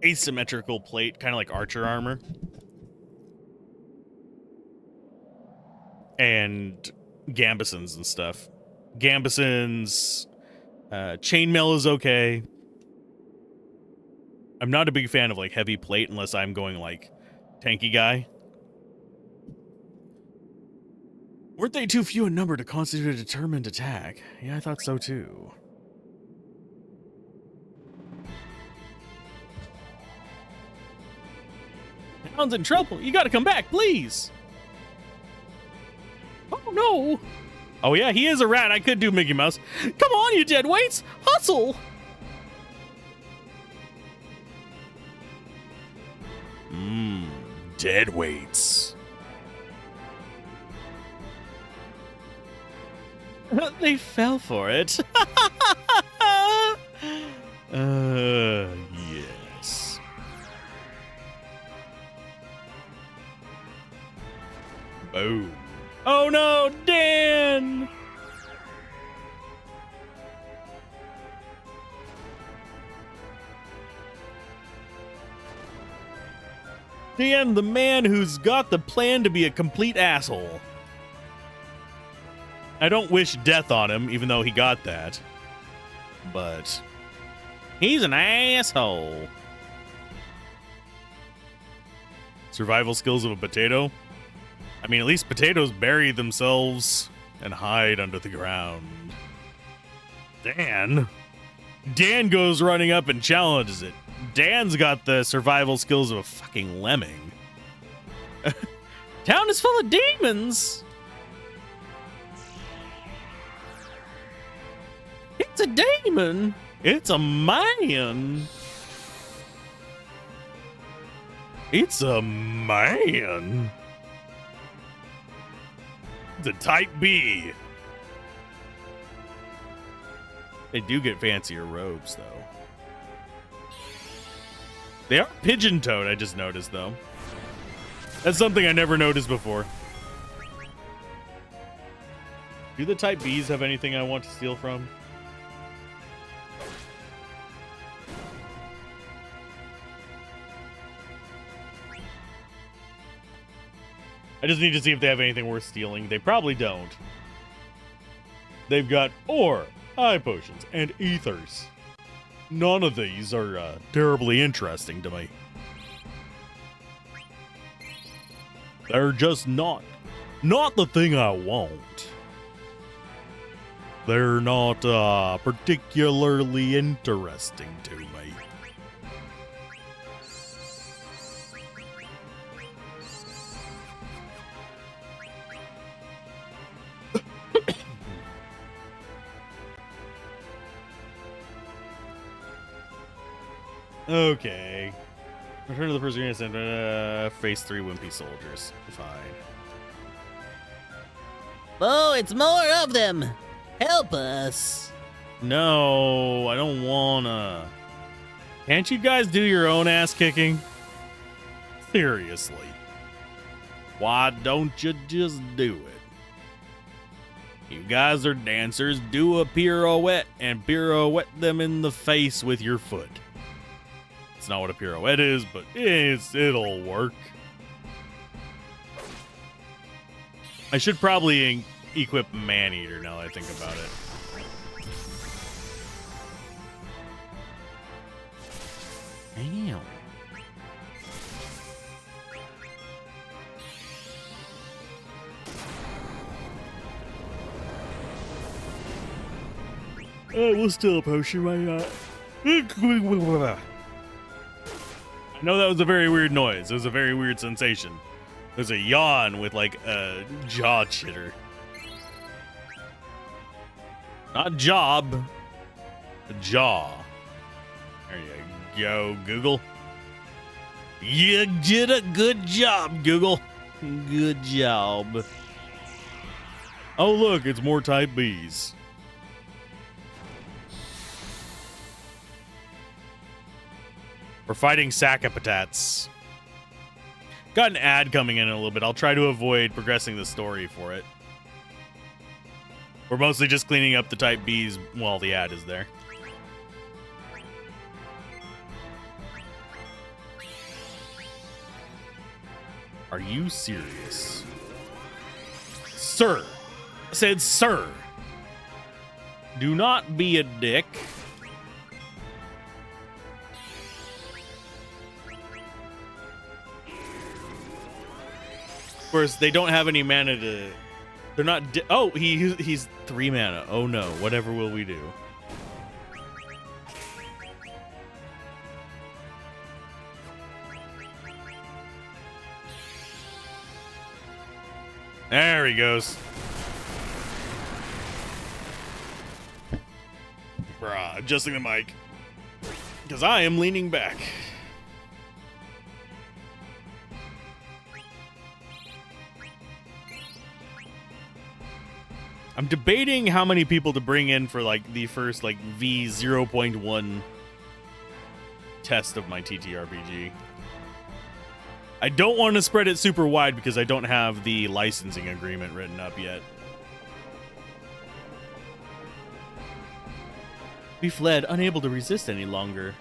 asymmetrical plate, kind of like archer armor. And gambesons and stuff. Gambesons... chainmail is okay. I'm not a big fan of like heavy plate unless I'm going like tanky guy. Weren't they too few in number to constitute a determined attack? Yeah, I thought so too. Town's in trouble. You gotta come back, please. Oh no. Oh yeah, he is a rat. I could do Mickey Mouse. Come on, you dead weights! Hustle! Dead weights. They fell for it. Yes. Boom. Oh no, Dan! Dan, the man who's got the plan to be a complete asshole. I don't wish death on him, even though he got that. But he's an asshole. Survival skills of a potato? I mean, at least potatoes bury themselves and hide under the ground. Dan goes running up and challenges it. Dan's got the survival skills of a fucking lemming. Town is full of demons. It's a demon. It's a man. It's a man. The type B. They do get fancier robes, though. They are pigeon-toed, I just noticed, though. That's something I never noticed before. Do the type Bs have anything I want to steal from? I just need to see if they have anything worth stealing. They probably don't. They've got ore, eye potions, and ethers. None of these are terribly interesting to me. They're just not the thing I want. They're not particularly interesting to me. Okay. Return to the person and face 3 wimpy soldiers. Fine. Oh, it's more of them. Help us. No, I don't wanna. Can't you guys do your own ass kicking? Seriously. Why don't you just do it? You guys are dancers. Do a pirouette and pirouette them in the face with your foot. It's not what a pirouette is, but it'll work. I should probably equip Maneater now that I think about it. Damn. We'll steal a potion, why not? I know that was a very weird noise. It was a very weird sensation. It was a yawn with like a jaw chitter. Not job. A jaw. There you go, Google. You did a good job, Google. Good job. Oh, look, it's more type Bs. We're fighting Saccapatats. Got an ad coming in a little bit. I'll try to avoid progressing the story for it. We're mostly just cleaning up the type Bs while the ad is there. Are you serious? Sir. I said sir. Do not be a dick. Of course, they don't have any mana to... They're not... Oh, he's 3 mana. Oh no, whatever will we do? There he goes. Bruh, adjusting the mic. Because I am leaning back. I'm debating how many people to bring in for like the first like V0.1 test of my TTRPG. I don't want to spread it super wide because I don't have the licensing agreement written up yet. We fled, unable to resist any longer.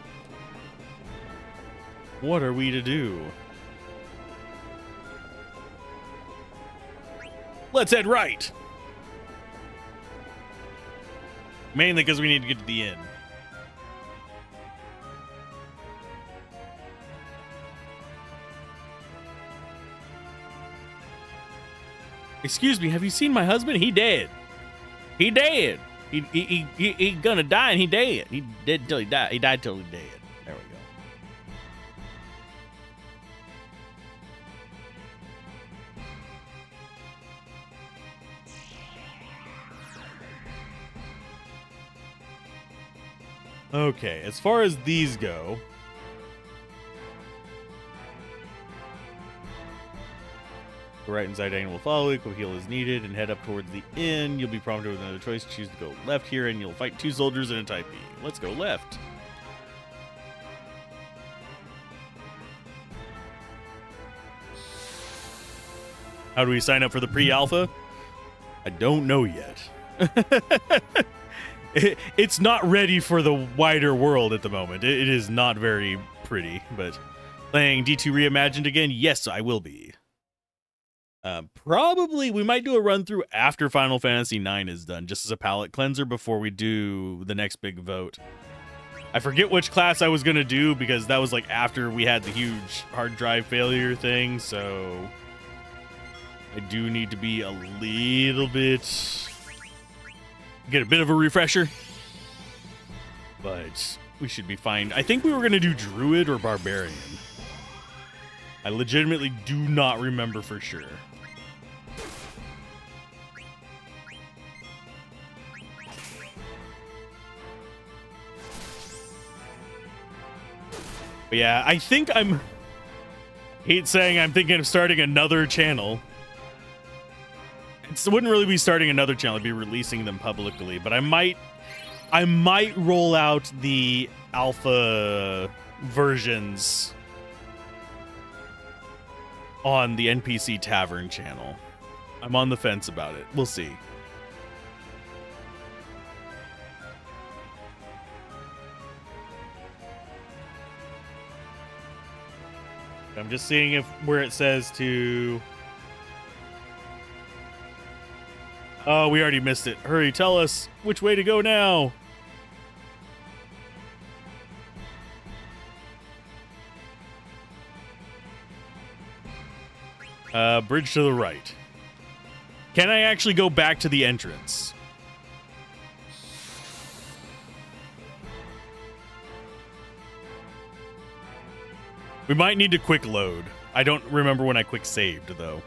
What are we to do? Let's head right. Mainly because we need to get to the inn. Excuse me, have you seen my husband? He dead. He dead. He gonna die and he dead. He dead till he died. He died till he dead. There we go. Okay, as far as these go, the right and side angle will follow, equip heal as needed, and head up towards the inn. You'll be prompted with another choice. Choose to go left here, and you'll fight 2 soldiers and a type B. Let's go left. How do we sign up for the pre-alpha? I don't know yet. It's not ready for the wider world at the moment. It is not very pretty, but playing D2 Reimagined again? Yes, I will be. Probably we might do a run through after Final Fantasy IX is done, just as a palate cleanser before we do the next big vote. I forget which class I was going to do because that was like after we had the huge hard drive failure thing, so I do need to be a little bit... get a bit of a refresher, but we should be fine. I think we were going to do Druid or Barbarian. I legitimately do not remember for sure. But yeah, I think I'm He's saying I'm thinking of starting another channel. It wouldn't really be starting another channel, it'd be releasing them publicly, but I might roll out the alpha versions on the NPC Tavern channel. I'm on the fence about it. We'll see. I'm just seeing if where it says to... Oh, we already missed it. Hurry, tell us which way to go now. Bridge to the right. Can I actually go back to the entrance? We might need to quick load. I don't remember when I quick saved, though.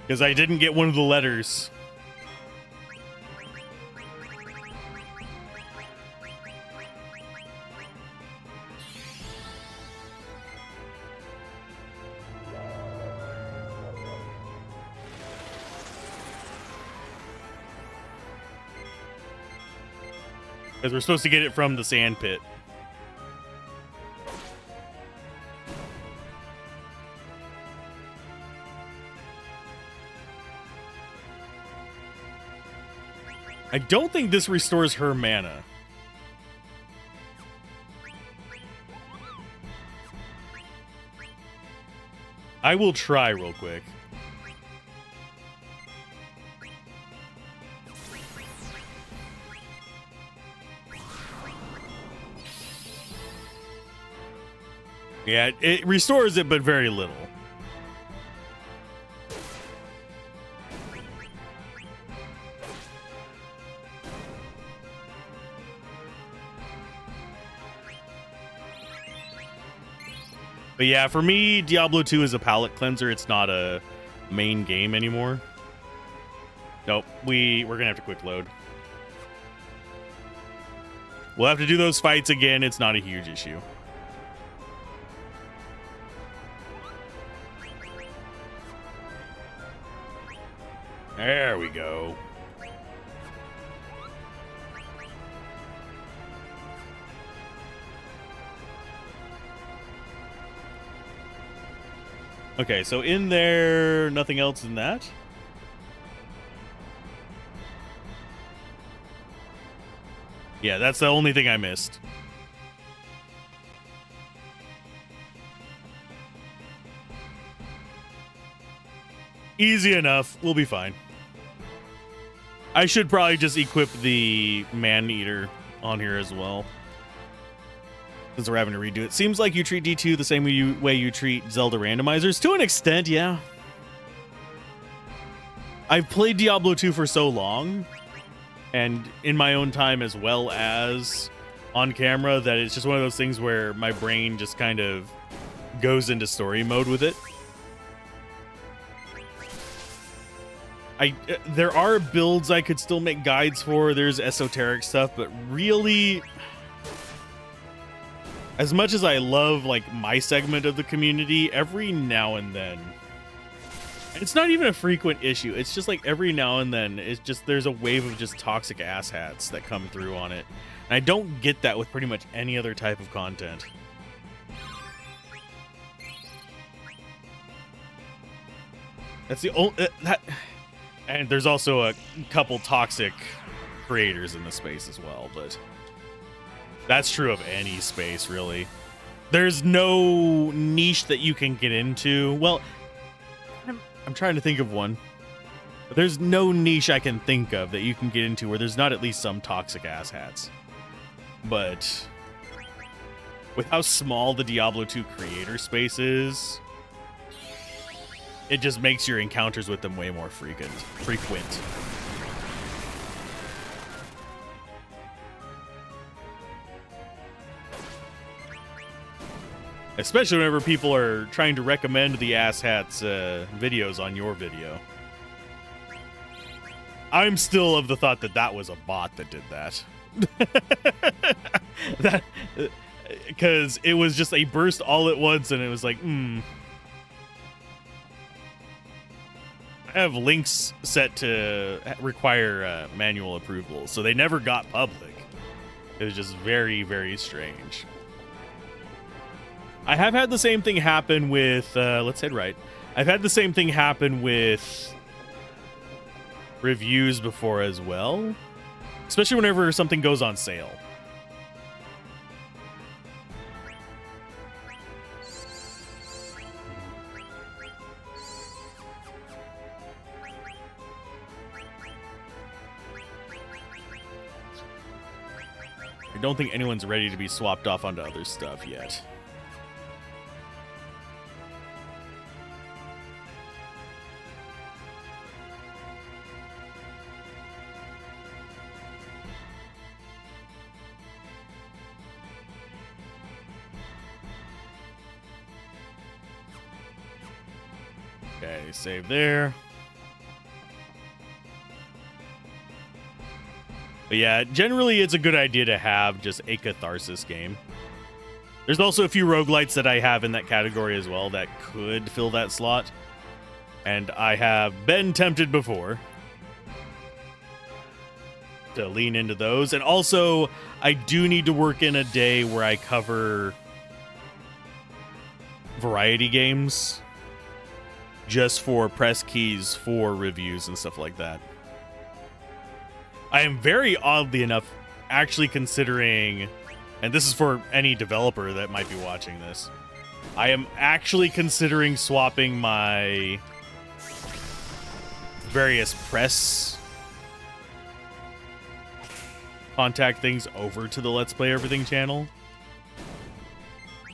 Because I didn't get one of the letters. Because we're supposed to get it from the sand pit. I don't think this restores her mana. I will try real quick. Yeah, it restores it, but very little. But yeah, for me, Diablo 2 is a palate cleanser. It's not a main game anymore. Nope, we're gonna have to quick load. We'll have to do those fights again. It's not a huge issue. There we go. Okay, so in there, nothing else in that? Yeah, that's the only thing I missed. Easy enough. We'll be fine. I should probably just equip the Man-Eater on here as well, since we're having to redo it. Seems like you treat D2 the same way you treat Zelda randomizers. To an extent, yeah. I've played Diablo 2 for so long, and in my own time as well as on camera, that it's just one of those things where my brain just kind of goes into story mode with it. There are builds I could still make guides for. There's esoteric stuff, but really, as much as I love like my segment of the community, every now and then, it's not even a frequent issue. It's just like every now and then, it's just there's a wave of just toxic asshats that come through on it. And I don't get that with pretty much any other type of content. That's the only and there's also a couple toxic creators in the space as well, but that's true of any space, really. There's no niche that you can get into. Well, I'm trying to think of one. There's no niche I can think of that you can get into where there's not at least some toxic asshats. But with how small the Diablo 2 creator space is, it just makes your encounters with them way more frequent. Especially whenever people are trying to recommend the asshats videos on your video. I'm still of the thought that that was a bot that did that. because it was just a burst all at once, and it was like, I have links set to require manual approval, so they never got public. It was just very, very strange. I have had the same thing happen with, let's head right. I've had the same thing happen with reviews before as well, especially whenever something goes on sale. I don't think anyone's ready to be swapped off onto other stuff yet. Okay, save there. But yeah, generally it's a good idea to have just a catharsis game. There's also a few roguelites that I have in that category as well that could fill that slot. And I have been tempted before to lean into those. And also, I do need to work in a day where I cover variety games just for press keys for reviews and stuff like that. I am very oddly enough actually considering, and this is for any developer that might be watching this, I am actually considering swapping my various press contact things over to the Let's Play Everything channel.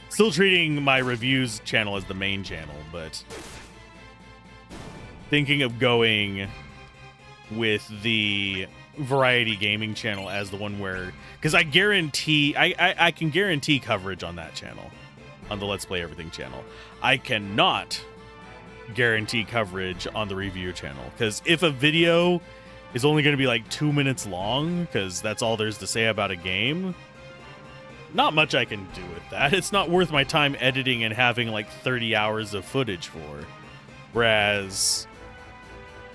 Still treating my reviews channel as the main channel, but thinking of going with the variety gaming channel as the one where, because I guarantee I can guarantee coverage on that channel, on the Let's Play Everything channel. I cannot guarantee coverage on the review channel, because if a video is only going to be like 2 minutes long, because that's all there's to say about a game, not much I can do with that. It's not worth my time editing and having like 30 hours of footage for. Whereas,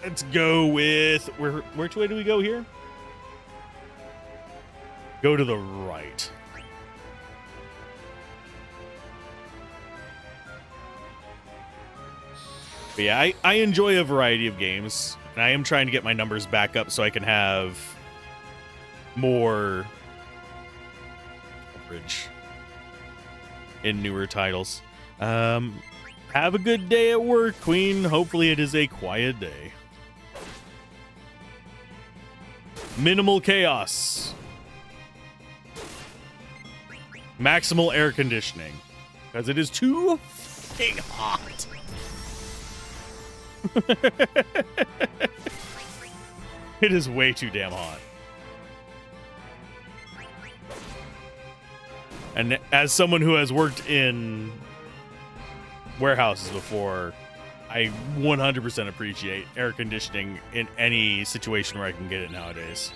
let's go with, which way do we go here? Go to the right. But yeah, I enjoy a variety of games, and I am trying to get my numbers back up so I can have more coverage in newer titles. Have a good day at work, Queen. Hopefully it is a quiet day. Minimal chaos. Maximal air conditioning, because it is too f***ing hot. It is way too damn hot. And as someone who has worked in warehouses before, I 100% appreciate air conditioning in any situation where I can get it nowadays.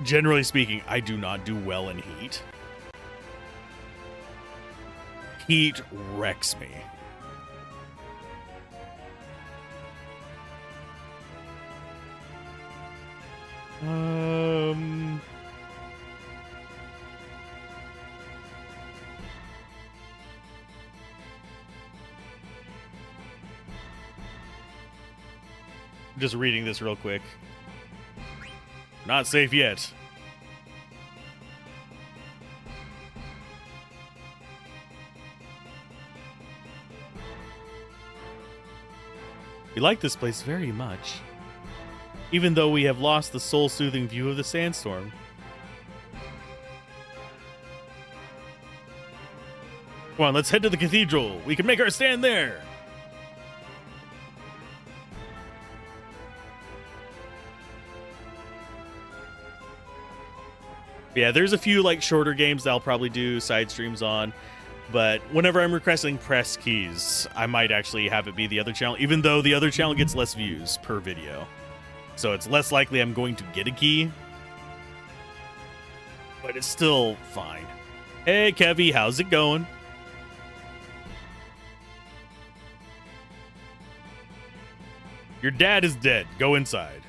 Generally speaking, I do not do well in heat. Heat wrecks me. Just reading this real quick. Not safe yet. We like this place very much, even though we have lost the soul-soothing view of the sandstorm. Come on, let's head to the cathedral. We can make our stand there. Yeah, there's a few like shorter games that I'll probably do side streams on, but whenever I'm requesting press keys, I might actually have it be the other channel, even though the other channel gets less views per video. So it's less likely I'm going to get a key. but it's still fine. Hey, Kevy, how's it going? Your dad is dead. Go inside.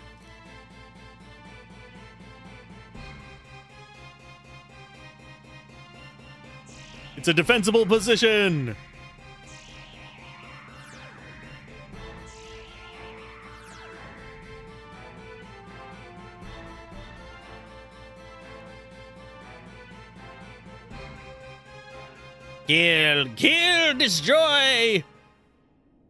It's a defensible position. Kill, destroy!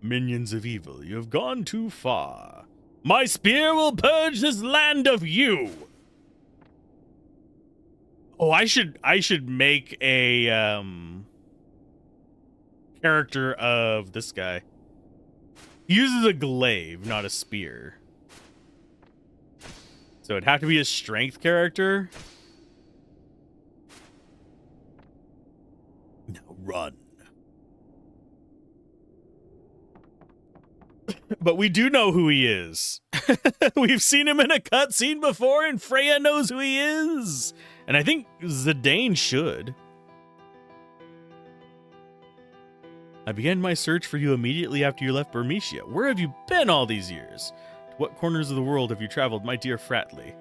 Minions of evil, you have gone too far. My spear will purge this land of you. Oh, I should make a character of this guy. He uses a glaive, not a spear. So it'd have to be a strength character. Now run. But we do know who he is. We've seen him in a cutscene before, and Freya knows who he is. And I think Zidane should. I began my search for you immediately after you left Bermesia. Where have you been all these years? To what corners of the world have you traveled, my dear Fratley?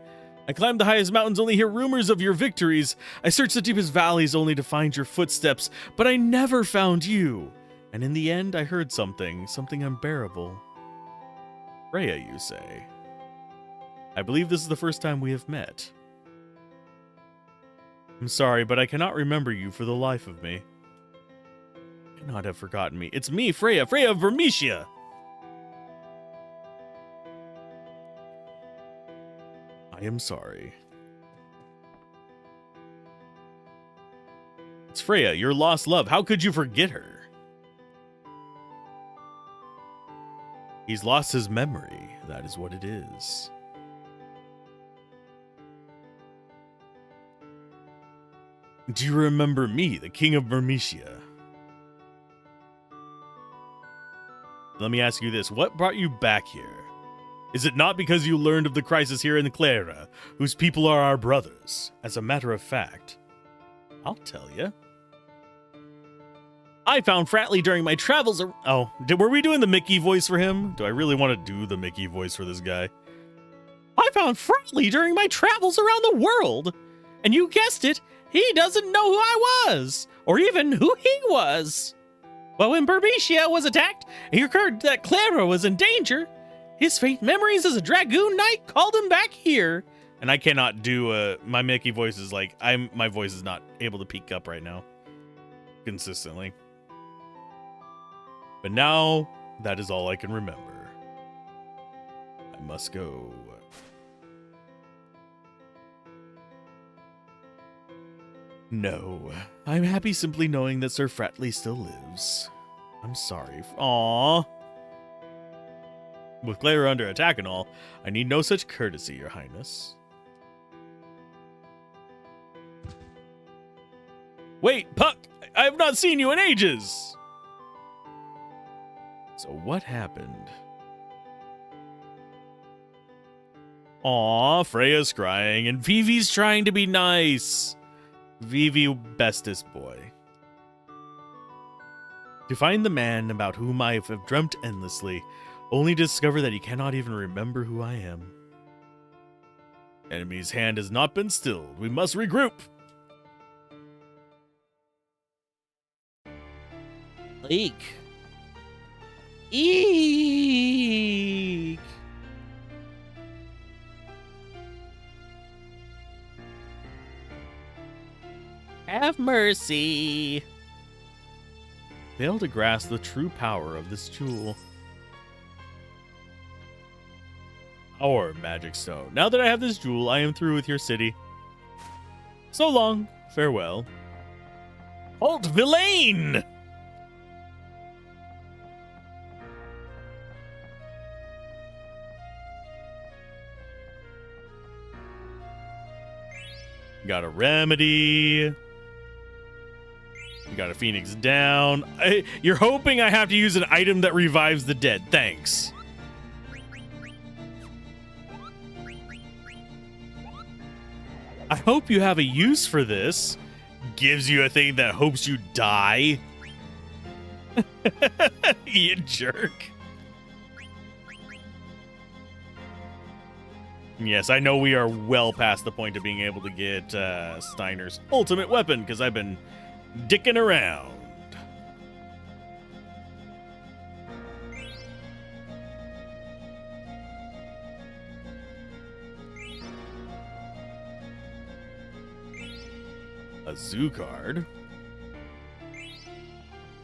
I climbed the highest mountains, only hear rumors of your victories. I searched the deepest valleys, only to find your footsteps. But I never found you. And in the end, I heard something unbearable. Freya, you say? I believe this is the first time we have met. I'm sorry, but I cannot remember you for the life of me. You cannot have forgotten me. It's me, Freya of Vermetia! I am sorry. It's Freya, your lost love. How could you forget her? He's lost his memory. That is what it is. Do you remember me, the king of Bermesia? Let me ask you this. What brought you back here? Is it not because you learned of the crisis here in Clara, whose people are our brothers? As a matter of fact, I'll tell you. I found Fratley during my travels. Were we doing the Mickey voice for him? Do I really want to do the Mickey voice for this guy? I found Fratley during my travels around the world. And you guessed it, he doesn't know who I was, or even who he was. Well, when Bermesia was attacked, he heard that Clara was in danger. His faint memories as a Dragoon Knight called him back here. And I cannot do my Mickey voice is like, my voice is not able to peak up right now consistently. But now, that is all I can remember. I must go. No, I'm happy simply knowing that Sir Fratley still lives. I'm sorry. Aww. With Clara under attack and all, I need no such courtesy, Your Highness. Wait, Puck! I have not seen you in ages! So what happened? Aw, Freya's crying, and Vivi's trying to be nice. Vivi, bestest boy. To find the man about whom I have dreamt endlessly, only to discover that he cannot even remember who I am. Enemy's hand has not been stilled. We must regroup. Eek. Eek. Have mercy. Fail to grasp the true power of this jewel. Our magic stone. Now that I have this jewel, I am through with your city. So long. Farewell. Halt, villain! Got a remedy. We got a phoenix down. You're hoping I have to use an item that revives the dead. Thanks. hope you have a use for this. Gives you a thing that hopes you die. You jerk. Yes, I know we are well past the point of being able to get Steiner's ultimate weapon, because I've been dicking around. A zoo card.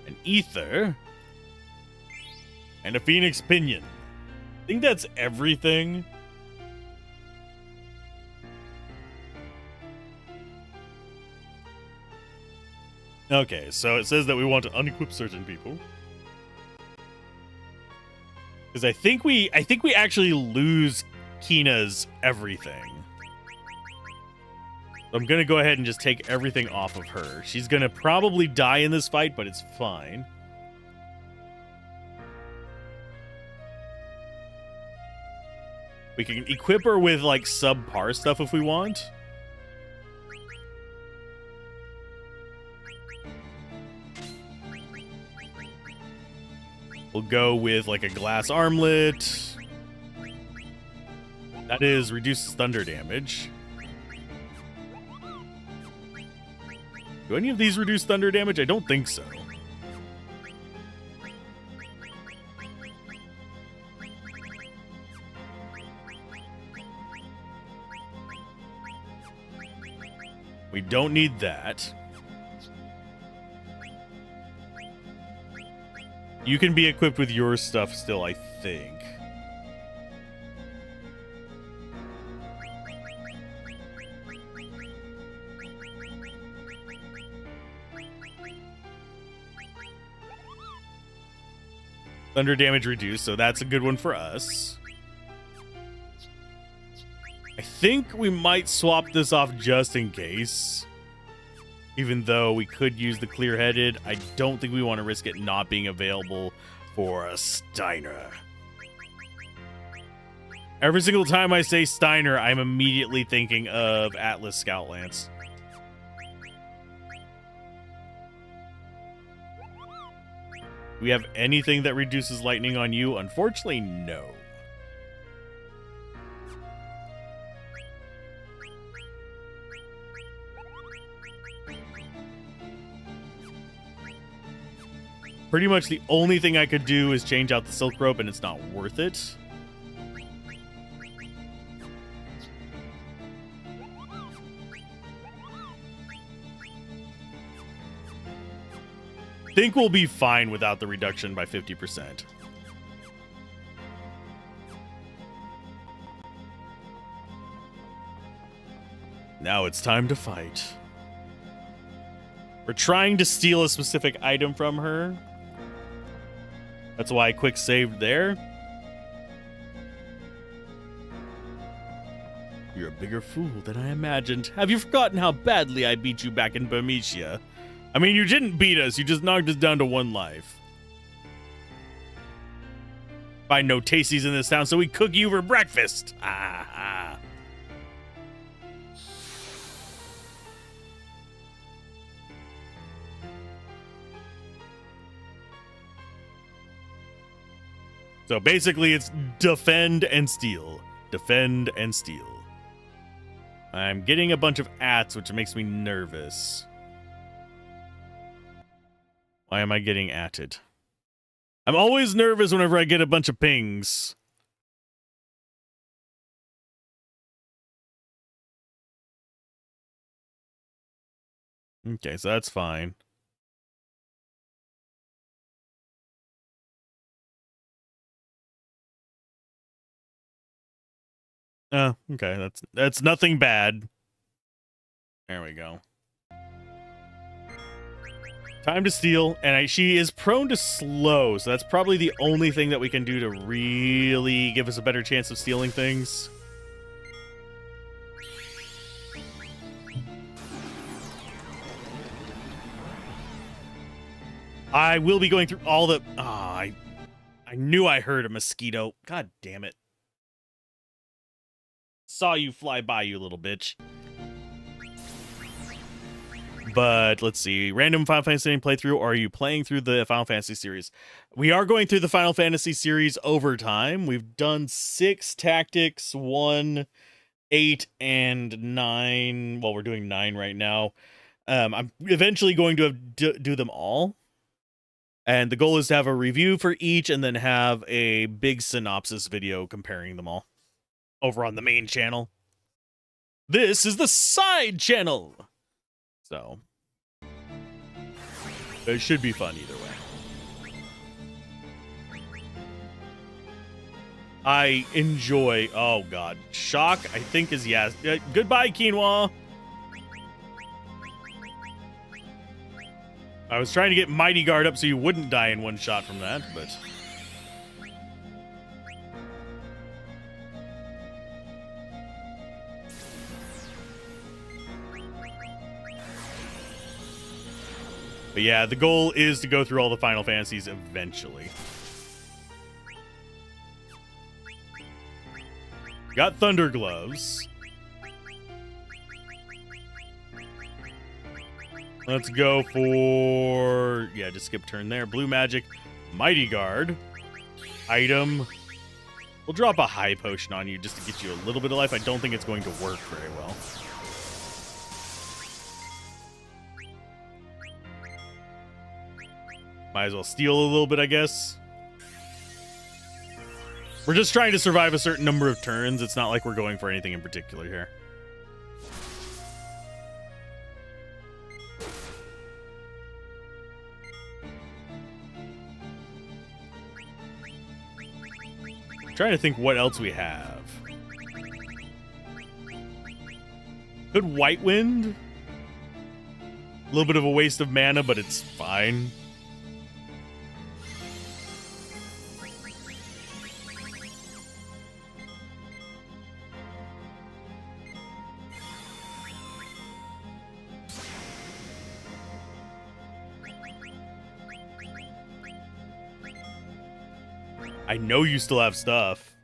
An ether. And a phoenix pinion. I think that's everything. Okay, so it says that we want to unequip certain people. Because I think we actually lose Kina's everything. So I'm gonna go ahead and just take everything off of her. She's gonna probably die in this fight, but it's fine. We can equip her with like subpar stuff if we want. We'll go with like a glass armlet. That is reduces thunder damage. Do any of these reduce thunder damage? I don't think so. We don't need that. You can be equipped with your stuff still, I think. Thunder damage reduced, so that's a good one for us. I think we might swap this off just in case. Even though we could use the clear-headed, I don't think we want to risk it not being available for a Steiner. Every single time I say Steiner, I'm immediately thinking of Atlas Scout Lance. Do we have anything that reduces lightning on you? Unfortunately, no. Pretty much the only thing I could do is change out the silk rope, and it's not worth it. Think we'll be fine without the reduction by 50%. Now it's time to fight. We're trying to steal a specific item from her. That's why I quick saved there. You're a bigger fool than I imagined. Have you forgotten how badly I beat you back in Burmecia? I mean, you didn't beat us. You just knocked us down to 1 life. Find no tasties in this town, so we cook you for breakfast. Ah. So basically, it's defend and steal. Defend and steal. I'm getting a bunch of ats, which makes me nervous. Why am I getting atted? I'm always nervous whenever I get a bunch of pings. Okay, so that's fine. Oh, okay, that's nothing bad. There we go. Time to steal, and she is prone to slow, so that's probably the only thing that we can do to really give us a better chance of stealing things. I will be going through all the... I knew I heard a mosquito. God damn it. Saw you fly by, you little bitch. But let's see. Random Final Fantasy playthrough, or are you playing through the Final Fantasy series? We are going through the Final Fantasy series over time. We've done 6 tactics, 1, 8, and 9. Well, we're doing 9 right now. I'm eventually going to do them all. And the goal is to have a review for each and then have a big synopsis video comparing them all over on the main channel. This is the side channel. So it should be fun either way. I enjoy, oh god, Shock I think is yes. Goodbye, Quinoa. I was trying to get Mighty Guard up so you wouldn't die in one shot from that, but yeah, the goal is to go through all the Final Fantasies eventually. Got Thunder Gloves. Let's go for, yeah, just skip turn there. Blue Magic, Mighty Guard, item. We'll drop a high potion on you just to get you a little bit of life. I don't think it's going to work very well. Might as well steal a little bit, I guess. We're just trying to survive a certain number of turns. It's not like we're going for anything in particular here. Trying to think what else we have. Good White Wind. A little bit of a waste of mana, but it's fine. I know you still have stuff.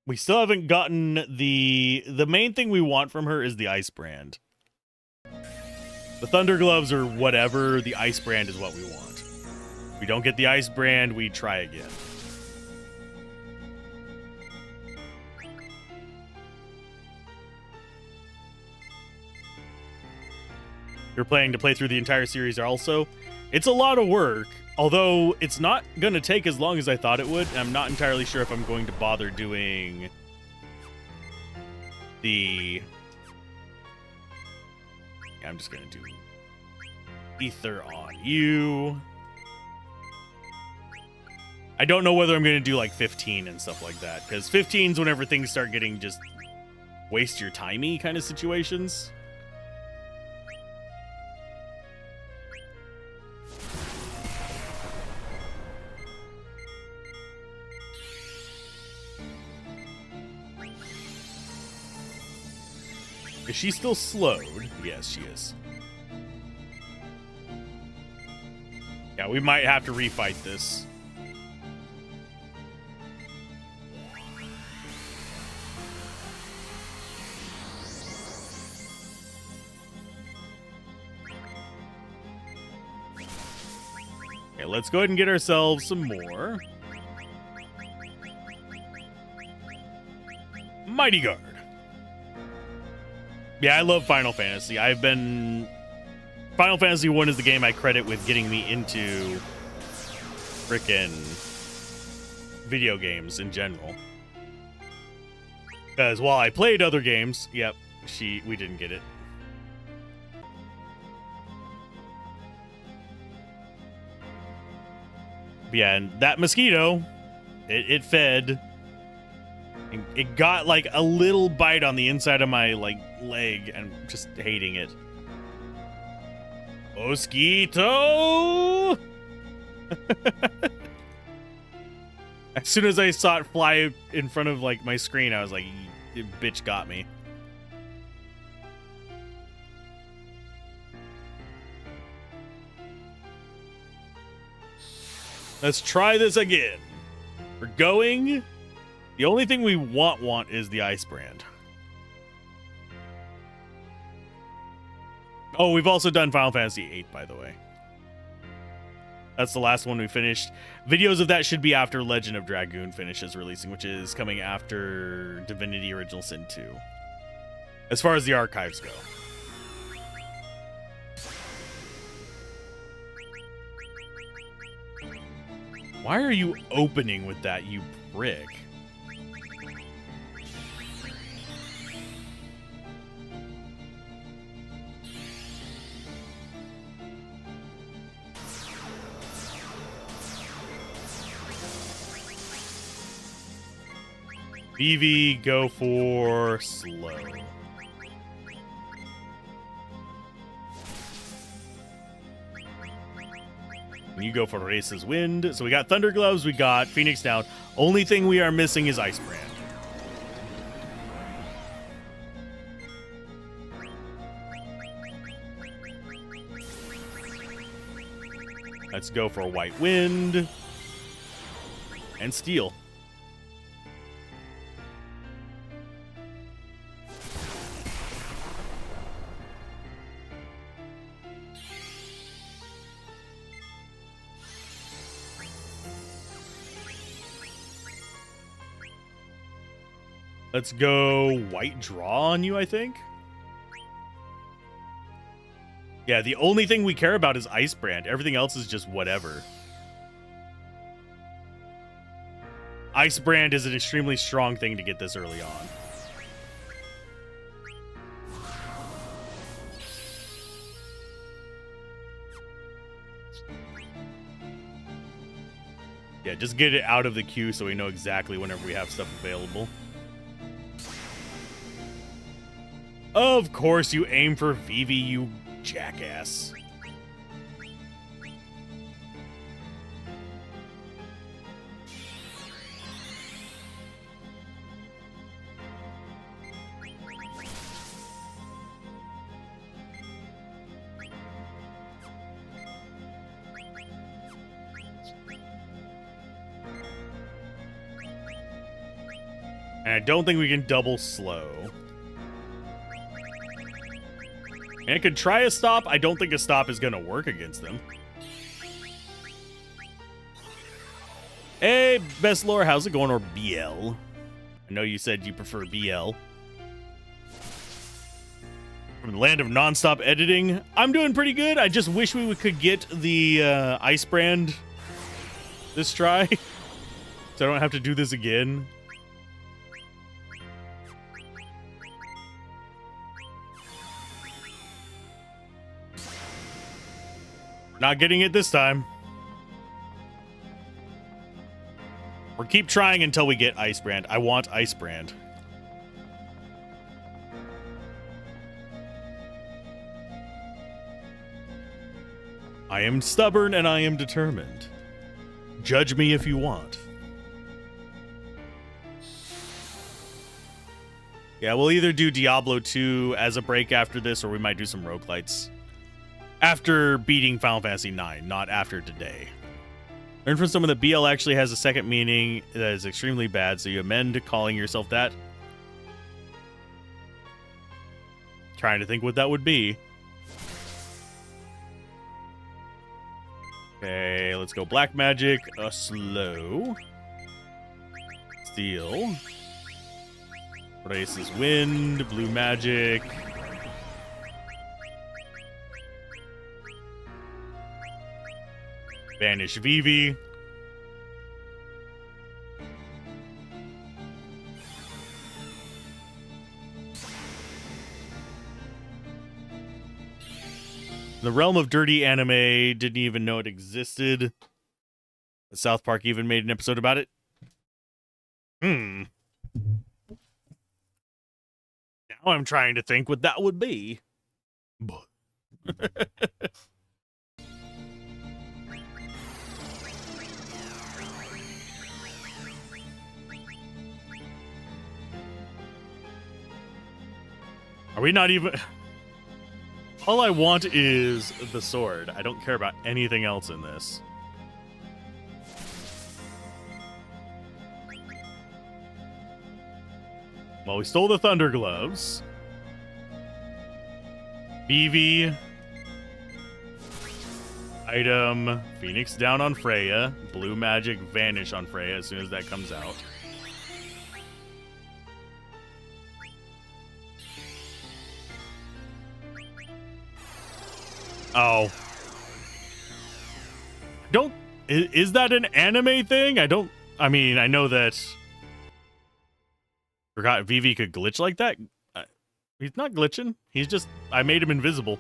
We still haven't gotten the main thing we want from her is the Ice Brand. The Thunder Gloves or whatever, the Ice Brand is what we want. If we don't get the Ice Brand, we try again. You're planning to play through the entire series also? It's a lot of work. Although it's not going to take as long as I thought it would. I'm not entirely sure if I'm going to bother doing the... Yeah, I'm just going to do Ether on you. I don't know whether I'm going to do like 15 and stuff like that. Because 15's whenever things start getting just waste your timey kind of situations. Is she still slowed? Yes, she is. Yeah, we might have to refight this. Okay, let's go ahead and get ourselves some more. Mighty Guard. Yeah, I love Final Fantasy. Final Fantasy 1 is the game I credit with getting me into frickin' video games in general. Because while I played other games, yep, we didn't get it. But yeah, and that mosquito, it fed. It got like a little bite on the inside of my leg and just hating it. Mosquito! As soon as I saw it fly in front of my screen, I was like, bitch got me. Let's try this again. We're going. The only thing we want is the Ice Brand. Oh, we've also done Final Fantasy VIII, by the way. That's the last one we finished. Videos of that should be after Legend of Dragoon finishes releasing, which is coming after Divinity Original Sin 2. As far as the archives go. Why are you opening with that, you prick? Vivi, go for slow. And you go for Race's Wind. So we got Thunder Gloves, we got Phoenix down. Only thing we are missing is Ice Brand. Let's go for White Wind and Steel. Let's go White Draw on you, I think. Yeah, the only thing we care about is Ice Brand. Everything else is just whatever. Ice Brand is an extremely strong thing to get this early on. Yeah, just get it out of the queue so we know exactly whenever we have stuff available. Of course you aim for Vivi, you jackass. And I don't think we can double slow. And it could try a stop. I don't think a stop is going to work against them. Hey, Best Lore, how's it going? Or BL? I know you said you prefer BL. From the land of nonstop editing, I'm doing pretty good. I just wish we could get the Ice Brand this try. So I don't have to do this again. Not getting it this time. Or keep trying until we get Ice Brand. I want Ice Brand. I am stubborn and I am determined. Judge me if you want. Yeah, we'll either do Diablo 2 as a break after this, or we might do some roguelites. After beating Final Fantasy IX, not after today. Learn from someone that BL actually has a second meaning that is extremely bad, so you amend calling yourself that. Trying to think what that would be. Okay, let's go Black Magic, slow. Steel. Race's Wind, Blue Magic. Banish Vivi. The realm of dirty anime, didn't even know it existed. South Park even made an episode about it. Now I'm trying to think what that would be. Are we not even... All I want is the sword. I don't care about anything else in this. Well, we stole the Thunder Gloves. Vivi Item, Phoenix down on Freya. Blue magic, vanish on Freya as soon as that comes out. Oh. Is that an anime thing? I mean, I know that... Forgot Vivi could glitch like that. He's not glitching. He's just... I made him invisible.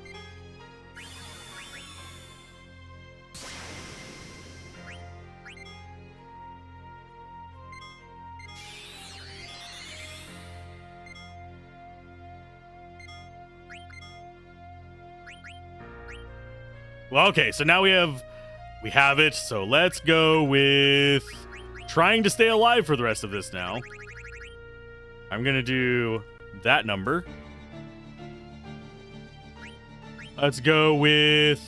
Well, okay, so now we have it. So let's go with trying to stay alive for the rest of this now. I'm going to do that number. Let's go with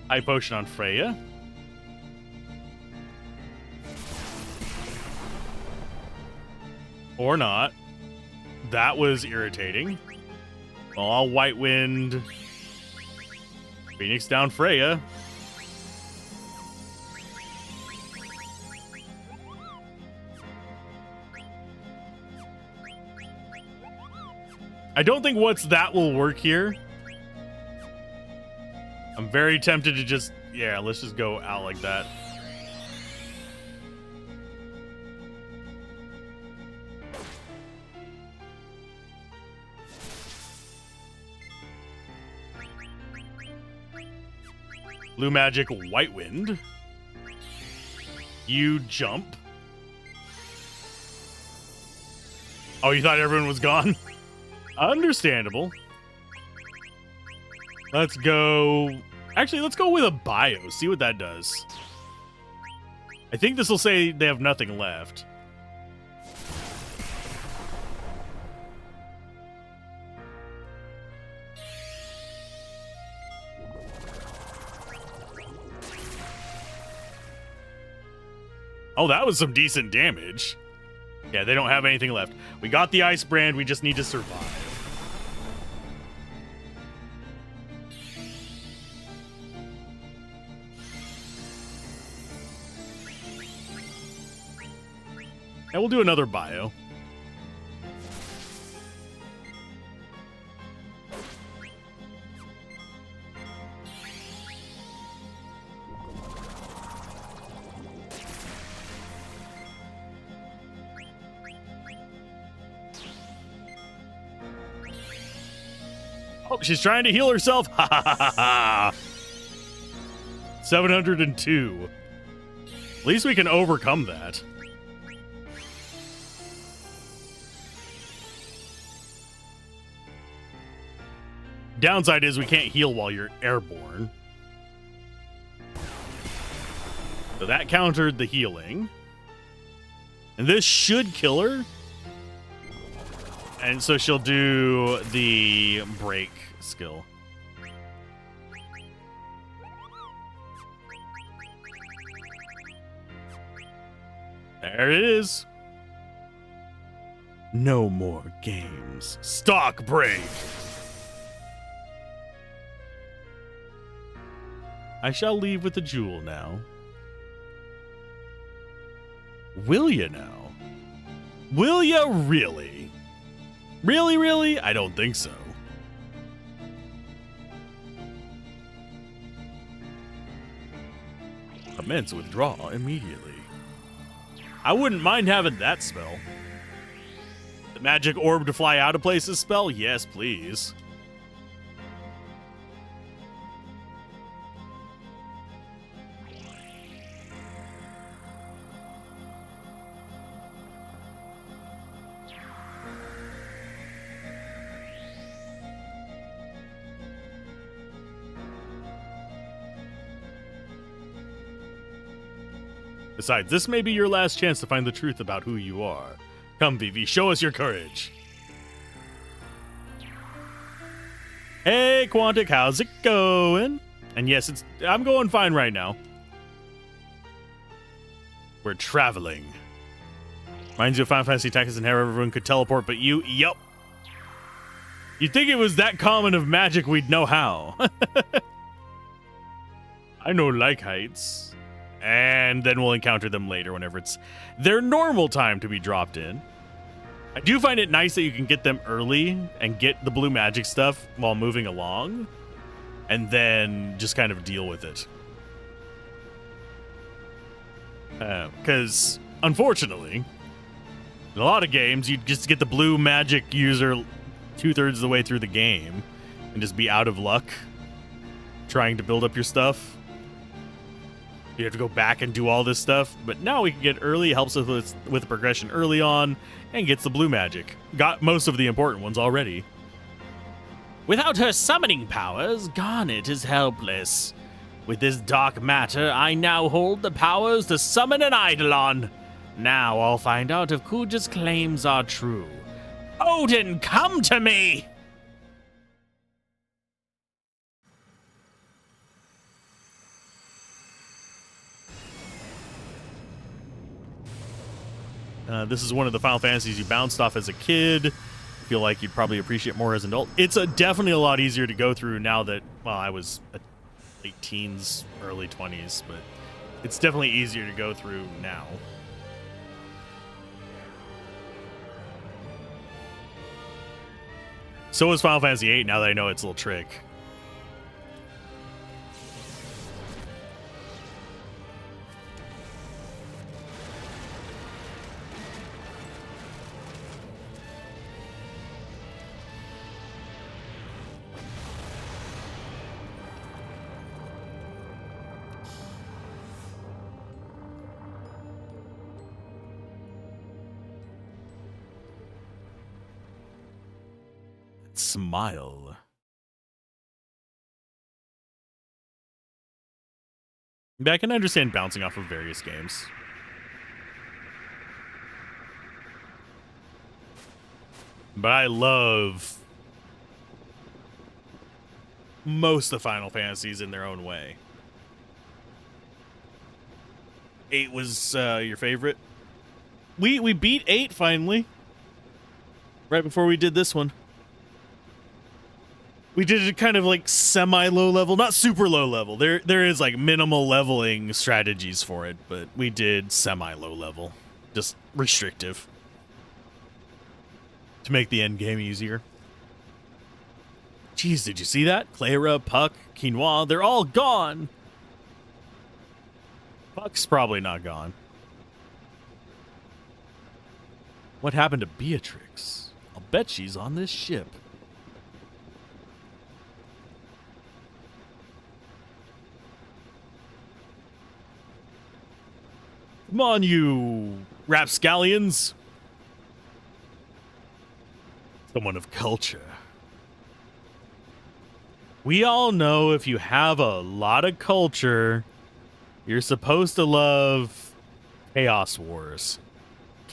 High Potion on Freya. Or not. That was irritating. Well, I'll White Wind Phoenix down Freya. I don't think what's that will work here. I'm very tempted to just... Yeah, let's just go out like that. Blue magic, White Wind. You jump. Oh, you thought everyone was gone? Understandable. Let's go... Actually, let's go with a bio. See what that does. I think this will say they have nothing left. Oh, that was some decent damage. Yeah, they don't have anything left. We got the ice brand. We just need to survive. And we'll do another bio. Oh, she's trying to heal herself. Ha ha ha ha. 702. At least we can overcome that. Downside is we can't heal while you're airborne. So that countered the healing. And this should kill her. And so she'll do the break skill. There it is. No more games. Stock break. I shall leave with the jewel now. Will ya now? Will ya really? Really, really? I don't think so. Commence withdraw immediately. I wouldn't mind having that spell. The magic orb to fly out of places spell? Yes, please. Besides, this may be your last chance to find the truth about who you are. Come, Vivi, show us your courage. Hey, Quantic, how's it going? And yes, I'm going fine right now. We're traveling. Reminds you of Final Fantasy Tactics and how everyone could teleport but you? Yup. You'd think it was that common of magic we'd know how. I know like heights. And then we'll encounter them later whenever it's their normal time to be dropped in. I do find it nice that you can get them early and get the blue magic stuff while moving along. And then just kind of deal with it. Because, unfortunately, in a lot of games, you just get the blue magic user 2/3 of the way through the game and just be out of luck trying to build up your stuff. You have to go back and do all this stuff, but now we can get early. It helps us with progression early on and gets the blue magic. Got most of the important ones already. Without her summoning powers, Garnet is helpless. With this dark matter, I now hold the powers to summon an Eidolon. Now I'll find out if Kuja's claims are true. Odin, come to me! This is one of the Final Fantasies you bounced off as a kid. Feel like you'd probably appreciate more as an adult. It's definitely a lot easier to go through now that, well, I was late teens, early 20s, but it's definitely easier to go through now. So is Final Fantasy VIII now that I know its little trick. Smile. I can understand bouncing off of various games. But I love most of the Final Fantasies in their own way. 8 was your favorite? We beat 8 finally. Right before we did this one. We did it kind of like semi-low level, not super low level. There is like minimal leveling strategies for it, but we did semi-low level. Just restrictive. To make the end game easier. Jeez, did you see that? Clara, Puck, Quinoa, they're all gone. Puck's probably not gone. What happened to Beatrix? I'll bet she's on this ship. Come on, you rapscallions. Someone of culture. We all know if you have a lot of culture, you're supposed to love Chaos Wars.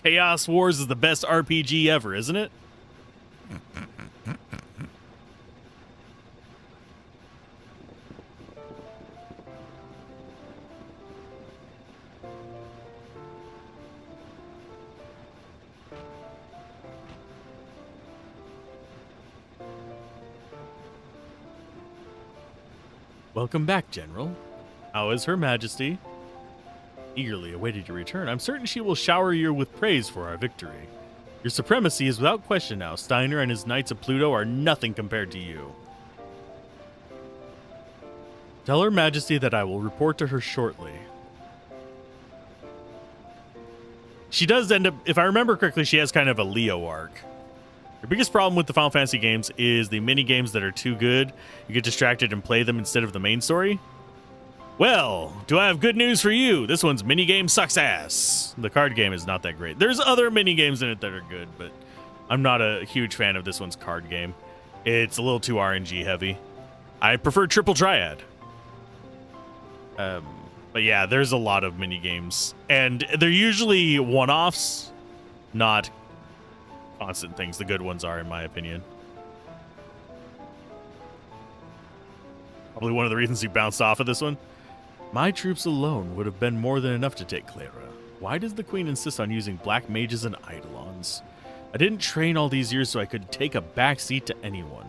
Chaos Wars is the best RPG ever, isn't it? Welcome back, General. How is Her Majesty? Eagerly awaited your return. I'm certain she will shower you with praise for our victory. Your supremacy is without question now. Steiner and his Knights of Pluto are nothing compared to you. Tell Her Majesty that I will report to her shortly. She does end up, if I remember correctly, she has kind of a Leo arc. Your biggest problem with the Final Fantasy games is the mini games that are too good. You get distracted and play them instead of the main story. Well, do I have good news for you? This one's minigame sucks ass. The card game is not that great. There's other minigames in it that are good, but I'm not a huge fan of this one's card game. It's a little too RNG heavy. I prefer Triple Triad. But yeah, there's a lot of minigames. And they're usually one-offs, not constant things. The good ones are, in my opinion. Probably one of the reasons you bounced off of this one. My troops alone would have been more than enough to take Clara. Why does the Queen insist on using black mages and eidolons? I didn't train all these years so I could take a backseat to anyone.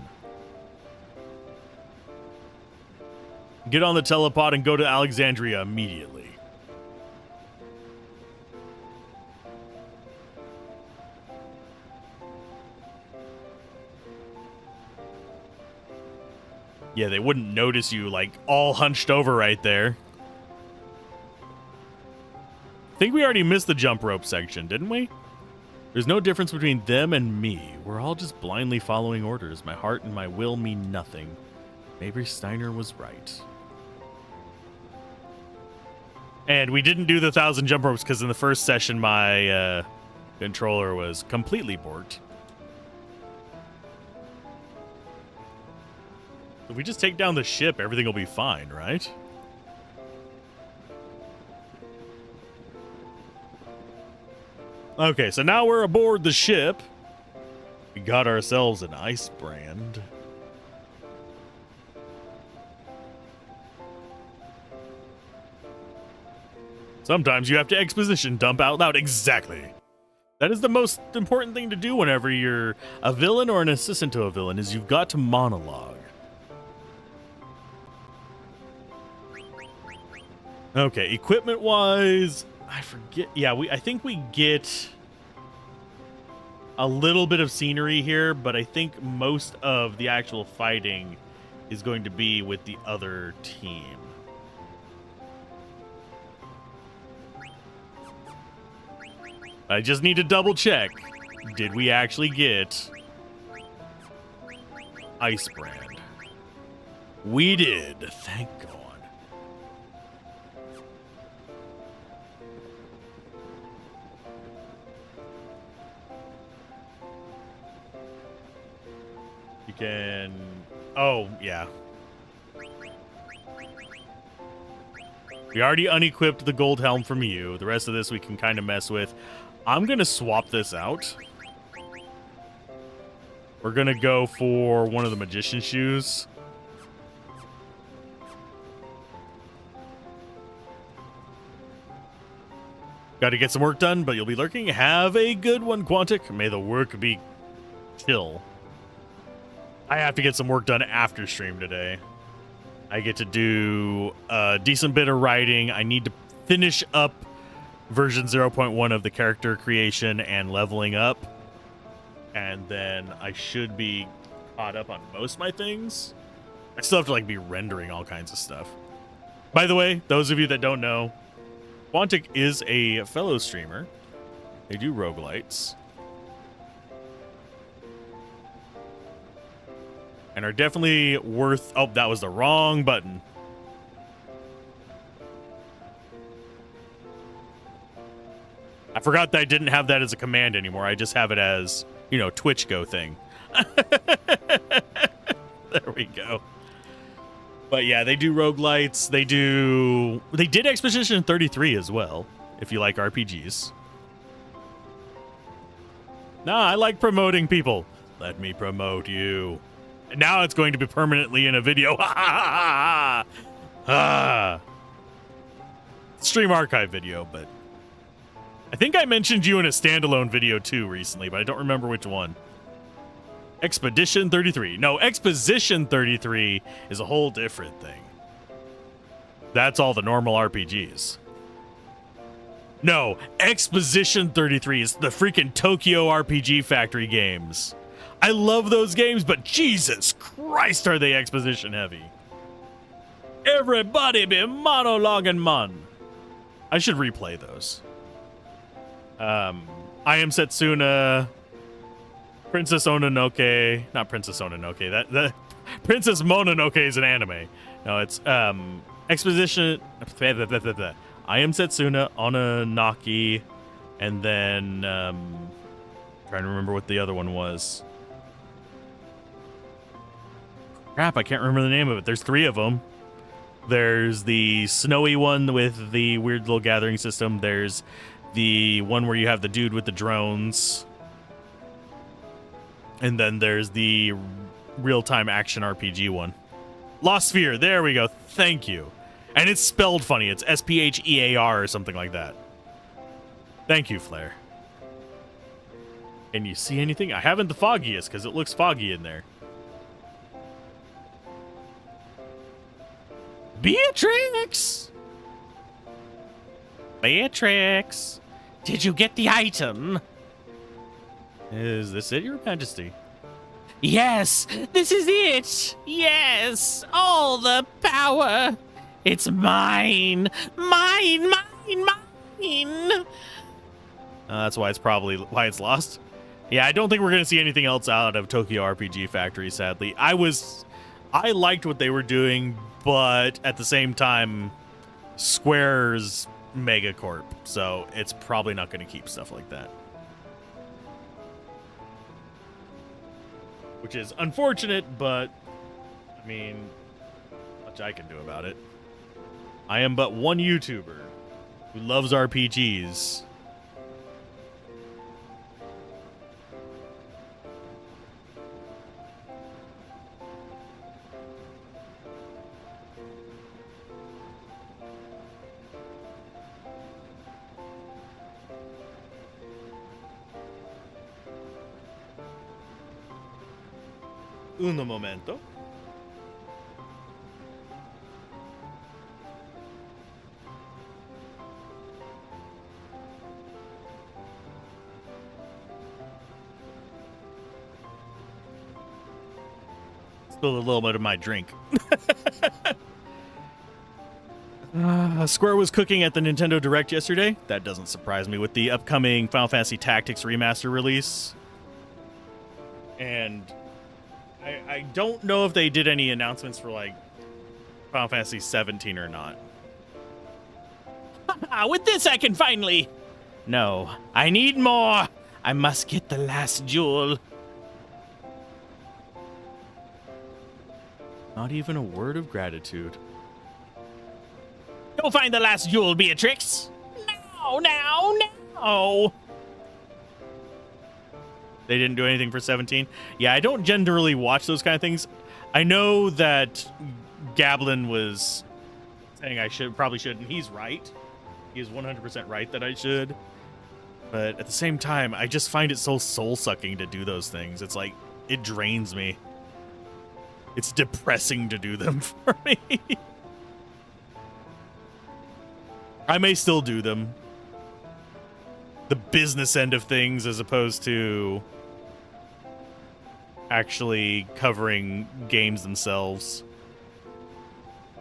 Get on the telepod and go to Alexandria immediately. Yeah, they wouldn't notice you, like, all hunched over right there. I think we already missed the jump rope section, didn't we? There's no difference between them and me. We're all just blindly following orders. My heart and my will mean nothing. Maybe Steiner was right. And we didn't do the 1,000 jump ropes because in the first session my controller was completely borked. If we just take down the ship, everything will be fine, right? Okay, so now we're aboard the ship. We got ourselves an ice brand. Sometimes you have to exposition dump out loud. Exactly. That is the most important thing to do whenever you're a villain or an assistant to a villain, is you've got to monologue. Okay, equipment-wise, I forget. Yeah, I think we get a little bit of scenery here, but I think most of the actual fighting is going to be with the other team. I just need to double check. Did we actually get Ice Brand? We did. Thank God. You can... Oh, yeah. We already unequipped the gold helm from you. The rest of this we can kind of mess with. I'm going to swap this out. We're going to go for one of the magician shoes. Got to get some work done, but you'll be lurking. Have a good one, Quantic. May the work be chill. I have to get some work done after stream today. I get to do a decent bit of writing. I need to finish up version 0.1 of the character creation and leveling up. And then I should be caught up on most of my things. I still have to be rendering all kinds of stuff. By the way, those of you that don't know, Quantic is a fellow streamer. They do roguelites. And are definitely worth... Oh, that was the wrong button. I forgot that I didn't have that as a command anymore. I just have it as, Twitch Go thing. There we go. But yeah, they do roguelites. They did Exposition 33 as well, if you like RPGs. Nah, I like promoting people. Let me promote you. And now it's going to be permanently in a video. Stream archive video, but I think I mentioned you in a standalone video too recently, but I don't remember which one. Expedition 33. No, Exposition 33 is a whole different thing. That's all the normal RPGs. No, Exposition 33 is the freaking Tokyo RPG Factory games. I love those games, but Jesus Christ, are they exposition heavy. Everybody be monologuing, man. I should replay those. I Am Setsuna, Princess Ononoke, not Princess Ononoke, that Princess Mononoke is an anime. No, it's Exposition, I Am Setsuna, Ononaki, and then trying to remember what the other one was. Crap, I can't remember the name of it. There's 3 of them. There's the snowy one with the weird little gathering system. There's the one where you have the dude with the drones. And then there's the real-time action RPG one. Lost Sphere, there we go. Thank you. And it's spelled funny. It's SPHEAR or something like that. Thank you, Flair. Can you see anything? I haven't the foggiest because it looks foggy in there. Beatrix! Beatrix! Did you get the item? Is this it, Your Majesty? Yes, this is it. Yes, all the power. It's mine. Mine, mine, mine. That's why it's lost. Yeah, I don't think we're going to see anything else out of Tokyo RPG Factory, sadly. I liked what they were doing, but at the same time, Square's Megacorp, so it's probably not going to keep stuff like that. Which is unfortunate, but I mean, much I can do about it. I am but one YouTuber who loves RPGs. Un momento. Spilled a little bit of my drink. Square was cooking at the Nintendo Direct yesterday. That doesn't surprise me with the upcoming Final Fantasy Tactics Remaster release. And I don't know if they did any announcements for, like, Final Fantasy 17 or not. With this, I can finally... No, I need more. I must get the last jewel. Not even a word of gratitude. Go find the last jewel, Beatrix. Now. They didn't do anything for 17. Yeah, I don't generally watch those kind of things. I know that Gablin was saying I probably should, and he's right. He is 100% right that I should. But at the same time, I just find it so soul-sucking to do those things. It's like, it drains me. It's depressing to do them for me. I may still do them. The business end of things as opposed to actually covering games themselves.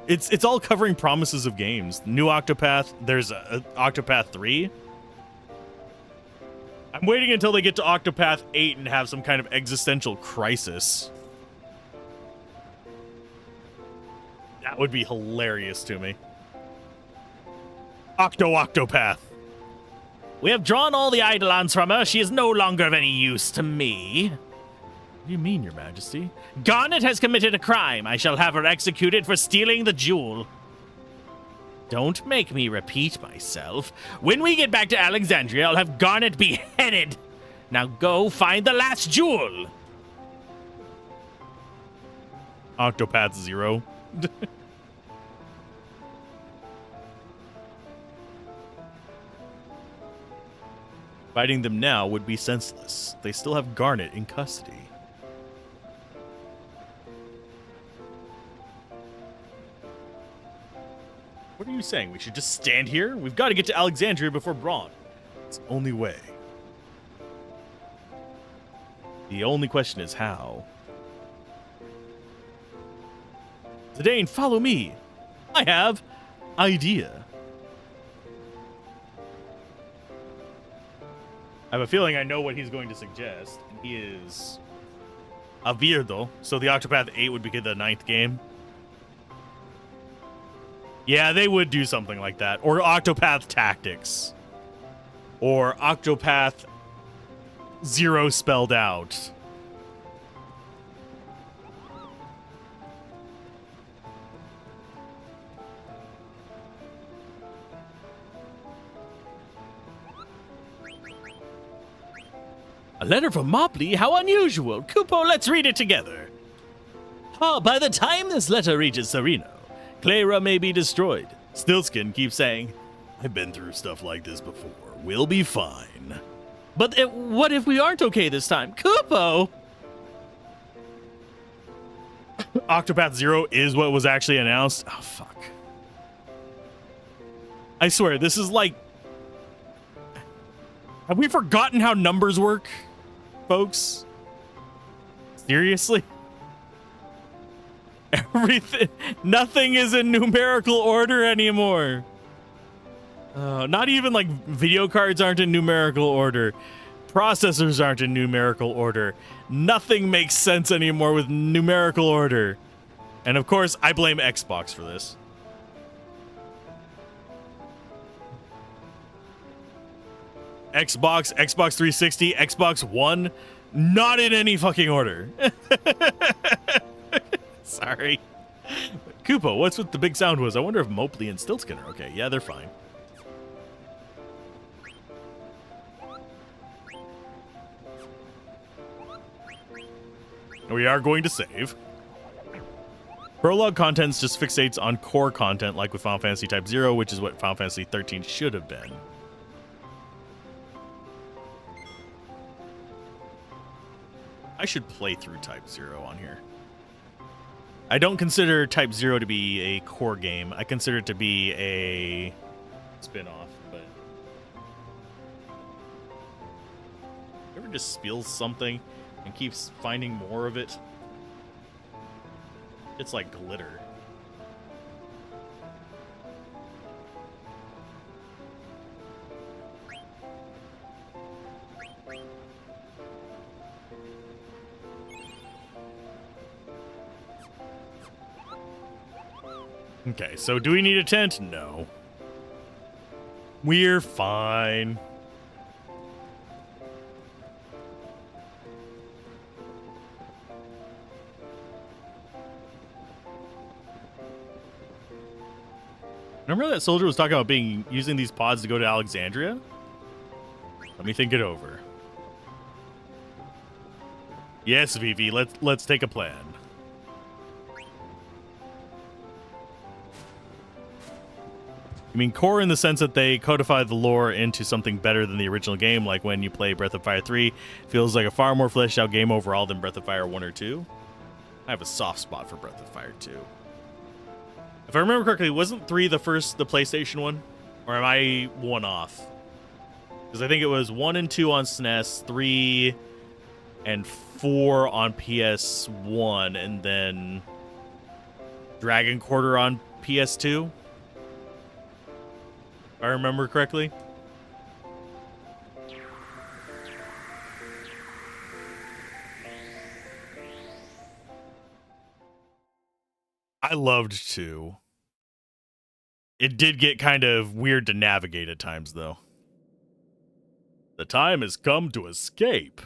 It's all covering promises of games. New Octopath, there's a Octopath 3. I'm waiting until they get to Octopath 8 and have some kind of existential crisis. That would be hilarious to me. Octopath. We have drawn all the Eidolons from her. She is no longer of any use to me. What do you mean, Your Majesty? Garnet has committed a crime. I shall have her executed for stealing the jewel. Don't make me repeat myself. When we get back to Alexandria, I'll have Garnet beheaded. Now go find the last jewel. Octopath 0. Fighting them now would be senseless. They still have Garnet in custody. What are you saying? We should just stand here? We've got to get to Alexandria before Braun. It's the only way. The only question is how. Zidane, follow me. I have idea. I have a feeling I know what he's going to suggest. He is Avirdo, so the Octopath 8 would be the 9th game. Yeah, they would do something like that. Or Octopath Tactics. Or Octopath 0 spelled out. A letter from Mobley? How unusual. Kupo, let's read it together. By the time this letter reaches Sereno, Clara may be destroyed. Stillskin keeps saying, I've been through stuff like this before. We'll be fine. But what if we aren't okay this time? Kupo! Octopath Zero is what was actually announced. Oh, fuck. I swear, this is like... Have we forgotten how numbers work, folks? Seriously? Everything... Nothing is in numerical order anymore. Not even, like, video cards aren't in numerical order. Processors aren't in numerical order. Nothing makes sense anymore with numerical order. And, of course, I blame Xbox for this. Xbox 360, Xbox One, not in any fucking order. Sorry. Koopa, what's with the big sound was? I wonder if Mopley and Stiltskin are okay. Yeah, they're fine. We are going to save. Prologue contents just fixates on core content like with Final Fantasy Type 0, which is what Final Fantasy 13 should have been. I should play through Type 0 on here. I don't consider Type 0 to be a core game. I consider it to be a spin-off, but... You ever just spills something and keeps finding more of it? It's like glitter. Okay, so do we need a tent? No. We're fine. Remember that soldier was talking about using these pods to go to Alexandria? Let me think it over. Yes, Vivi, let's take a plan. I mean, core in the sense that they codified the lore into something better than the original game, like when you play Breath of Fire 3, feels like a far more fleshed out game overall than Breath of Fire 1 or 2. I have a soft spot for Breath of Fire 2. If I remember correctly, wasn't 3 the PlayStation one? Or am I one off? Because I think it was 1 and 2 on SNES, 3 and 4 on PS1, and then Dragon Quarter on PS2. If I remember correctly. I loved 2. It did get kind of weird to navigate at times, though. The time has come to escape.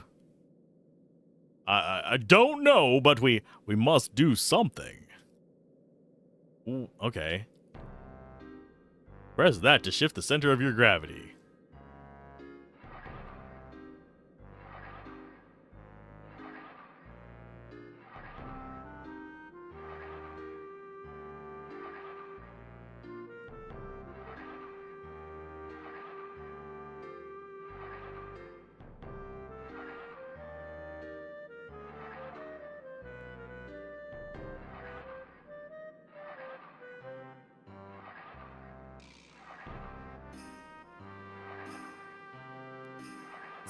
I don't know, but we must do something. Ooh, okay. Press that to shift the center of your gravity.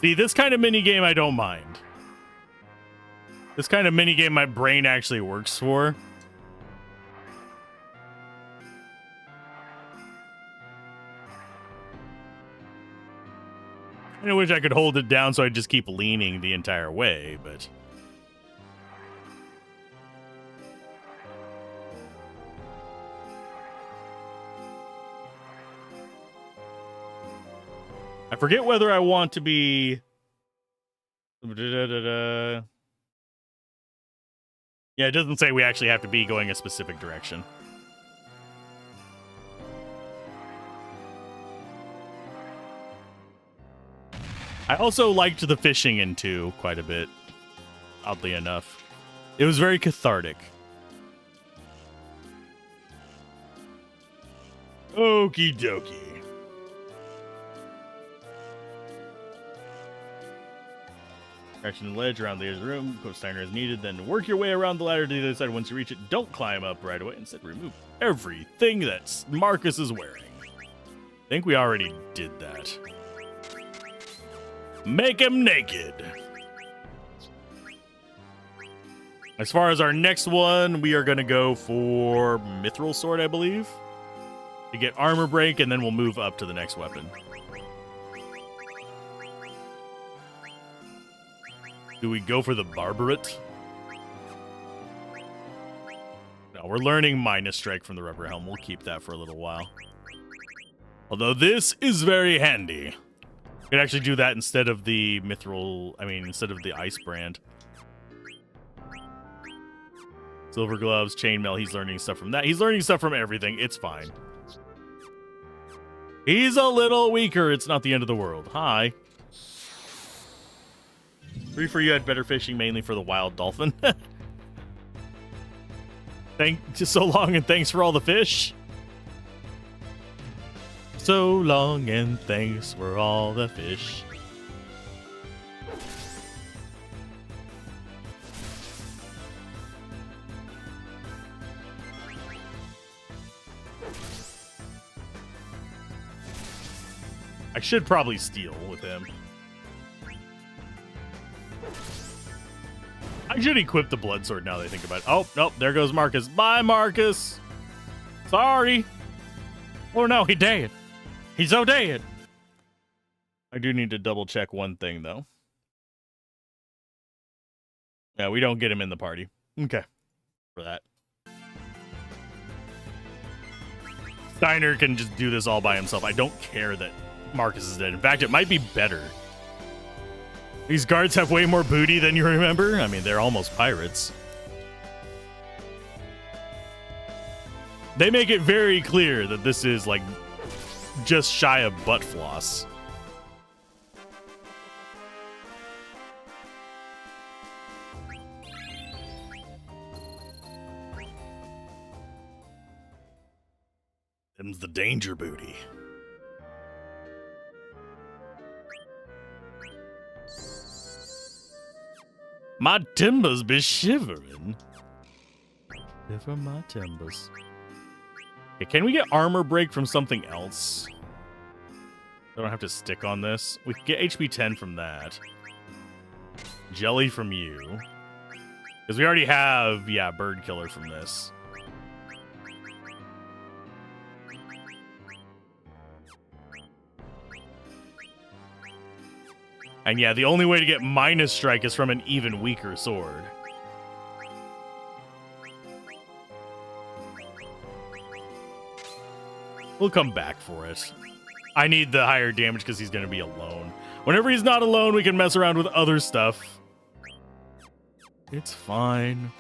See, this kind of minigame I don't mind. This kind of minigame my brain actually works for. I wish I could hold it down so I just keep leaning the entire way, but... I forget whether I want to be... Yeah, it doesn't say we actually have to be going a specific direction. I also liked the fishing in 2 quite a bit, oddly enough. It was very cathartic. Okie dokie. Crashing the ledge around the edge of the room. Equip Steiner as needed. Then work your way around the ladder to the other side. Once you reach it, don't climb up right away. Instead, remove everything that Marcus is wearing. I think we already did that. Make him naked. As far as our next one, we are going to go for Mithril Sword, I believe. To get armor break, and then we'll move up to the next weapon. Do we go for the Barbaret? No, we're learning Minus Strike from the Rubber Helm. We'll keep that for a little while. Although this is very handy. We can actually do that instead of the Mithril, instead of the Ice Brand. Silver Gloves, Chainmail, he's learning stuff from that. He's learning stuff from everything. It's fine. He's a little weaker. It's not the end of the world. Hi. 3 for you had better fishing, mainly for the wild dolphin. Just so long and thanks for all the fish. So long and thanks for all the fish. I should probably steal with him. I should equip the blood sword now that I think about it. Oh, nope, there goes Marcus. Bye, Marcus. Sorry. Oh, no, he dead. He's so dead. I do need to double check one thing, though. Yeah, we don't get him in the party. Okay. For that. Steiner can just do this all by himself. I don't care that Marcus is dead. In fact, it might be better. These guards have way more booty than you remember. I mean, they're almost pirates. They make it very clear that this is, like, just shy of butt floss. Them's the danger booty. My timbers be shivering. Shiver my timbers. Okay, can we get armor break from something else? I don't have to stick on this. We can get HP 10 from that. Jelly from you. Because we already have, yeah, bird killer from this. And yeah, the only way to get minus strike is from an even weaker sword. We'll come back for it. I need the higher damage because he's going to be alone. Whenever he's not alone, we can mess around with other stuff. It's fine.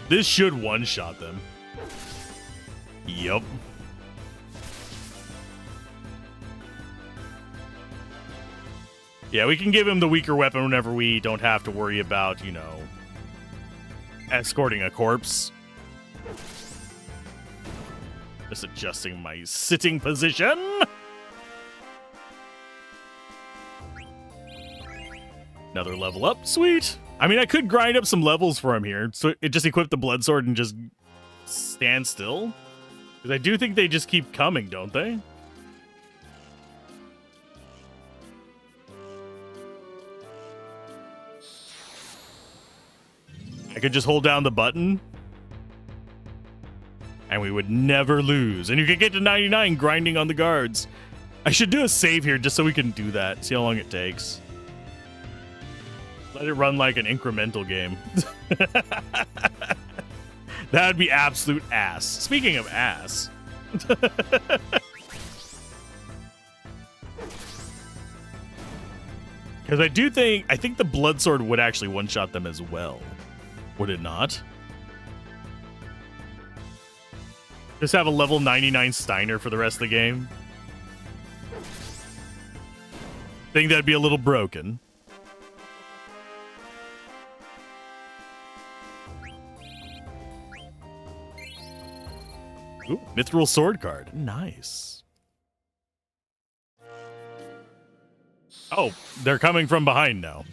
This should one-shot them. Yup. Yeah, we can give him the weaker weapon whenever we don't have to worry about, you know, escorting a corpse. Just adjusting my sitting position. Another level up. Sweet. I mean, I could grind up some levels for him here. So it just equip the blood sword and just stand still. Because I do think they just keep coming, don't they? I could just hold down the button. And we would never lose. And you can get to 99 grinding on the guards. I should do a save here just so we can do that. See how long it takes. Let it run like an incremental game. That would be absolute ass. Speaking of ass. Because I think the blood sword would actually one-shot them as well. Would it not? Just have a level 99 Steiner for the rest of the game. Think that'd be a little broken. Ooh, Mithril sword card. Nice. Oh, they're coming from behind now.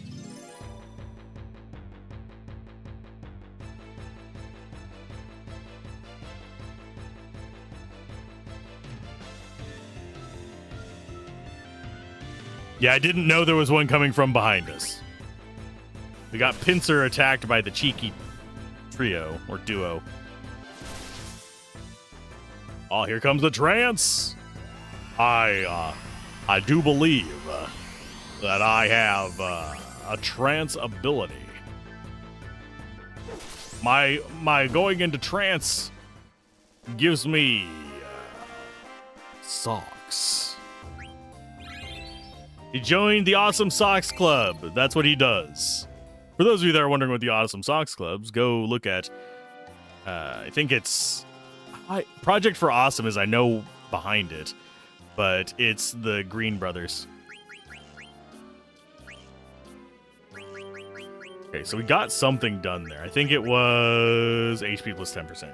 Yeah, I didn't know there was one coming from behind us. We got Pincer attacked by the cheeky trio or duo. Oh, here comes the trance. I do believe that I have a trance ability. My going into trance gives me socks. He joined the Awesome Socks Club. That's what he does. For those of you that are wondering what the Awesome Socks Club's, go look at. I think it's Project for Awesome is I know behind it, but it's the Green Brothers. Okay, so we got something done there. I think it was HP plus 10%, yeah.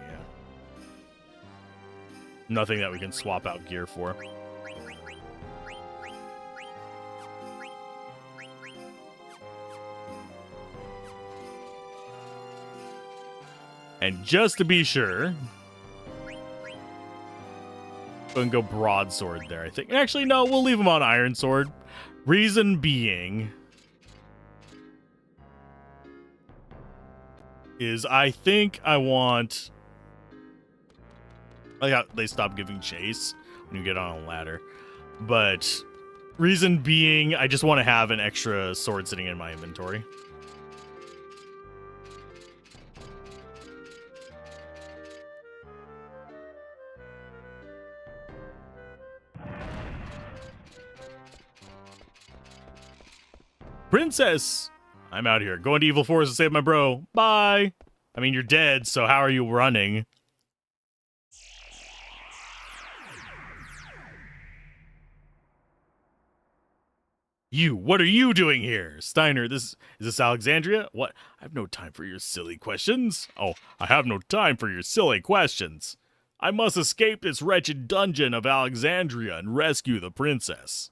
Nothing that we can swap out gear for. And just to be sure, go and go broadsword there, I think. Actually, no, we'll leave him on iron sword. Reason being is I think I want... they stopped giving chase when you get on a ladder. But reason being, I just want to have an extra sword sitting in my inventory. Princess! I'm out here. Going to Evil Forest to save my bro. Bye! I mean, you're dead, so how are you running? You, what are you doing here? Steiner, is this Alexandria? What? I have no time for your silly questions. Oh, I have no time for your silly questions. I must escape this wretched dungeon of Alexandria and rescue the princess.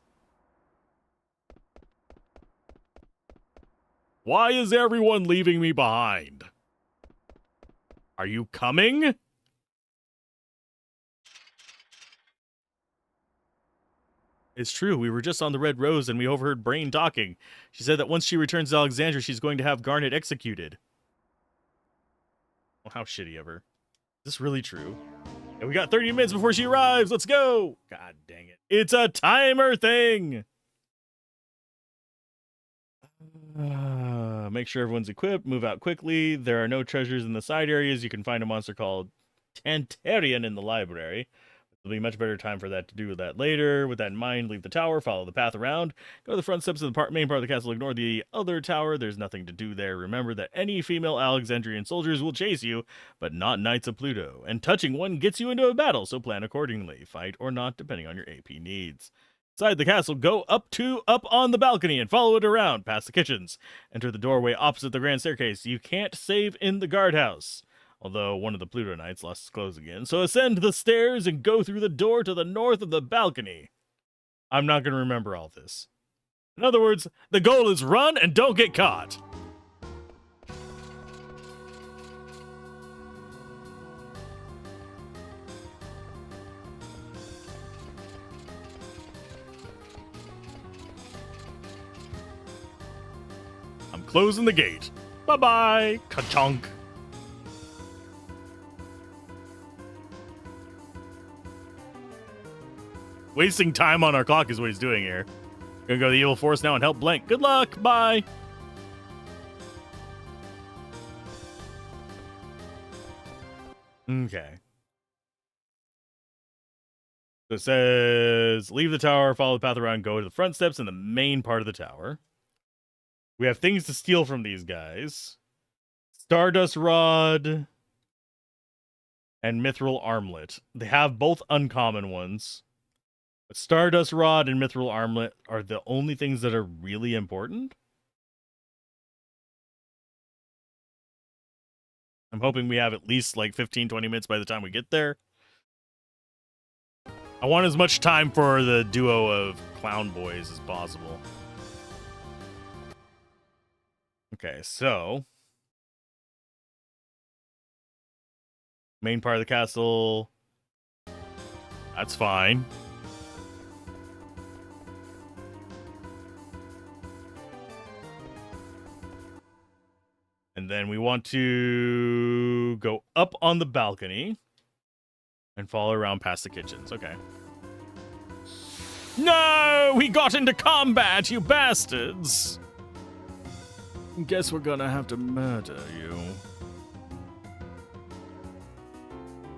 Why is everyone leaving me behind? Are you coming? It's true, we were just on the Red Rose and we overheard Brain talking. She said that once she returns to Alexandria, she's going to have Garnet executed. Well, how shitty of her. Is this really true? And we got 30 minutes before she arrives. Let's go. God dang it. It's a timer thing. Make sure everyone's equipped. Move out quickly. There are no treasures in the side areas. You can find a monster called Tantarian in the library. There'll be much better time for that to do with that later. With that in mind, leave the tower, follow the path around, go to the front steps of the main part of the castle, ignore the other tower. There's nothing to do there. Remember that any female Alexandrian soldiers will chase you, but not Knights of Pluto. And touching one gets you into a battle, so plan accordingly. Fight or not, depending on your AP needs. Inside the castle, go up on the balcony and follow it around, past the kitchens. Enter the doorway opposite the grand staircase. You can't save in the guardhouse. Although one of the Pluto Knights lost his clothes again. So ascend the stairs and go through the door to the north of the balcony. I'm not going to remember all this. In other words, the goal is run and don't get caught. I'm closing the gate. Bye-bye, ka-chunk. Wasting time on our clock is what he's doing here. Gonna go to the Evil Forest now and help Blank. Good luck. Bye. Okay. So it says, leave the tower, follow the path around, go to the front steps in the main part of the tower. We have things to steal from these guys. Stardust Rod and Mithril Armlet. They have both uncommon ones. But Stardust Rod and Mithril Armlet are the only things that are really important. I'm hoping we have at least like 15-20 minutes by the time we get there. I want as much time for the duo of clown boys as possible. Okay, so main part of the castle. That's fine. And then we want to go up on the balcony and follow around past the kitchens. Okay. No! We got into combat, you bastards! Guess we're gonna have to murder you.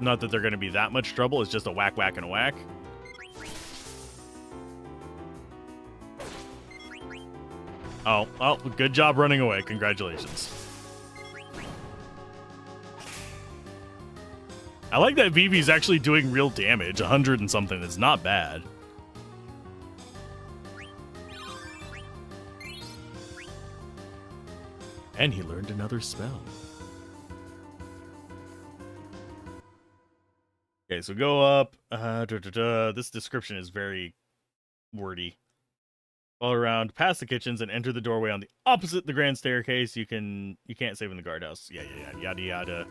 Not that they're gonna be that much trouble, it's just a whack, whack, and a whack. Oh, good job running away. Congratulations. I like that Vivi's actually doing real damage. 100 and something is not bad. And he learned another spell. Okay, so go up. This description is very wordy. All around, past the kitchens, and enter the doorway on the opposite the grand staircase. You can't save in the guardhouse. Yeah, yada yada.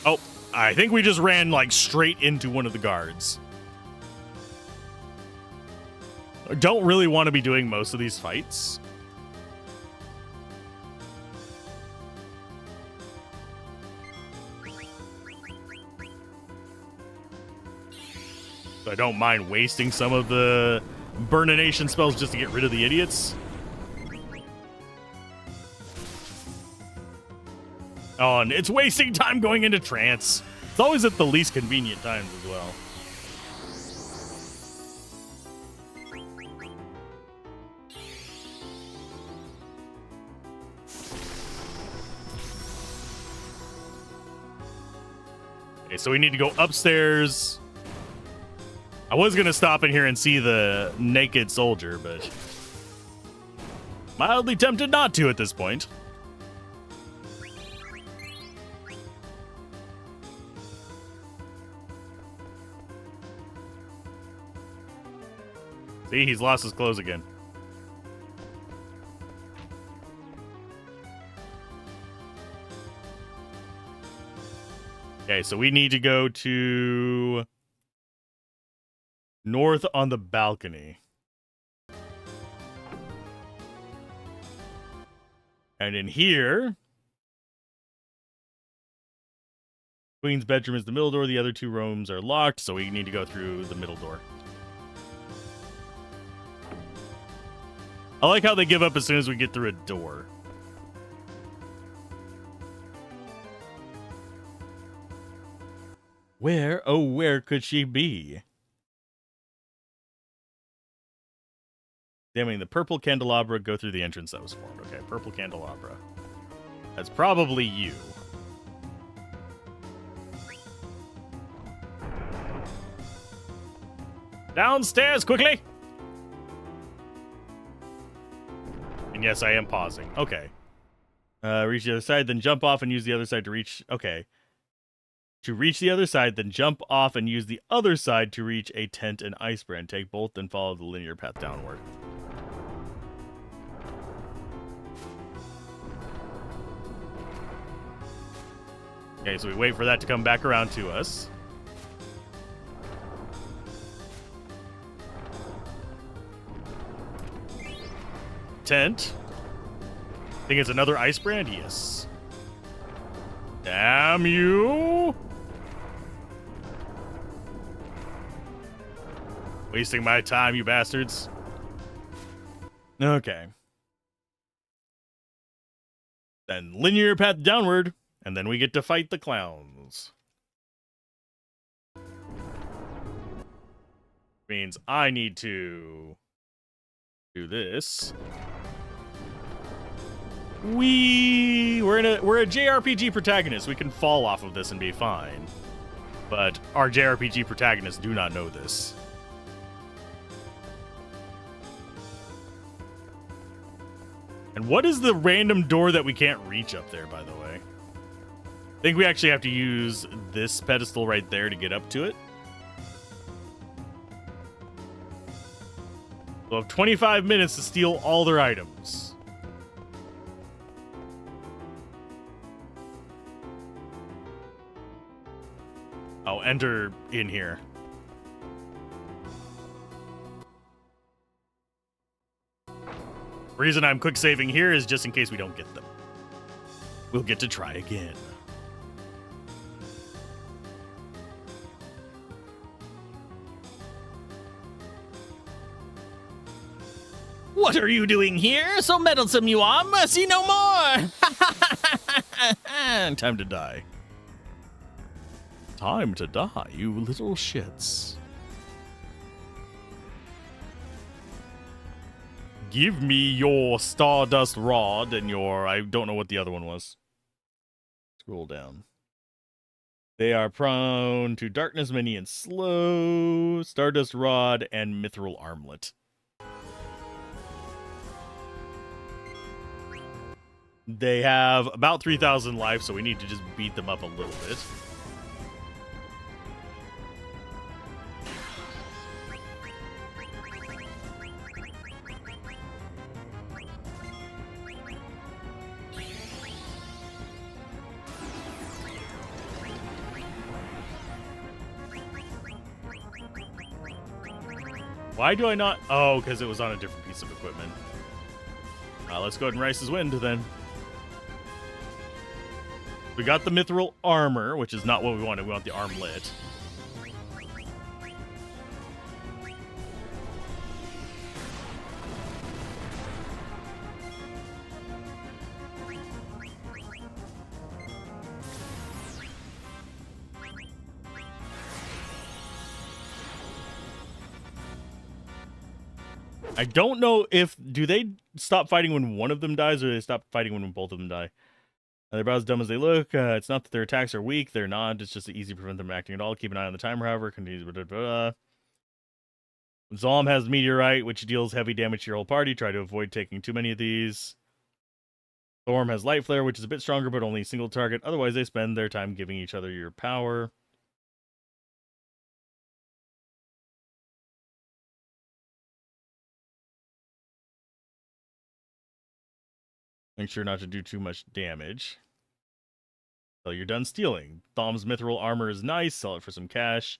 Oh, I think we just ran like straight into one of the guards. I don't really want to be doing most of these fights. So I don't mind wasting some of the burnination spells just to get rid of the idiots. Oh, and it's wasting time going into trance. It's always at the least convenient times as well. Okay, so we need to go upstairs. I was going to stop in here and see the naked soldier, but mildly tempted not to at this point. See, he's lost his clothes again. Okay, so we need to go to north on the balcony. And in here, Queen's bedroom is the middle door. The other two rooms are locked, so we need to go through the middle door. I like how they give up as soon as we get through a door. Where, oh, where could she be? Examining the purple candelabra, go through the entrance that was formed. Okay, purple candelabra. That's probably you. Downstairs, quickly! And yes, I am pausing. Okay. Reach the other side, then jump off and use the other side to reach... Okay. To reach the other side, then jump off and use the other side to reach a tent and ice brand. Take both, then follow the linear path downward. Okay, so we wait for that to come back around to us. Tent. Think it's another ice brand? Yes. Damn you! Wasting my time, you bastards. Okay. Then linear path downward, and then we get to fight the clowns. Means I need to do this. We're a JRPG protagonist. We can fall off of this and be fine. But our JRPG protagonists do not know this. And what is the random door that we can't reach up there, by the way? I think we actually have to use this pedestal right there to get up to it. We'll have 25 minutes to steal all their items. Oh, enter in here. Reason I'm quick saving here is just in case we don't get them. We'll get to try again. What are you doing here? So meddlesome you are, mercy no more! Time to die. Time to die, you little shits. Give me your Stardust Rod and your... I don't know what the other one was. Scroll down. They are prone to darkness, many and slow. Stardust Rod and Mithril Armlet. They have about 3,000 life, so we need to just beat them up a little bit. Why do I not... Oh, because it was on a different piece of equipment. Let's go ahead and Rice's Wind, then. We got the Mithril Armor, which is not what we wanted. We want the Armlet. I don't know if... Do they stop fighting when one of them dies, or do they stop fighting when both of them die? They're about as dumb as they look. It's not that their attacks are weak. They're not. It's just easy to prevent them acting at all. Keep an eye on the timer, however. Continues. Zalm has Meteorite, which deals heavy damage to your whole party. Try to avoid taking too many of these. Storm has Light Flare, which is a bit stronger, but only a single target. Otherwise, they spend their time giving each other your power. Make sure not to do too much damage. So you're done stealing. Thalm's Mithril Armor is nice. Sell it for some cash.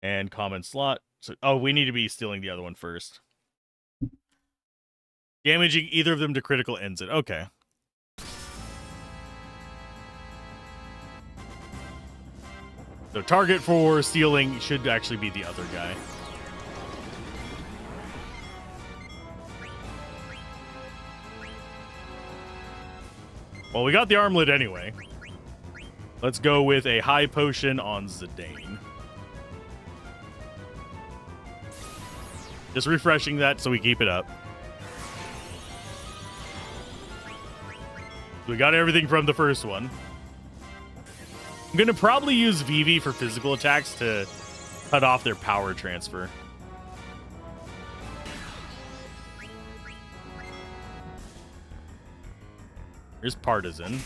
And common slot. So, oh, we need to be stealing the other one first. Damaging either of them to critical ends it. Okay. So target for stealing should actually be the other guy. Well, we got the armlet anyway. Let's go with a high potion on Zidane. Just refreshing that so we keep it up. We got everything from the first one. I'm going to probably use Vivi for physical attacks to cut off their power transfer. Here's Partisan.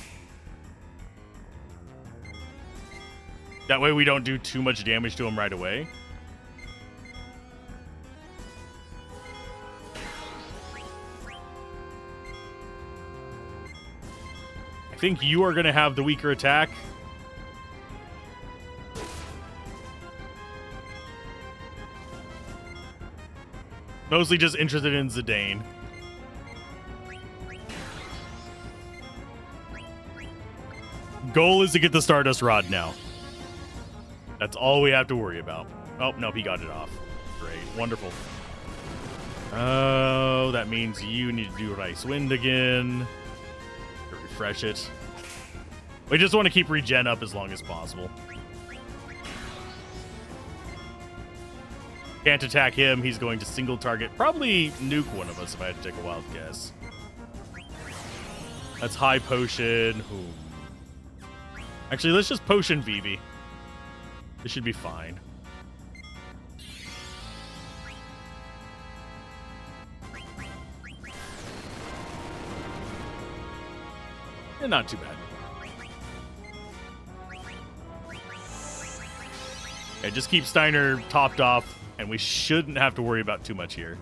That way we don't do too much damage to him right away. I think you are going to have the weaker attack. Mostly just interested in Zidane. Goal is to get the Stardust Rod now. That's all we have to worry about. Oh, no, he got it off. Great. Wonderful. Oh, that means you need to do Rice Wind again. To refresh it. We just want to keep regen up as long as possible. Can't attack him. He's going to single target. Probably nuke one of us if I had to take a wild guess. That's high potion. Ooh. Actually, let's just potion Vivi. This should be fine. Not too bad. Yeah, just keep Steiner topped off, and we shouldn't have to worry about too much here.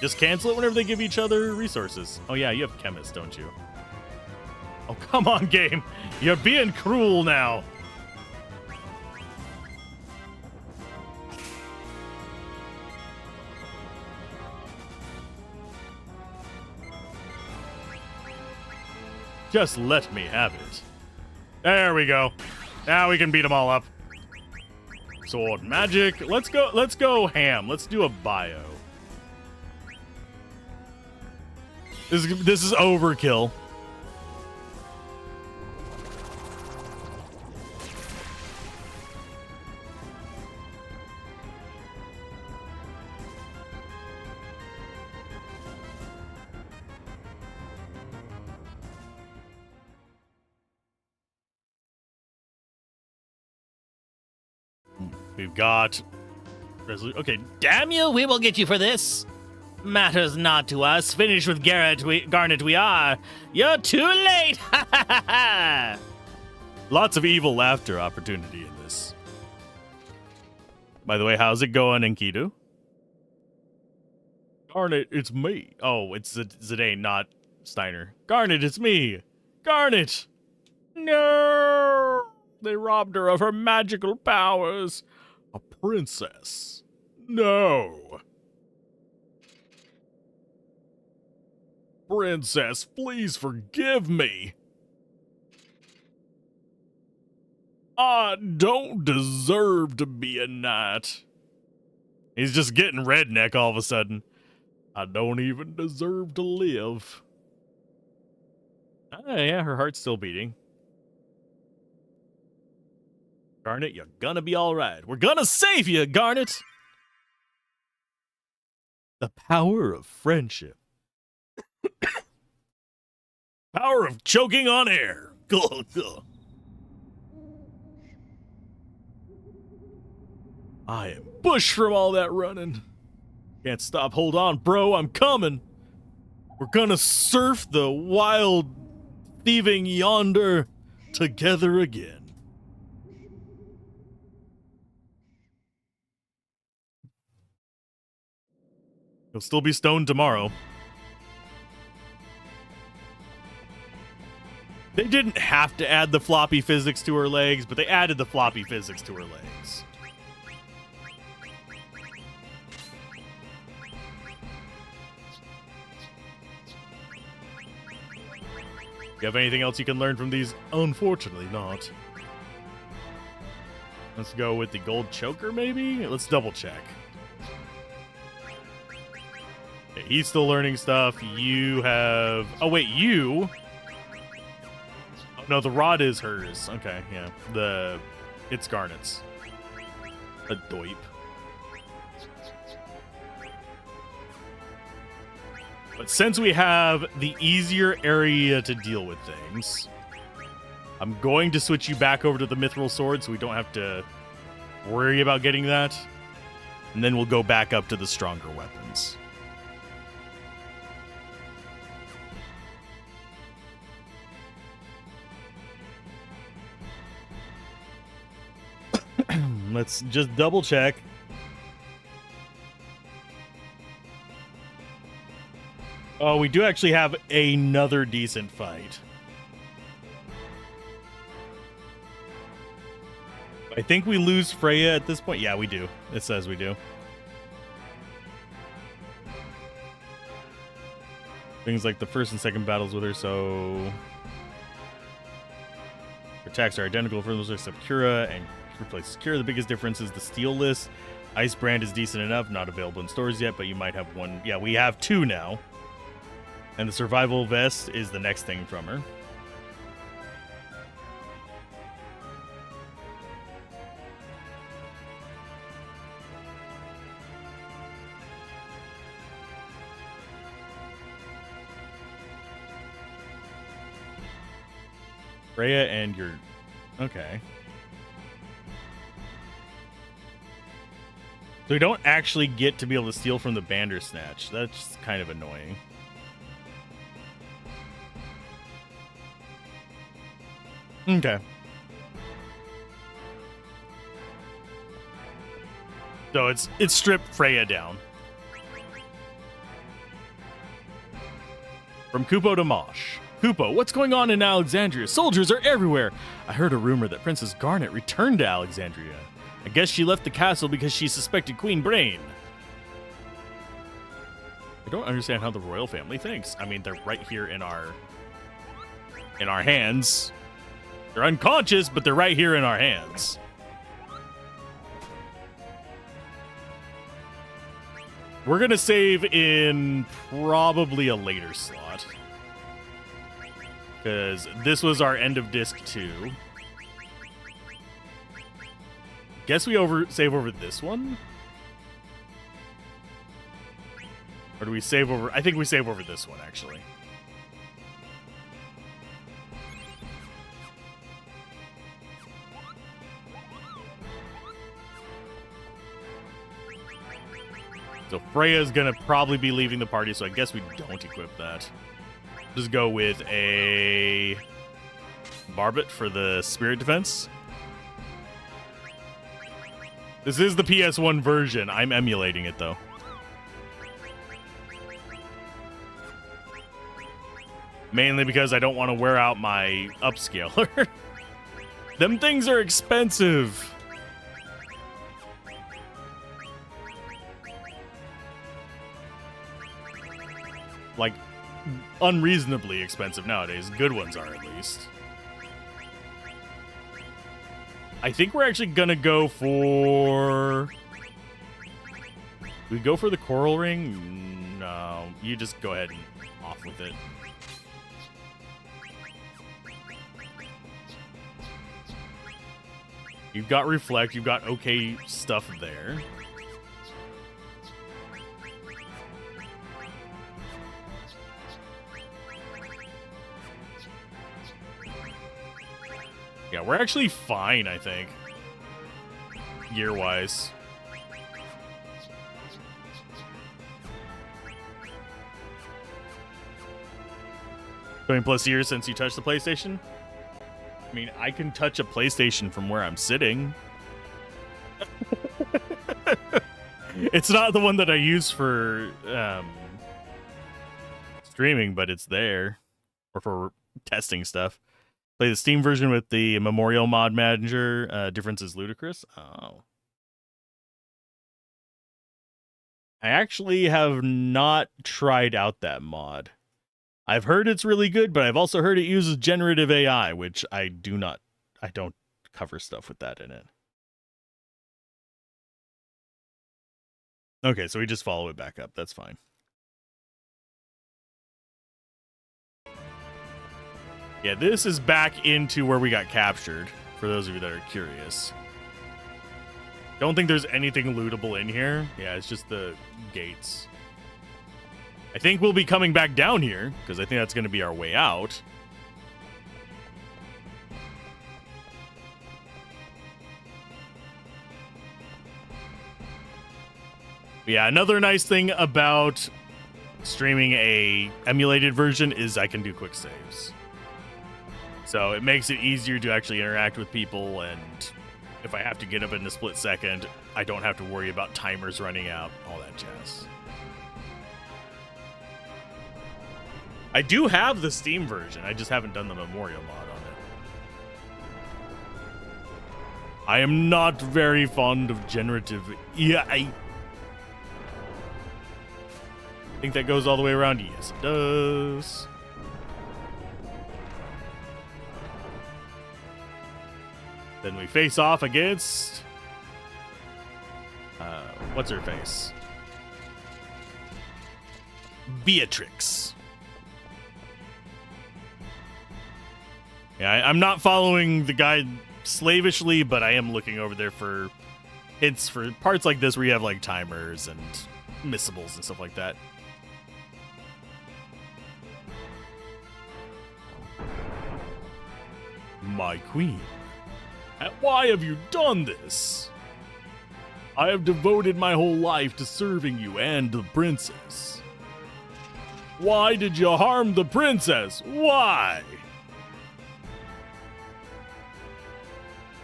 Just cancel it whenever they give each other resources. Oh yeah, you have Chemist, don't you? Oh, come on, game. You're being cruel now. Just let me have it. There we go. Now we can beat them all up. Sword magic. Let's go ham. Let's do a bio. This is overkill. We've got okay, Damn you, we will get you for this. Matters not to us. Finished with Garnet we are. You're too late. lots of evil laughter opportunity in this. By the way, how's it going, Enkidu? Garnet, it's me. Oh, it's Zidane, not Steiner. Garnet, it's me. Garnet! No! They robbed her of her magical powers. A princess. No. Princess, please forgive me. I don't deserve to be a knight. He's just getting redneck all of a sudden. I don't even deserve to live. Ah, yeah, her heart's still beating. Garnet, you're gonna be all right. We're gonna save you, Garnet. The power of friendship. Power of choking on air. I am bush from all that running. Can't stop. Hold on, bro. I'm coming. We're gonna surf the wild thieving yonder together again. You'll still be stoned tomorrow. They didn't have to add the floppy physics to her legs, but they added the floppy physics to her legs. You have anything else you can learn from these? Unfortunately not. Let's go with the gold choker, maybe? Let's double check. Okay, he's still learning stuff. You have... Oh, wait, you... Oh, no, the rod is hers. Okay, yeah. It's Garnet's. A doip. But since we have the easier area to deal with things, I'm going to switch you back over to the mithril sword so we don't have to worry about getting that. And then we'll go back up to the stronger weapons. Let's just double check. Oh, we do actually have another decent fight. I think we lose Freya at this point. Yeah, we do. It says we do. Things like the first and second battles with her, so... Her attacks are identical for those except Kira and replaces Kira. The biggest difference is the steel list. Ice Brand is decent enough, not available in stores yet, but you might have one. Yeah, we have two now. And the survival vest is the next thing from her. Freya and your... Okay. So we don't actually get to be able to steal from the Bandersnatch. That's kind of annoying. Okay. So it's stripped Freya down. From Kupo to Mosh. Kupo, what's going on in Alexandria? Soldiers are everywhere. I heard a rumor that Princess Garnet returned to Alexandria. I guess she left the castle because she suspected Queen Brain. I don't understand how the royal family thinks. I mean, they're right here in our hands. They're unconscious, but they're right here in our hands. We're going to save in probably a later slot. Because this was our end of disc 2. Guess we save over this one? Or do we save over... I think we save over this one, actually. So Freya's gonna probably be leaving the party, so I guess we don't equip that. Just go with a Barbet for the Spirit Defense. This is the PS1 version. I'm emulating it, though. Mainly because I don't want to wear out my upscaler. Them things are expensive. Like, unreasonably expensive nowadays. Good ones are, at least. I think we're actually gonna go for... We go for the coral ring? No, you just go ahead and off with it. You've got reflect, you've got okay stuff there. Yeah, we're actually fine, I think. Gear-wise. 20+ years since you touched the PlayStation? I mean, I can touch a PlayStation from where I'm sitting. It's not the one that I use for streaming, but it's there. Or for testing stuff. Play the Steam version with the Memorial Mod Manager. Difference is ludicrous. Oh. I actually have not tried out that mod. I've heard it's really good, but I've also heard it uses generative AI, which I don't cover stuff with that in it. Okay, so we just follow it back up. That's fine. Yeah, this is back into where we got captured, for those of you that are curious. Don't think there's anything lootable in here. Yeah, it's just the gates. I think we'll be coming back down here, because I think that's going to be our way out. Yeah, another nice thing about streaming a emulated version is I can do quick saves. So it makes it easier to actually interact with people, and if I have to get up in a split second, I don't have to worry about timers running out, all that jazz. I do have the Steam version, I just haven't done the Memorial mod on it. I am not very fond of generative... Yeah, I think that goes all the way around. Yes, it does. Then we face off against... what's her face? Beatrix. Yeah, I'm not following the guide slavishly, but I am looking over there for hints for parts like this where you have like timers and missables and stuff like that. My queen. Why have you done this? I have devoted my whole life to serving you and the princess. Why did you harm the princess? Why?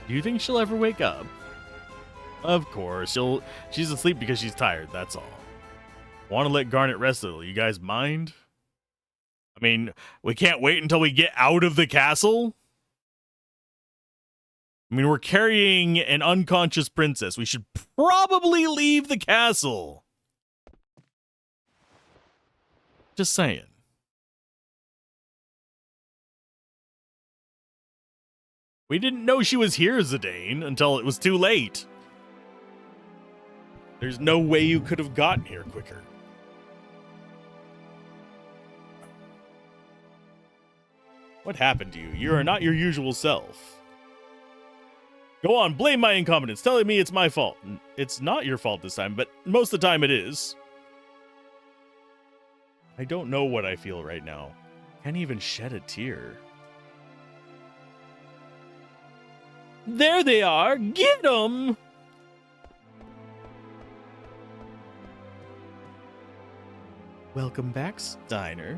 Do you think she'll ever wake up? Of course, she's asleep because she's tired, that's all. Want to let Garnet rest a little, you guys mind? I mean, we can't wait until we get out of the castle? I mean, we're carrying an unconscious princess. We should probably leave the castle. Just saying. We didn't know she was here, Zidane, until it was too late. There's no way you could have gotten here quicker. What happened to you? You are not your usual self. Go on, blame my incompetence, telling me it's my fault. It's not your fault this time, but most of the time it is. I don't know what I feel right now. Can't even shed a tear. There they are! Get 'em! Welcome back, Steiner.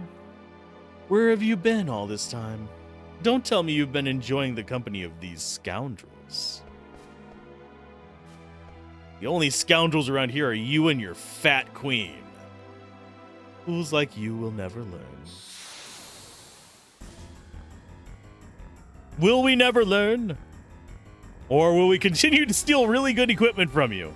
Where have you been all this time? Don't tell me you've been enjoying the company of these scoundrels. The only scoundrels around here are you and your fat queen. Fools like you will never learn. Will we never learn? Or will we continue to steal really good equipment from you?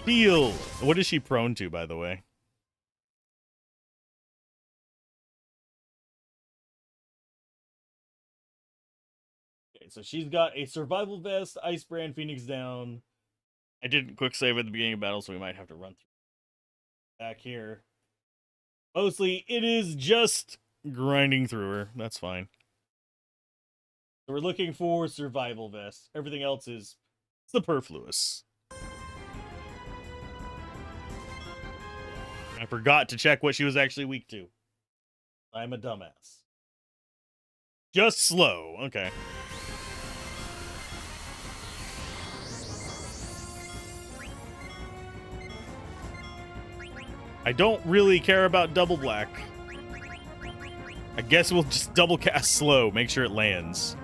Steal! What is she prone to, by the way? Okay, so she's got a survival vest, ice brand, phoenix down. I didn't quick save at the beginning of battle, so we might have to run through back here. Mostly, it is just grinding through her. That's fine. So we're looking for survival vest. Everything else is superfluous. I forgot to check what she was actually weak to. I'm a dumbass. Just slow. Okay. I don't really care about double black. I guess we'll just double cast slow, make sure it lands.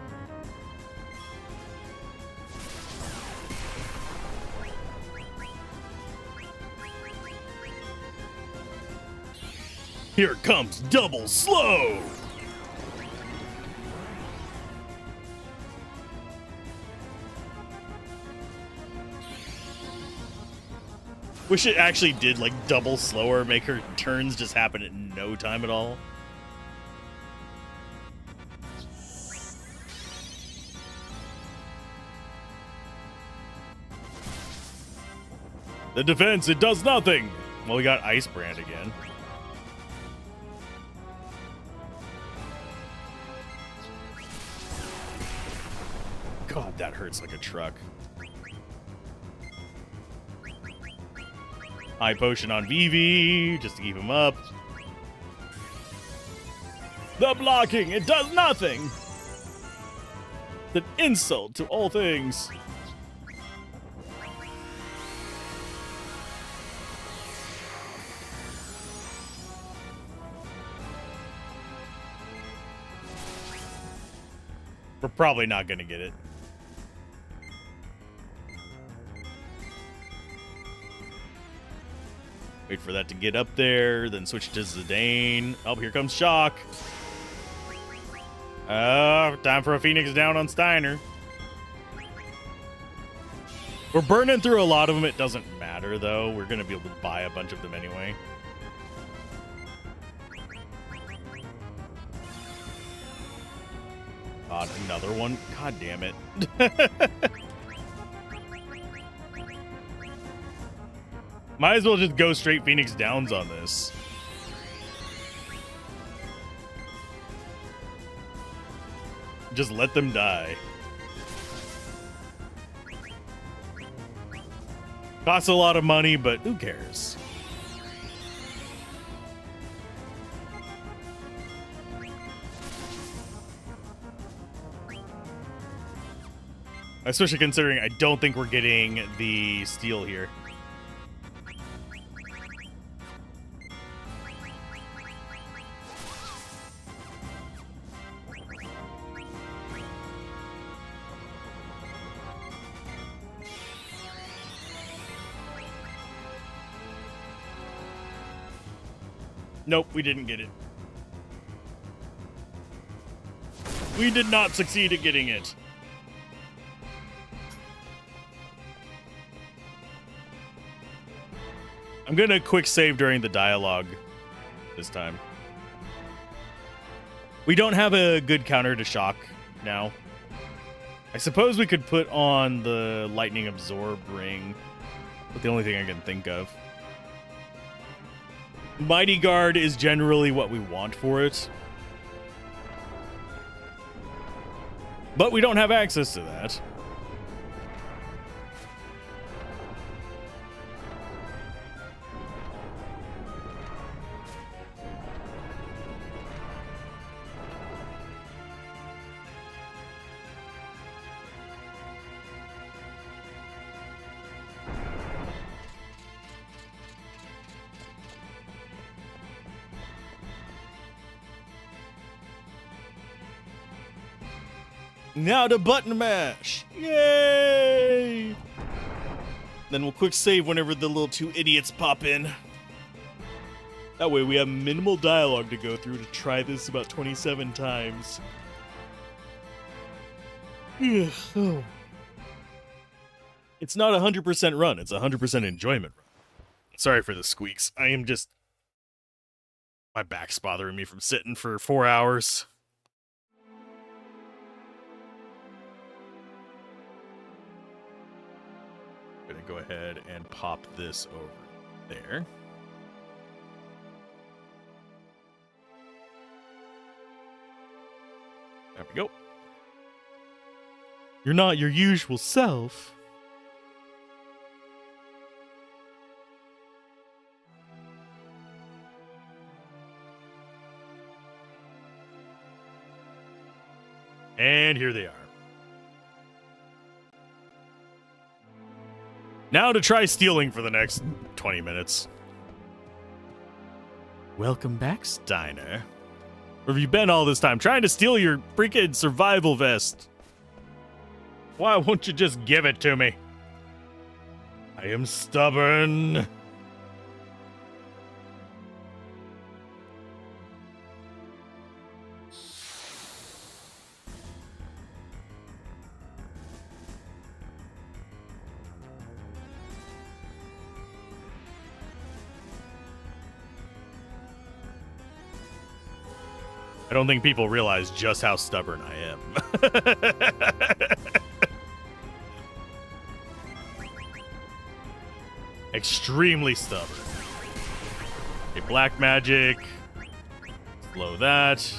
Here comes double slow! Wish it actually did, like, double slower, make her turns just happen in no time at all. The defense, it does nothing! Well, we got Ice Brand again. God, that hurts like a truck. High potion on Vivi, just to keep him up. The blocking, it does nothing! It's an insult to all things. We're probably not gonna get it. Wait for that to get up there, then switch to Zidane. Oh, here comes Shock. Time for a Phoenix down on Steiner. We're burning through a lot of them. It doesn't matter, though. We're going to be able to buy a bunch of them anyway. God, another one? God damn it. Might as well just go straight Phoenix Downs on this. Just let them die. Costs a lot of money, but who cares? Especially considering I don't think we're getting the steel here. Nope, we didn't get it. We did not succeed at getting it. I'm gonna quick save during the dialogue this time. We don't have a good counter to shock now. I suppose we could put on the lightning absorb ring, but the only thing I can think of. Mighty Guard is generally what we want for it. But we don't have access to that. Now to button mash! Yay! Then we'll quick save whenever the little two idiots pop in. That way we have minimal dialogue to go through to try this about 27 times. It's not a 100% run, it's a 100% enjoyment run. Sorry for the squeaks. I am just... My back's bothering me from sitting for 4 hours. Gonna go ahead and pop this over there. There we go. You're not your usual self. And here they are. Now to try stealing for the next 20 minutes. Welcome back, Steiner. Where have you been all this time? Trying to steal your freaking survival vest. Why won't you just give it to me? I am stubborn. I don't think people realize just how stubborn I am. Extremely stubborn. Okay, black magic. Slow that.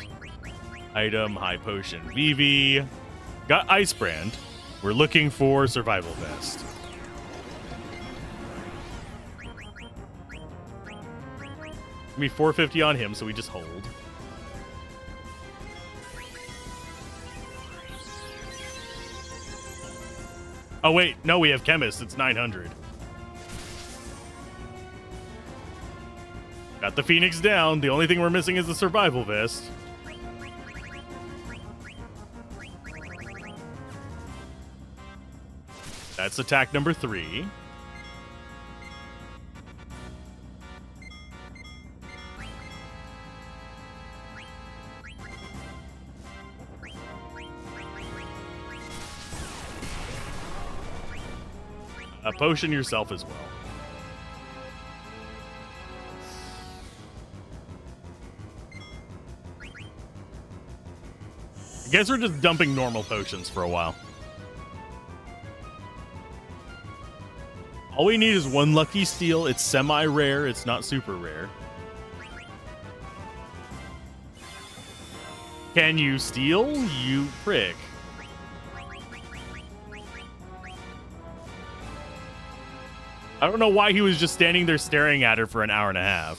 Item, high potion, Vivi. Got ice brand. We're looking for survival vest. Give me 450 on him, so we just hold. Oh, wait. No, we have Chemist. It's 900. Got the Phoenix down. The only thing we're missing is the survival vest. That's attack number 3. Potion yourself as well. I guess we're just dumping normal potions for a while. All we need is one lucky steal. It's semi-rare. It's not super rare. Can you steal, you prick? I don't know why he was just standing there staring at her for an hour and a half.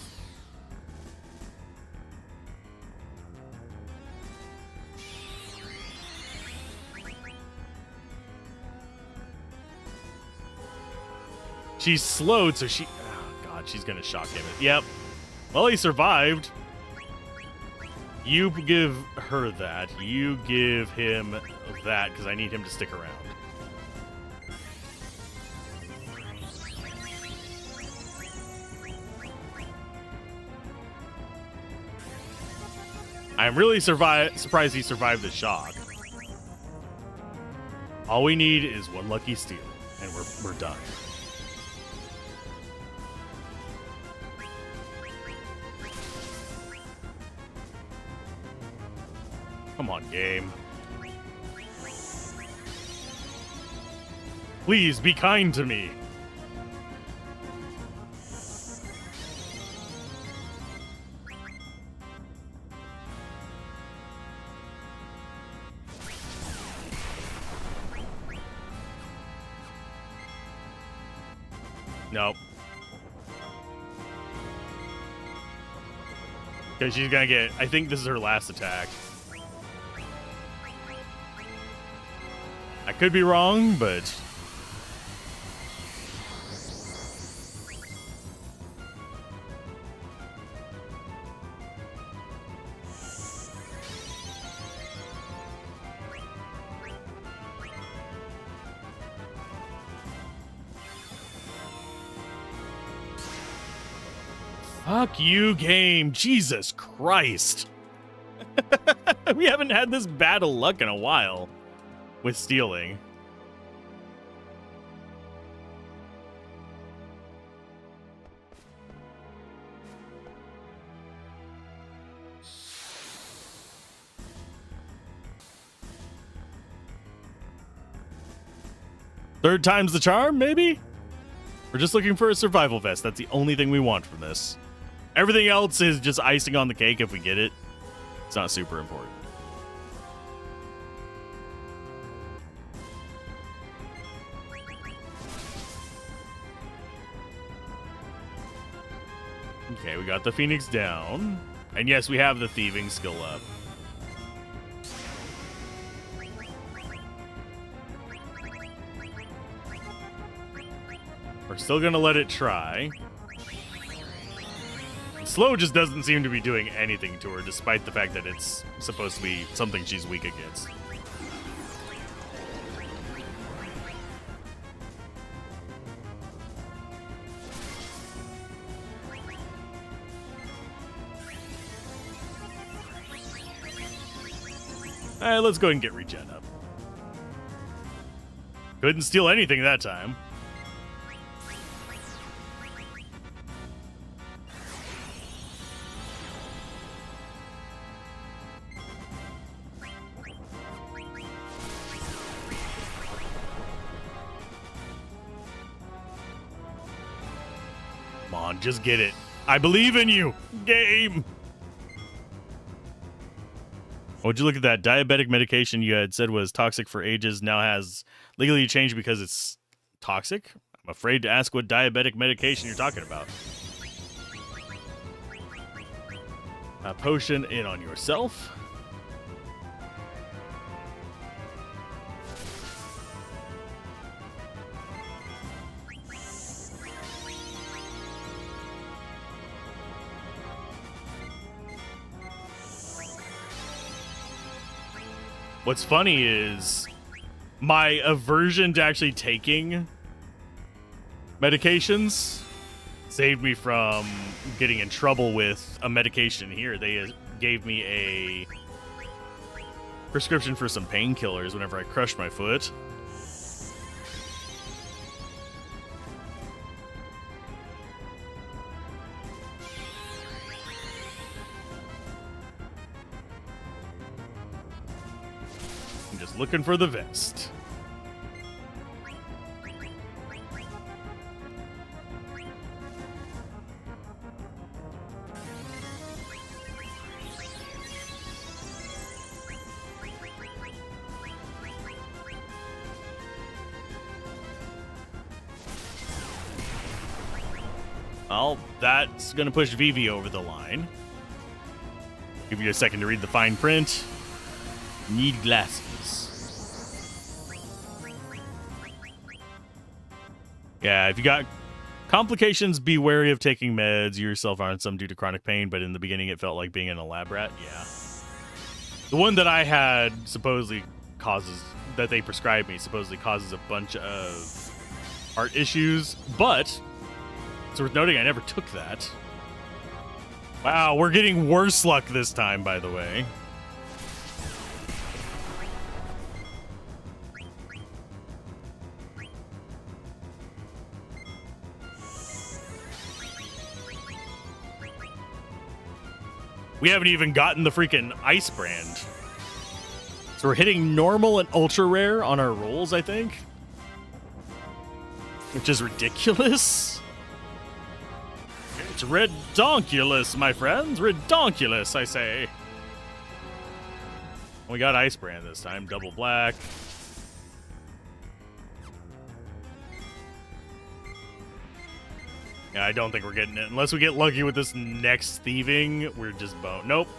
She's slowed, so she... Oh, God, she's going to shock him. Yep. Well, he survived. You give her that. You give him that, because I need him to stick around. I'm really surprised he survived the shock. All we need is one lucky steal, and we're done. Come on, game. Please be kind to me. Nope. Because she's gonna get... I think this is her last attack. I could be wrong, but... Fuck you, game. Jesus Christ. We haven't had this bad of luck in a while with stealing. Third time's the charm, maybe? We're just looking for a survival vest. That's the only thing we want from this. Everything else is just icing on the cake if we get it. It's not super important. Okay, we got the Phoenix down. And yes, we have the thieving skill up. We're still gonna let it try. Slow just doesn't seem to be doing anything to her, despite the fact that it's supposed to be something she's weak against. Alright, let's go ahead and get regen up. Couldn't steal anything that time. Come on, just get it. I believe in you, game. Would you look at that? Diabetic medication you had said was toxic for ages now has legally changed because it's toxic? I'm afraid to ask what diabetic medication you're talking about. A potion in on yourself. What's funny is my aversion to actually taking medications saved me from getting in trouble with a medication here. They gave me a prescription for some painkillers whenever I crushed my foot. Looking for the vest. Well, that's going to push Vivi over the line. Give you a second to read the fine print. Need glasses. Yeah, if you got Complications, be wary of taking meds. You yourself aren't some due to chronic pain, but in the beginning it felt like being in a lab rat. Yeah. The one that I had supposedly causes, that they prescribed me, supposedly causes a bunch of heart issues, but it's worth noting I never took that. Wow, we're getting worse luck this time, by the way. We haven't even gotten the freaking ice brand. So we're hitting normal and ultra rare on our rolls, I think. Which is ridiculous. It's redonkulous, my friends. Redonkulous, I say. We got ice brand this time. Double black. Yeah, I don't think we're getting it. Unless we get lucky with this next thieving, we're just boned. Nope.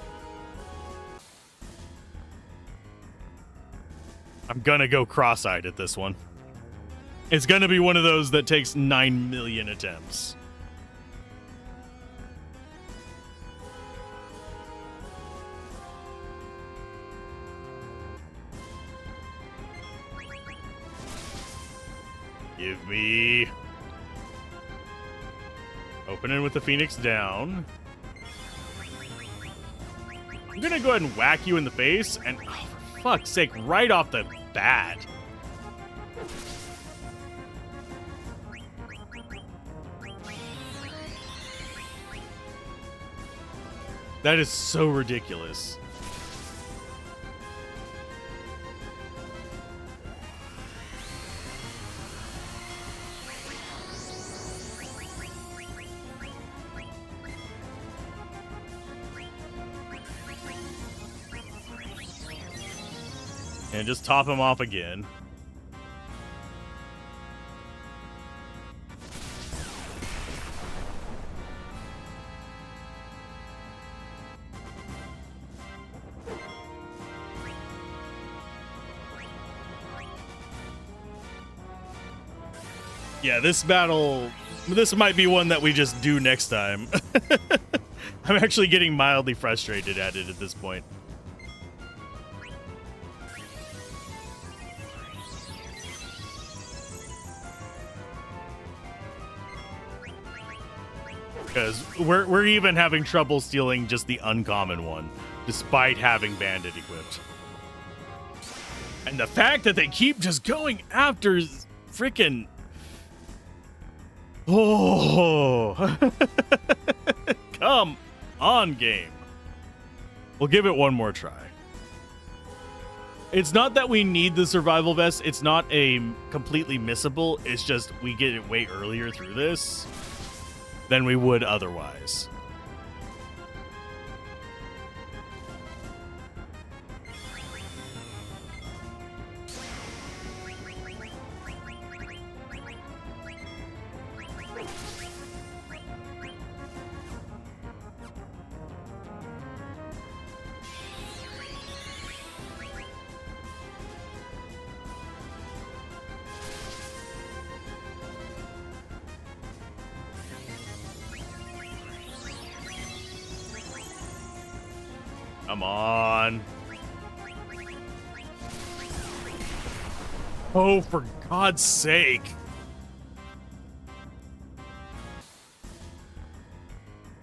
I'm gonna go cross-eyed at this one. It's gonna be one of those that takes 9 million attempts. Give me... Opening with the Phoenix down. I'm gonna go ahead and whack you in the face, and oh, for fuck's sake, right off the bat. That is so ridiculous. And just top him off again. Yeah, this battle, this might be one that we just do next time. I'm actually getting mildly frustrated at it at this point. Because we're even having trouble stealing just the uncommon one, despite having Bandit equipped. And the fact that they keep just going after freaking... Oh! Come on, game. We'll give it one more try. It's not that we need the survival vest. It's not a completely missable. It's just we get it way earlier through this than we would otherwise. Come on. Oh, for God's sake.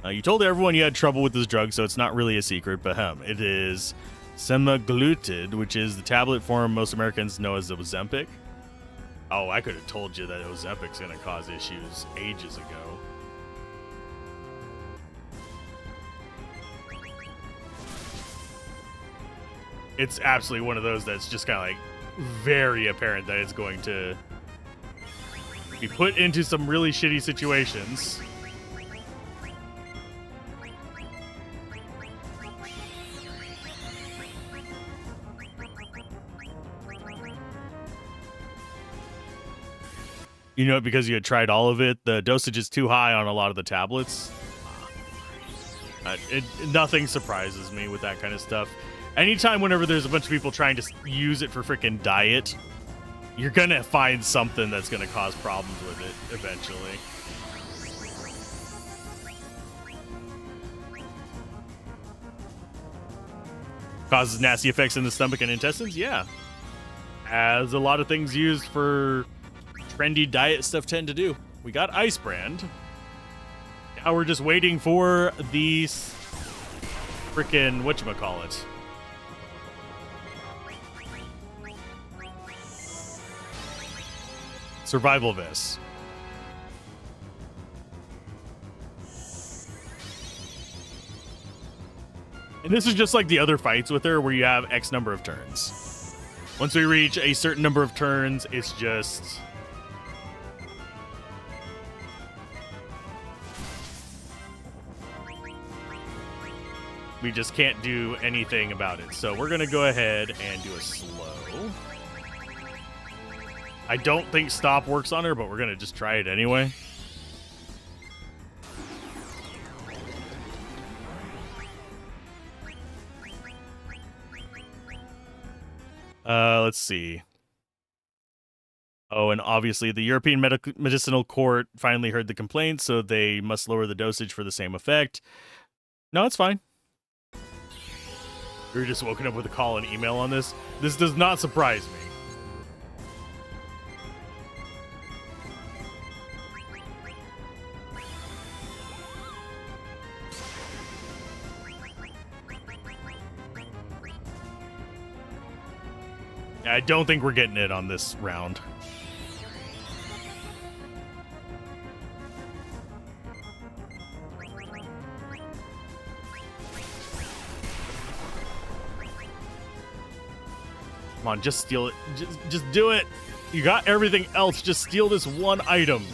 You told everyone you had trouble with this drug, so it's not really a secret, but it is semaglutide, which is the tablet form most Americans know as Ozempic. Oh, I could have told you that Ozempic's going to cause issues ages ago. It's absolutely one of those that's just kind of like very apparent that it's going to be put into some really shitty situations. You know, because you had tried all of it, the dosage is too high on a lot of the tablets. Nothing surprises me with that kind of stuff. Anytime whenever there's a bunch of people trying to use it for freaking diet, you're going to find something that's going to cause problems with it eventually. Causes nasty effects in the stomach and intestines? Yeah. As a lot of things used for trendy diet stuff tend to do. We got Ice Brand. Now we're just waiting for these frickin' whatchamacallit. Survival vests. And this is just like the other fights with her where you have X number of turns. Once we reach a certain number of turns, it's just... we just can't do anything about it. So we're going to go ahead and do a slow. I don't think stop works on her, but we're going to just try it anyway. Let's see. Oh, and obviously the European Medicinal Court finally heard the complaint, so they must lower the dosage for the same effect. No, it's fine. We were just woken up with a call and email on this. This does not surprise me. I don't think we're getting it on this round. Come on, just steal it. Just do it. You got everything else. Just steal this one item.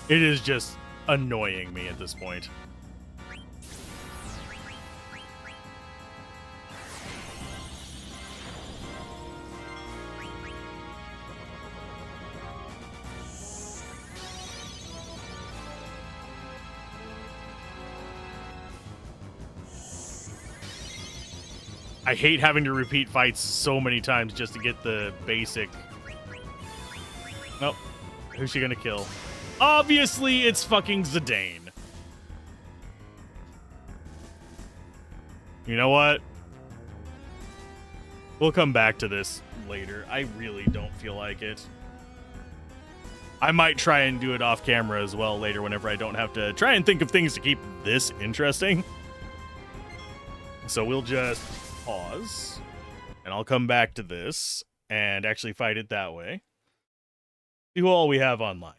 It is just annoying me at this point. I hate having to repeat fights so many times just to get the basic. Nope. Who's she gonna kill? Obviously, it's fucking Zidane. You know what? We'll come back to this later. I really don't feel like it. I might try and do it off camera as well later whenever I don't have to try and think of things to keep this interesting. So we'll just pause, and I'll come back to this and actually fight it that way. See who all we have online.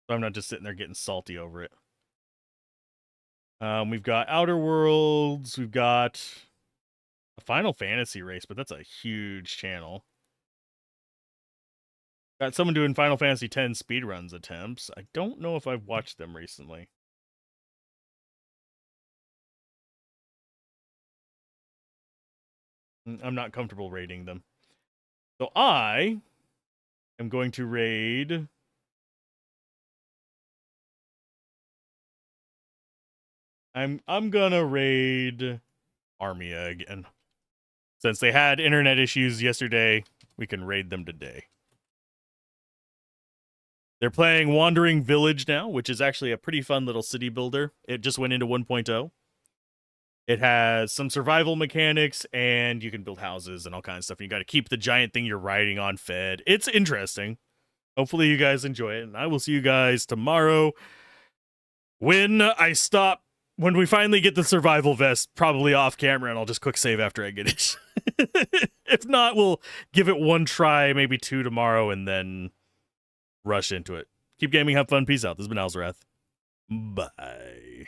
So I'm not just sitting there getting salty over it. We've got Outer Worlds. We've got a Final Fantasy race, but that's a huge channel. Got someone doing Final Fantasy X speedruns attempts. I don't know if I've watched them recently. I'm not comfortable raiding them. So I am going to raid... I'm gonna raid Armia again. Since they had internet issues yesterday, we can raid them today. They're playing Wandering Village now, which is actually a pretty fun little city builder. It just went into 1.0. It has some survival mechanics, and you can build houses and all kinds of stuff. You got to keep the giant thing you're riding on fed. It's interesting. Hopefully you guys enjoy it, and I will see you guys tomorrow when we finally get the survival vest, probably off camera, and I'll just quick save after I get it. If not, we'll give it one try, maybe two tomorrow, and then rush into it. Keep gaming, have fun, peace out. This has been Alzorath. Bye.